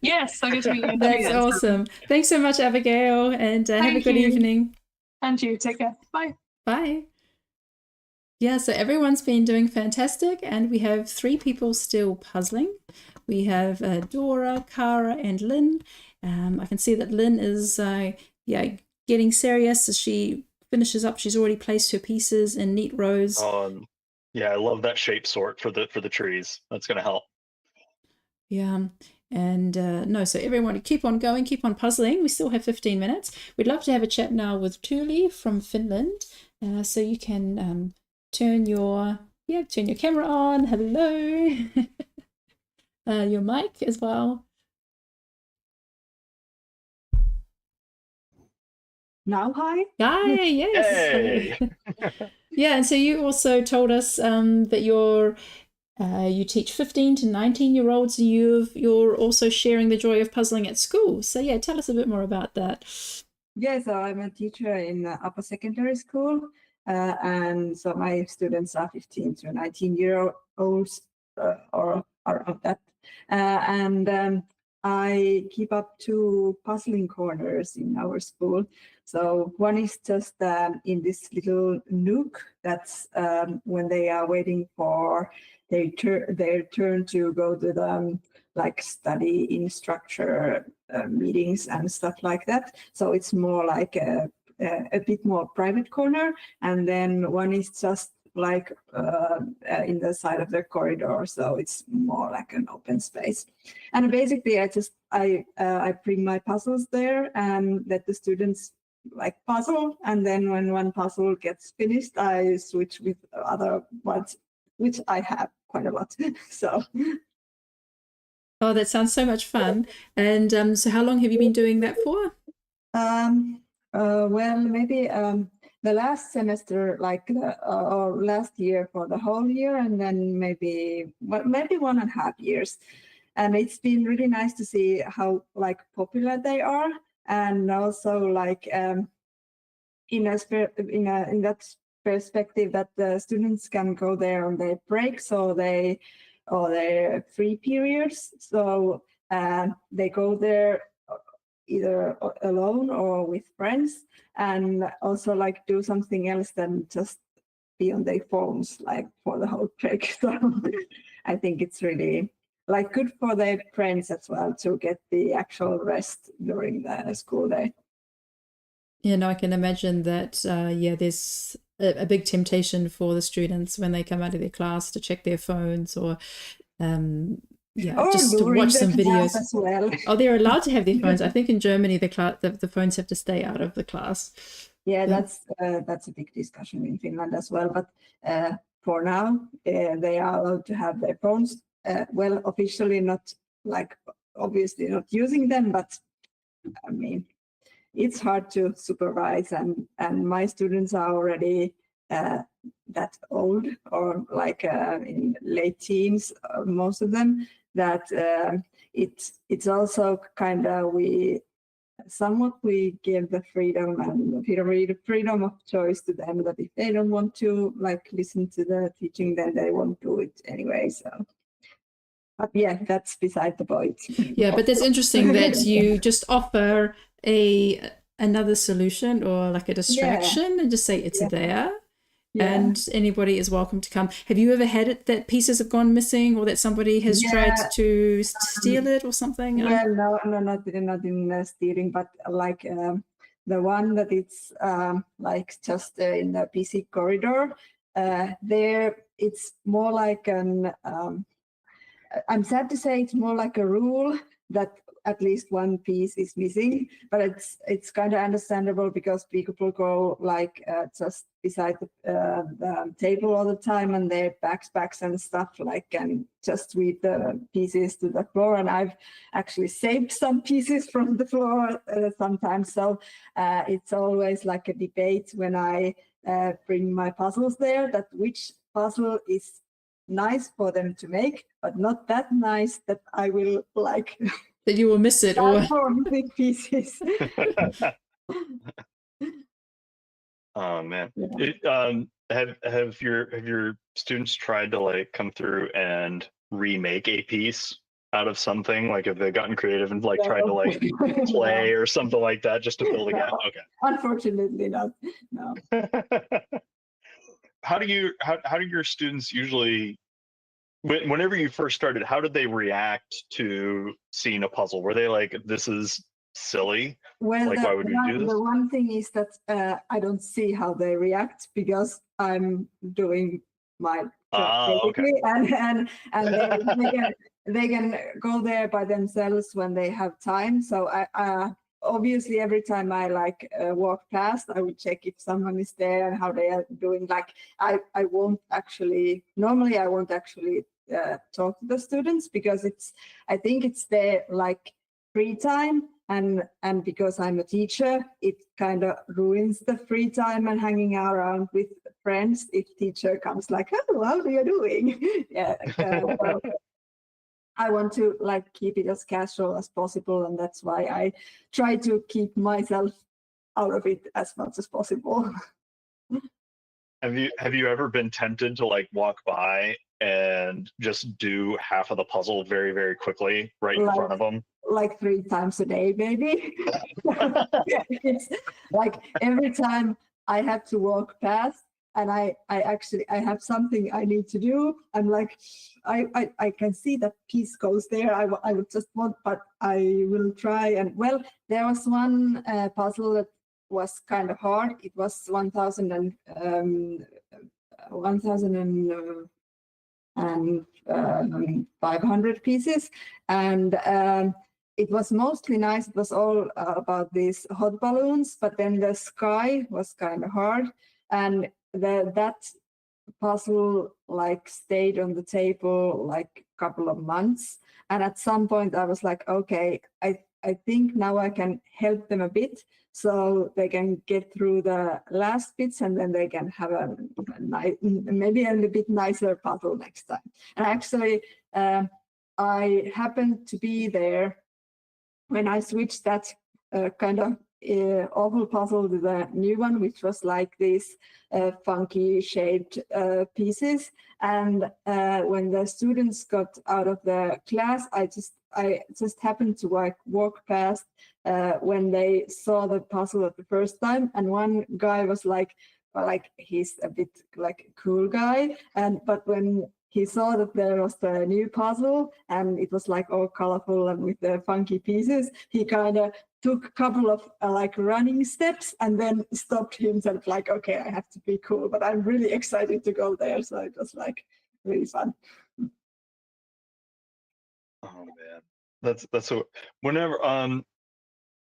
yes, I get to meet you. In That's Trio, so- awesome. Thanks so much, Abigail, and have a Thank good you. evening. And you take care. Bye. Bye. Yeah, so everyone's been doing fantastic, and we have 3 people still puzzling. We have Dora, Cara, and Lynn. I can see that Lynn is getting serious as she finishes up. She's already placed her pieces in neat rows. Yeah, I love that shape sort for the trees. That's gonna help. Yeah. And so everyone keep on going, keep on puzzling. We still have 15 minutes. We'd love to have a chat now with Tulie from Finland. So you can turn your camera on. Hello. Your mic as well. Now, hi. Hi, yes. Hey. Yeah, and so you also told us that you teach 15 to 19-year-olds, and you're also sharing the joy of puzzling at school. So yeah, tell us a bit more about that. Yes, I'm a teacher in upper secondary school, and so my students are 15 to 19-year-olds or around that. And I keep up 2 puzzling corners in our school. So one is just in this little nook. That's when they are waiting for their turn to go to the like study in structure meetings and stuff like that. So it's more like a bit more private corner. And then one is just like in the side of the corridor, so it's more like an open space. And basically I bring my puzzles there and let the students like puzzle, and then when one puzzle gets finished I switch with other ones, which I have quite a lot. So Oh, that sounds so much fun. And so how long have you been doing that for? Well, maybe the last semester, like or last year for the whole year, and then maybe 1.5 years. And it's been really nice to see how like popular they are, and also like in that perspective that the students can go there on their breaks or their free periods. So they go there either alone or with friends, and also like do something else than just be on their phones like for the whole break. So I think it's really like good for their friends as well to get the actual rest during the school day. Yeah, no, I can imagine that, there's a big temptation for the students when they come out of their class to check their phones or just to watch some videos as well. Oh, they're allowed to have their phones. I think in Germany the phones have to stay out of the class. Yeah, that's a big discussion in Finland as well. But for now, they are allowed to have their phones. Well, officially not, like obviously not using them, but I mean, it's hard to supervise, and my students are already that old, or like in late teens, most of them. That it's also kind of we give the freedom and the freedom of choice to them, that if they don't want to like listen to the teaching, then they won't do it anyway. So. But yeah, that's beside the point. Yeah, but that's interesting that you just offer another solution or like a distraction and just say it's there. Yeah. And anybody is welcome to come. Have you ever had it that pieces have gone missing, or that somebody has tried to steal it or something? Well, no, not in stealing, but like the one that it's like just in the PC corridor. There, it's more like an. I'm sad to say it's more like a rule that at least one piece is missing, but it's kind of understandable because people go like just beside the table all the time, and their backpacks and stuff like can just sweep the pieces to the floor. And I've actually saved some pieces from the floor sometimes. So it's always like a debate when I bring my puzzles there, that which puzzle is nice for them to make, but not that nice that I will like That you will miss it, or transform big pieces. Oh man. Yeah. Have your students tried to like come through and remake a piece out of something? Like have they gotten creative and like tried to like play or something like that just to fill the gap? No, unfortunately not. No. Okay. How do your students usually whenever you first started, how did they react to seeing a puzzle? Were they like, this is silly? Well, Like, why would we do this? the one thing is that I don't see how they react because I'm doing my job Okay. basically, and they can go there by themselves when they have time. So I obviously every time I like walk past, I would check if someone is there and how they are doing. Like I won't actually normally I won't actually talk to the students because I think it's their like free time. And because I'm a teacher, it kind of ruins the free time and hanging around with friends if teacher comes like, oh, how are you doing? Yeah, well, I want to like keep it as casual as possible, and that's why I try to keep myself out of it as much as possible. Have you ever been tempted to like walk by and just do half of the puzzle very, very quickly right in front of them? Like 3 times a day, maybe. It's like every time I have to walk past and I have something I need to do. I'm like, I can see that piece goes there. I would just want, but I will try. And well, there was one puzzle that was kind of hard. It was 1,500 pieces, and it was mostly nice. It was all about these hot balloons, but then the sky was kind of hard, and that puzzle like stayed on the table like a couple of months. And at some point, I was like, okay, I think now I can help them a bit, so they can get through the last bits, and then they can have a nice, maybe a little bit nicer puzzle next time. And actually, I happened to be there when I switched that kind of awful puzzle to the new one, which was like these funky shaped pieces. And when the students got out of the class, I just happened to like walk past when they saw the puzzle at the first time, and one guy was like he's a bit like a cool guy, but when he saw that there was a new puzzle and it was like all colorful and with the funky pieces, he kind of took a couple of like running steps and then stopped himself like, okay, I have to be cool, but I'm really excited to go there. So it was like really fun. Oh man, that's so. Whenever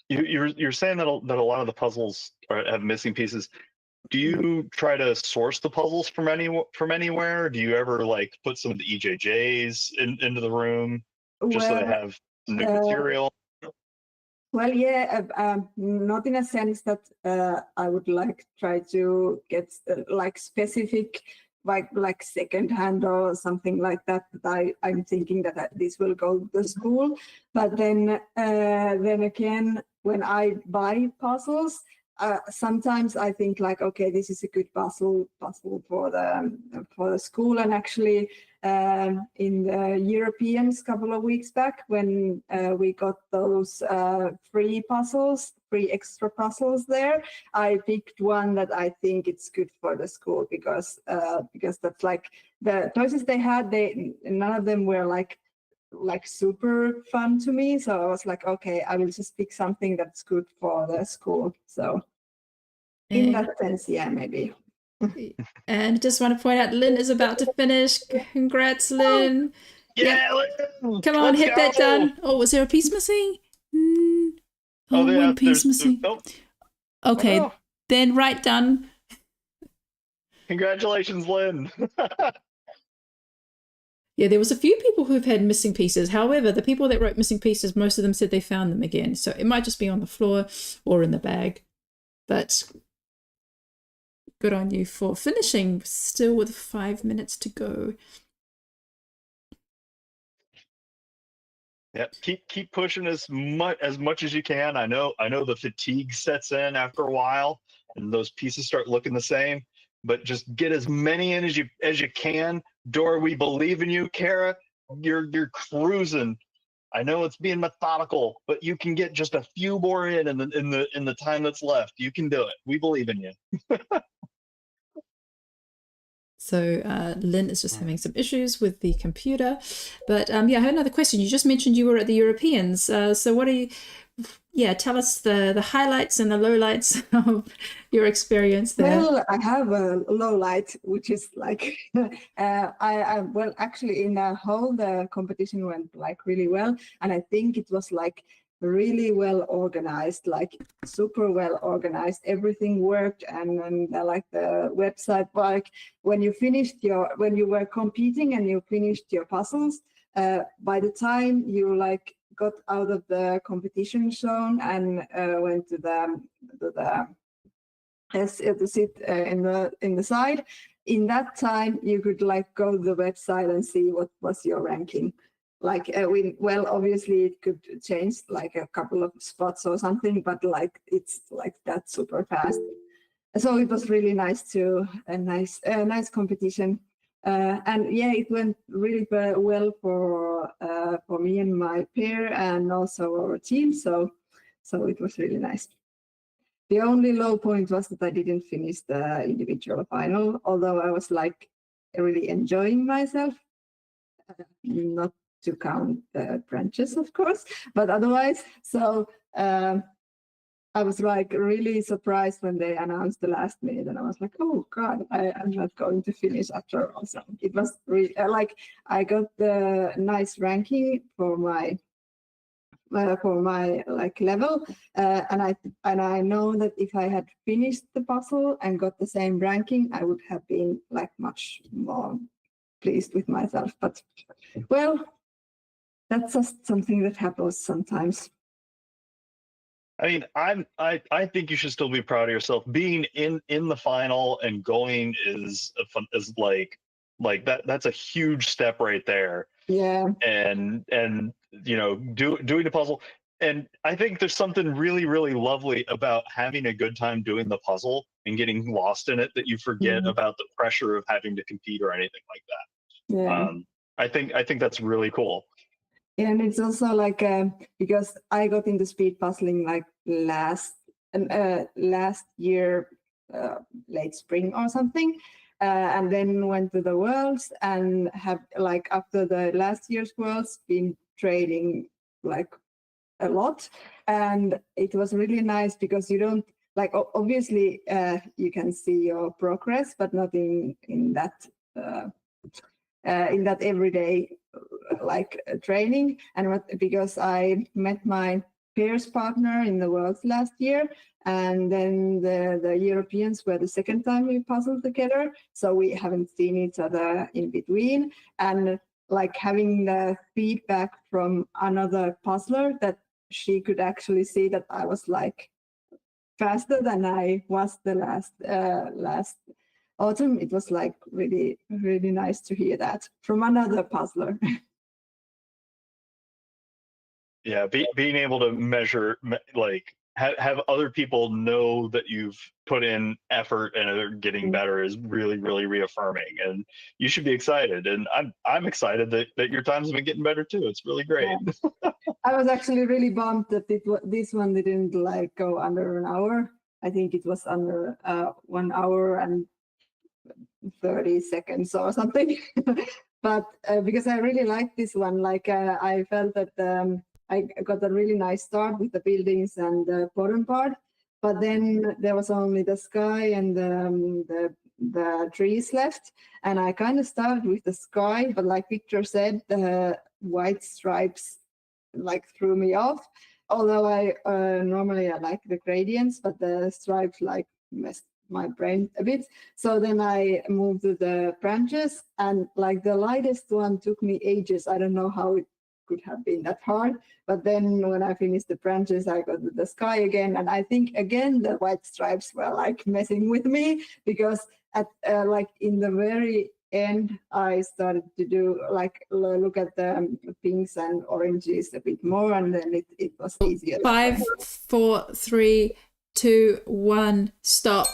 you're saying that a lot of the puzzles have missing pieces. Do you try to source the puzzles from anywhere? Do you ever like put some of the EJJs into the room just so they have new material? Well, yeah, not in a sense that I would like try to get like specific, like secondhand or something like that. That I'm thinking that this will go to the school. But then again, when I buy puzzles, sometimes I think like, okay, this is a good puzzle for the school. And actually, in the Europeans couple of weeks back, when we got those free extra puzzles there, I picked one that I think it's good for the school because that's like the choices they had. None of them were like super fun to me, so I was like, okay, I will just pick something that's good for the school. So in that sense, yeah, maybe. And just want to point out, Lynn is about to finish. Congrats, Lynn. Yeah, yep. Come on, hit that done. Oh, was there a piece missing? One piece missing. Okay, then right done. Congratulations, Lynn. Yeah, there was a few people who've had missing pieces. However, the people that wrote missing pieces, most of them said they found them again. So it might just be on the floor or in the bag. But good on you for finishing, still with 5 minutes to go. Yeah, keep pushing as much as you can. I know the fatigue sets in after a while, and those pieces start looking the same. But just get as many in as you can. Dora, we believe in you. Kara, you're cruising. I know it's being methodical, but you can get just a few more in the time that's left. You can do it. We believe in you. So Lynn is just having some issues with the computer. But yeah, I had another question. You just mentioned you were at the Europeans. So what are you, tell us the highlights and the lowlights of your experience there. Well, I have a low light, which is like, well, actually in the whole, the competition went like really well. And I think it was like really well organized, like super well organized. Everything worked. And like the website, like when you were competing and you finished your puzzles, by the time you like got out of the competition zone and went to the sit in the side. In that time, you could like go to the website and see what was your ranking. Like obviously it could change like a couple of spots or something, but like it's like that super fast. So it was really nice nice competition. And yeah, it went really well for me and my peer and also our team. So it was really nice. The only low point was that I didn't finish the individual final, although I was like really enjoying myself. Not to count the branches, of course, but otherwise. So I was like really surprised when they announced the last minute, and I was like, oh God, I'm not going to finish after all. So it was really like I got the nice ranking for my like level, and I know that if I had finished the puzzle and got the same ranking, I would have been like much more pleased with myself. But well, that's just something that happens sometimes. I mean, I think you should still be proud of yourself. Being in the final and going is like that's a huge step right there. Yeah. And doing the puzzle. And I think there's something really, really lovely about having a good time doing the puzzle and getting lost in it, that you forget about the pressure of having to compete or anything like that. Yeah. I think that's really cool. And it's also like because I got into speed puzzling like last year, late spring or something, and then went to the Worlds and have like after the last year's Worlds been training like a lot, and it was really nice because you don't like obviously you can see your progress, but not in that everyday like training. And because I met my peers partner in the Worlds last year, and then the Europeans were the second time we puzzled together, so we haven't seen each other in between. And like having the feedback from another puzzler that she could actually see that I was like faster than I was the last autumn, it was like really, really nice to hear that from another puzzler. Yeah, being able to measure, like have other people know that you've put in effort and are getting better is really, really reaffirming, and you should be excited. And I'm excited that your times have been getting better too. It's really great. Yeah. I was actually really bummed that this one didn't like go under an hour. I think it was under 1 hour and 30 seconds or something. But because I really liked this one, like I felt that I got a really nice start with the buildings and the bottom part, but then there was only the sky and the trees left, and I kind of started with the sky, but like Victor said, the white stripes like threw me off. Although I normally I like the gradients, but the stripes like messed my brain a bit. So then I moved to the branches, and like the lightest one took me ages. I don't know how it could have been that hard, but then when I finished the branches, I got to the sky again, and I think again the white stripes were like messing with me, because at like in the very end, I started to do like look at the pinks and oranges a bit more, and then it was easier. 5, 4, 3, 2, 1, stop.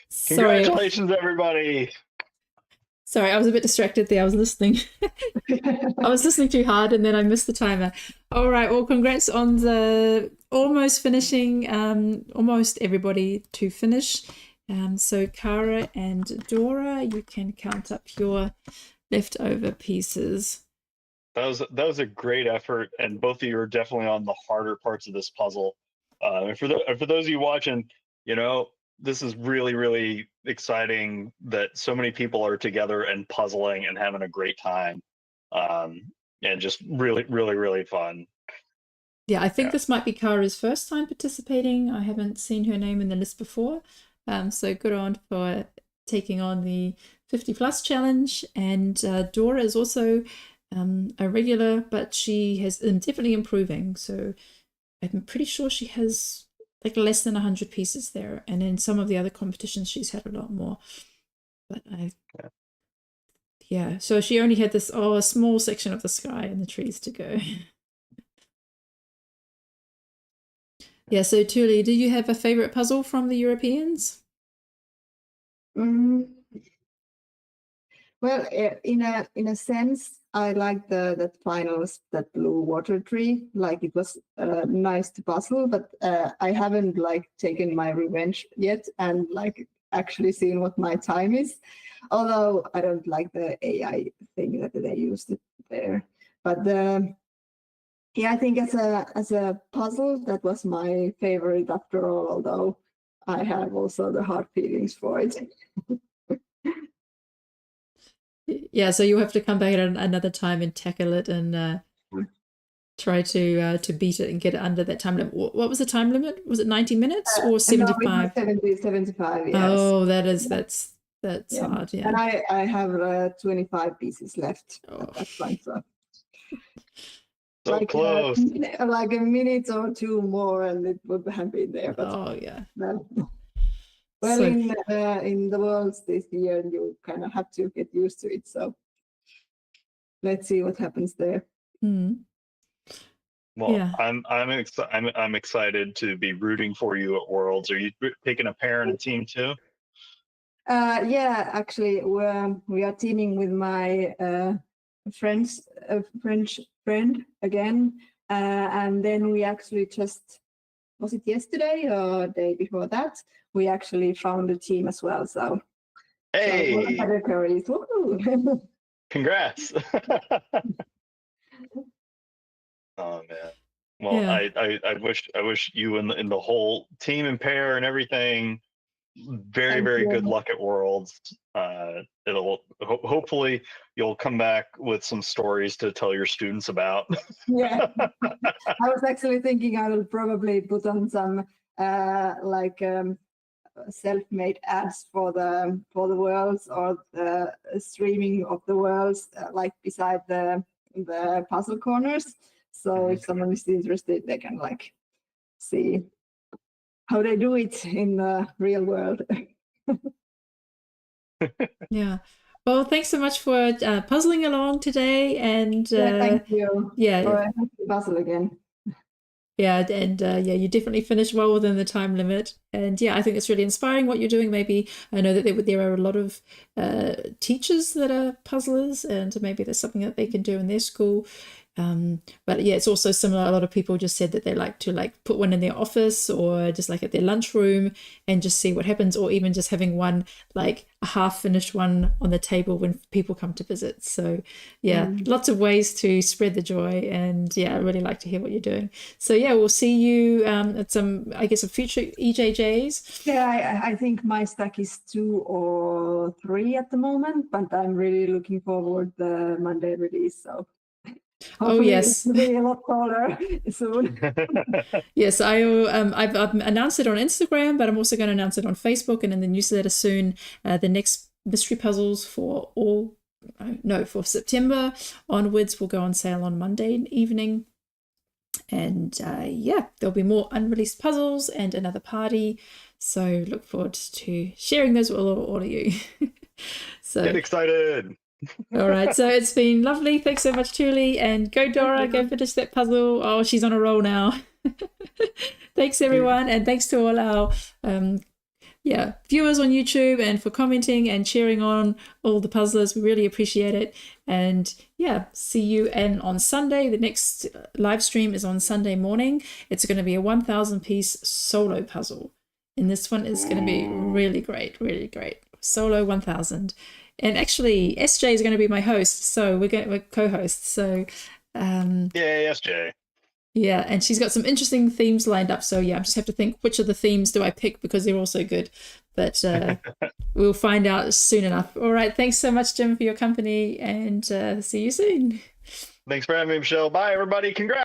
Sorry. Congratulations, everybody. Sorry, I was a bit distracted there. I was listening. I was listening too hard and then I missed the timer. All right. Well, congrats on the almost finishing, almost everybody to finish. So Cara and Dora, you can count up your leftover pieces. That was a great effort, and both of you are definitely on the harder parts of this puzzle. And for those of you watching, you know, this is really, really exciting that so many people are together and puzzling and having a great time. And just really, really, really fun. Yeah, I think this might be Cara's first time participating. I haven't seen her name in the list before. So good on for taking on the 50 plus challenge. And Dora is also a regular, but she has definitely improving. So I'm pretty sure she has like less than 100 pieces there. And in some of the other competitions, she's had a lot more. But yeah, so she only had this a small section of the sky and the trees to go. Yeah, so Tulie, do you have a favorite puzzle from the Europeans? Well, in a sense, I like that finals, that blue water tree. Like it was nice to puzzle, but I haven't like taken my revenge yet and like actually seen what my time is. Although I don't like the AI thing that they used there, but yeah, I think as a puzzle, that was my favorite after all. Although I have also the hard feelings for it. Yeah, so you have to come back at another time and tackle it and try to beat it and get it under that time limit. What was the time limit? Was it 90 minutes or 75? No, 75, yes. Oh, that's hard, yeah. And I have 25 pieces left at that point, so. So like, close. Like a minute or two more and it would have been there. But oh, yeah. No. Well, So, in the Worlds this year, you kind of have to get used to it. So let's see what happens there. hmm. Well, Yeah. I'm excited to be rooting for you at Worlds. Are you taking a pair and a team too? Yeah, actually, we are teaming with my French friend again, and then we actually just, was it yesterday or day before that, we actually found a team as well. So Hey, woohoo. congrats. Oh man. Well, Yeah. I wish you and the whole team and pair and everything very, Thank very you. good luck at Worlds. It'll hopefully you'll come back with some stories to tell your students about. Yeah, I was actually thinking I will probably put on some self-made ads for the Worlds or the streaming of the Worlds, like beside the puzzle corners. So if someone is interested, they can like see how they do it in the real world. Yeah. Well, thanks so much for puzzling along today. And Yeah, thank you. yeah. For having to puzzle again. Yeah, and yeah, you definitely finished well within the time limit. And yeah, I think it's really inspiring what you're doing. Maybe I know that there are a lot of teachers that are puzzlers, and maybe there's something that they can do in their school. But yeah, it's also similar. A lot of people just said that they like to like put one in their office or just like at their lunchroom and just see what happens, or even just having one like a half finished one on the table when people come to visit. So yeah, lots of ways to spread the joy, and yeah, I really like to hear what you're doing. So yeah, we'll see you at some, I guess, a future EJJs. Yeah, I think my stack is 2 or 3 at the moment, but I'm really looking forward the Monday release. So hopefully yes, it'll be a lot taller soon. yes, I've announced it on Instagram, but I'm also going to announce it on Facebook and in the newsletter soon. The next mystery puzzles for September onwards will go on sale on Monday evening. And yeah, there'll be more unreleased puzzles and another party. So look forward to sharing those with all of you. So Get excited. all right, so it's been lovely. Thanks so much, Tulie, and go Dora, go finish that puzzle. Oh, she's on a roll now. Thanks everyone, and thanks to all our viewers on YouTube and for commenting and cheering on all the puzzlers. We really appreciate it. And yeah, see you on Sunday. The next live stream is on Sunday morning. It's going to be a 1,000 piece solo puzzle, and this one is going to be really great, solo 1,000. And actually, SJ is going to be my host, so we're co-hosts. So, Yay, SJ. yeah, and she's got some interesting themes lined up. So yeah, I just have to think which of the themes do I pick because they're all so good. But we'll find out soon enough. All right, thanks so much, Jim, for your company, and see you soon. Thanks for having me, Michelle. Bye, everybody. Congrats.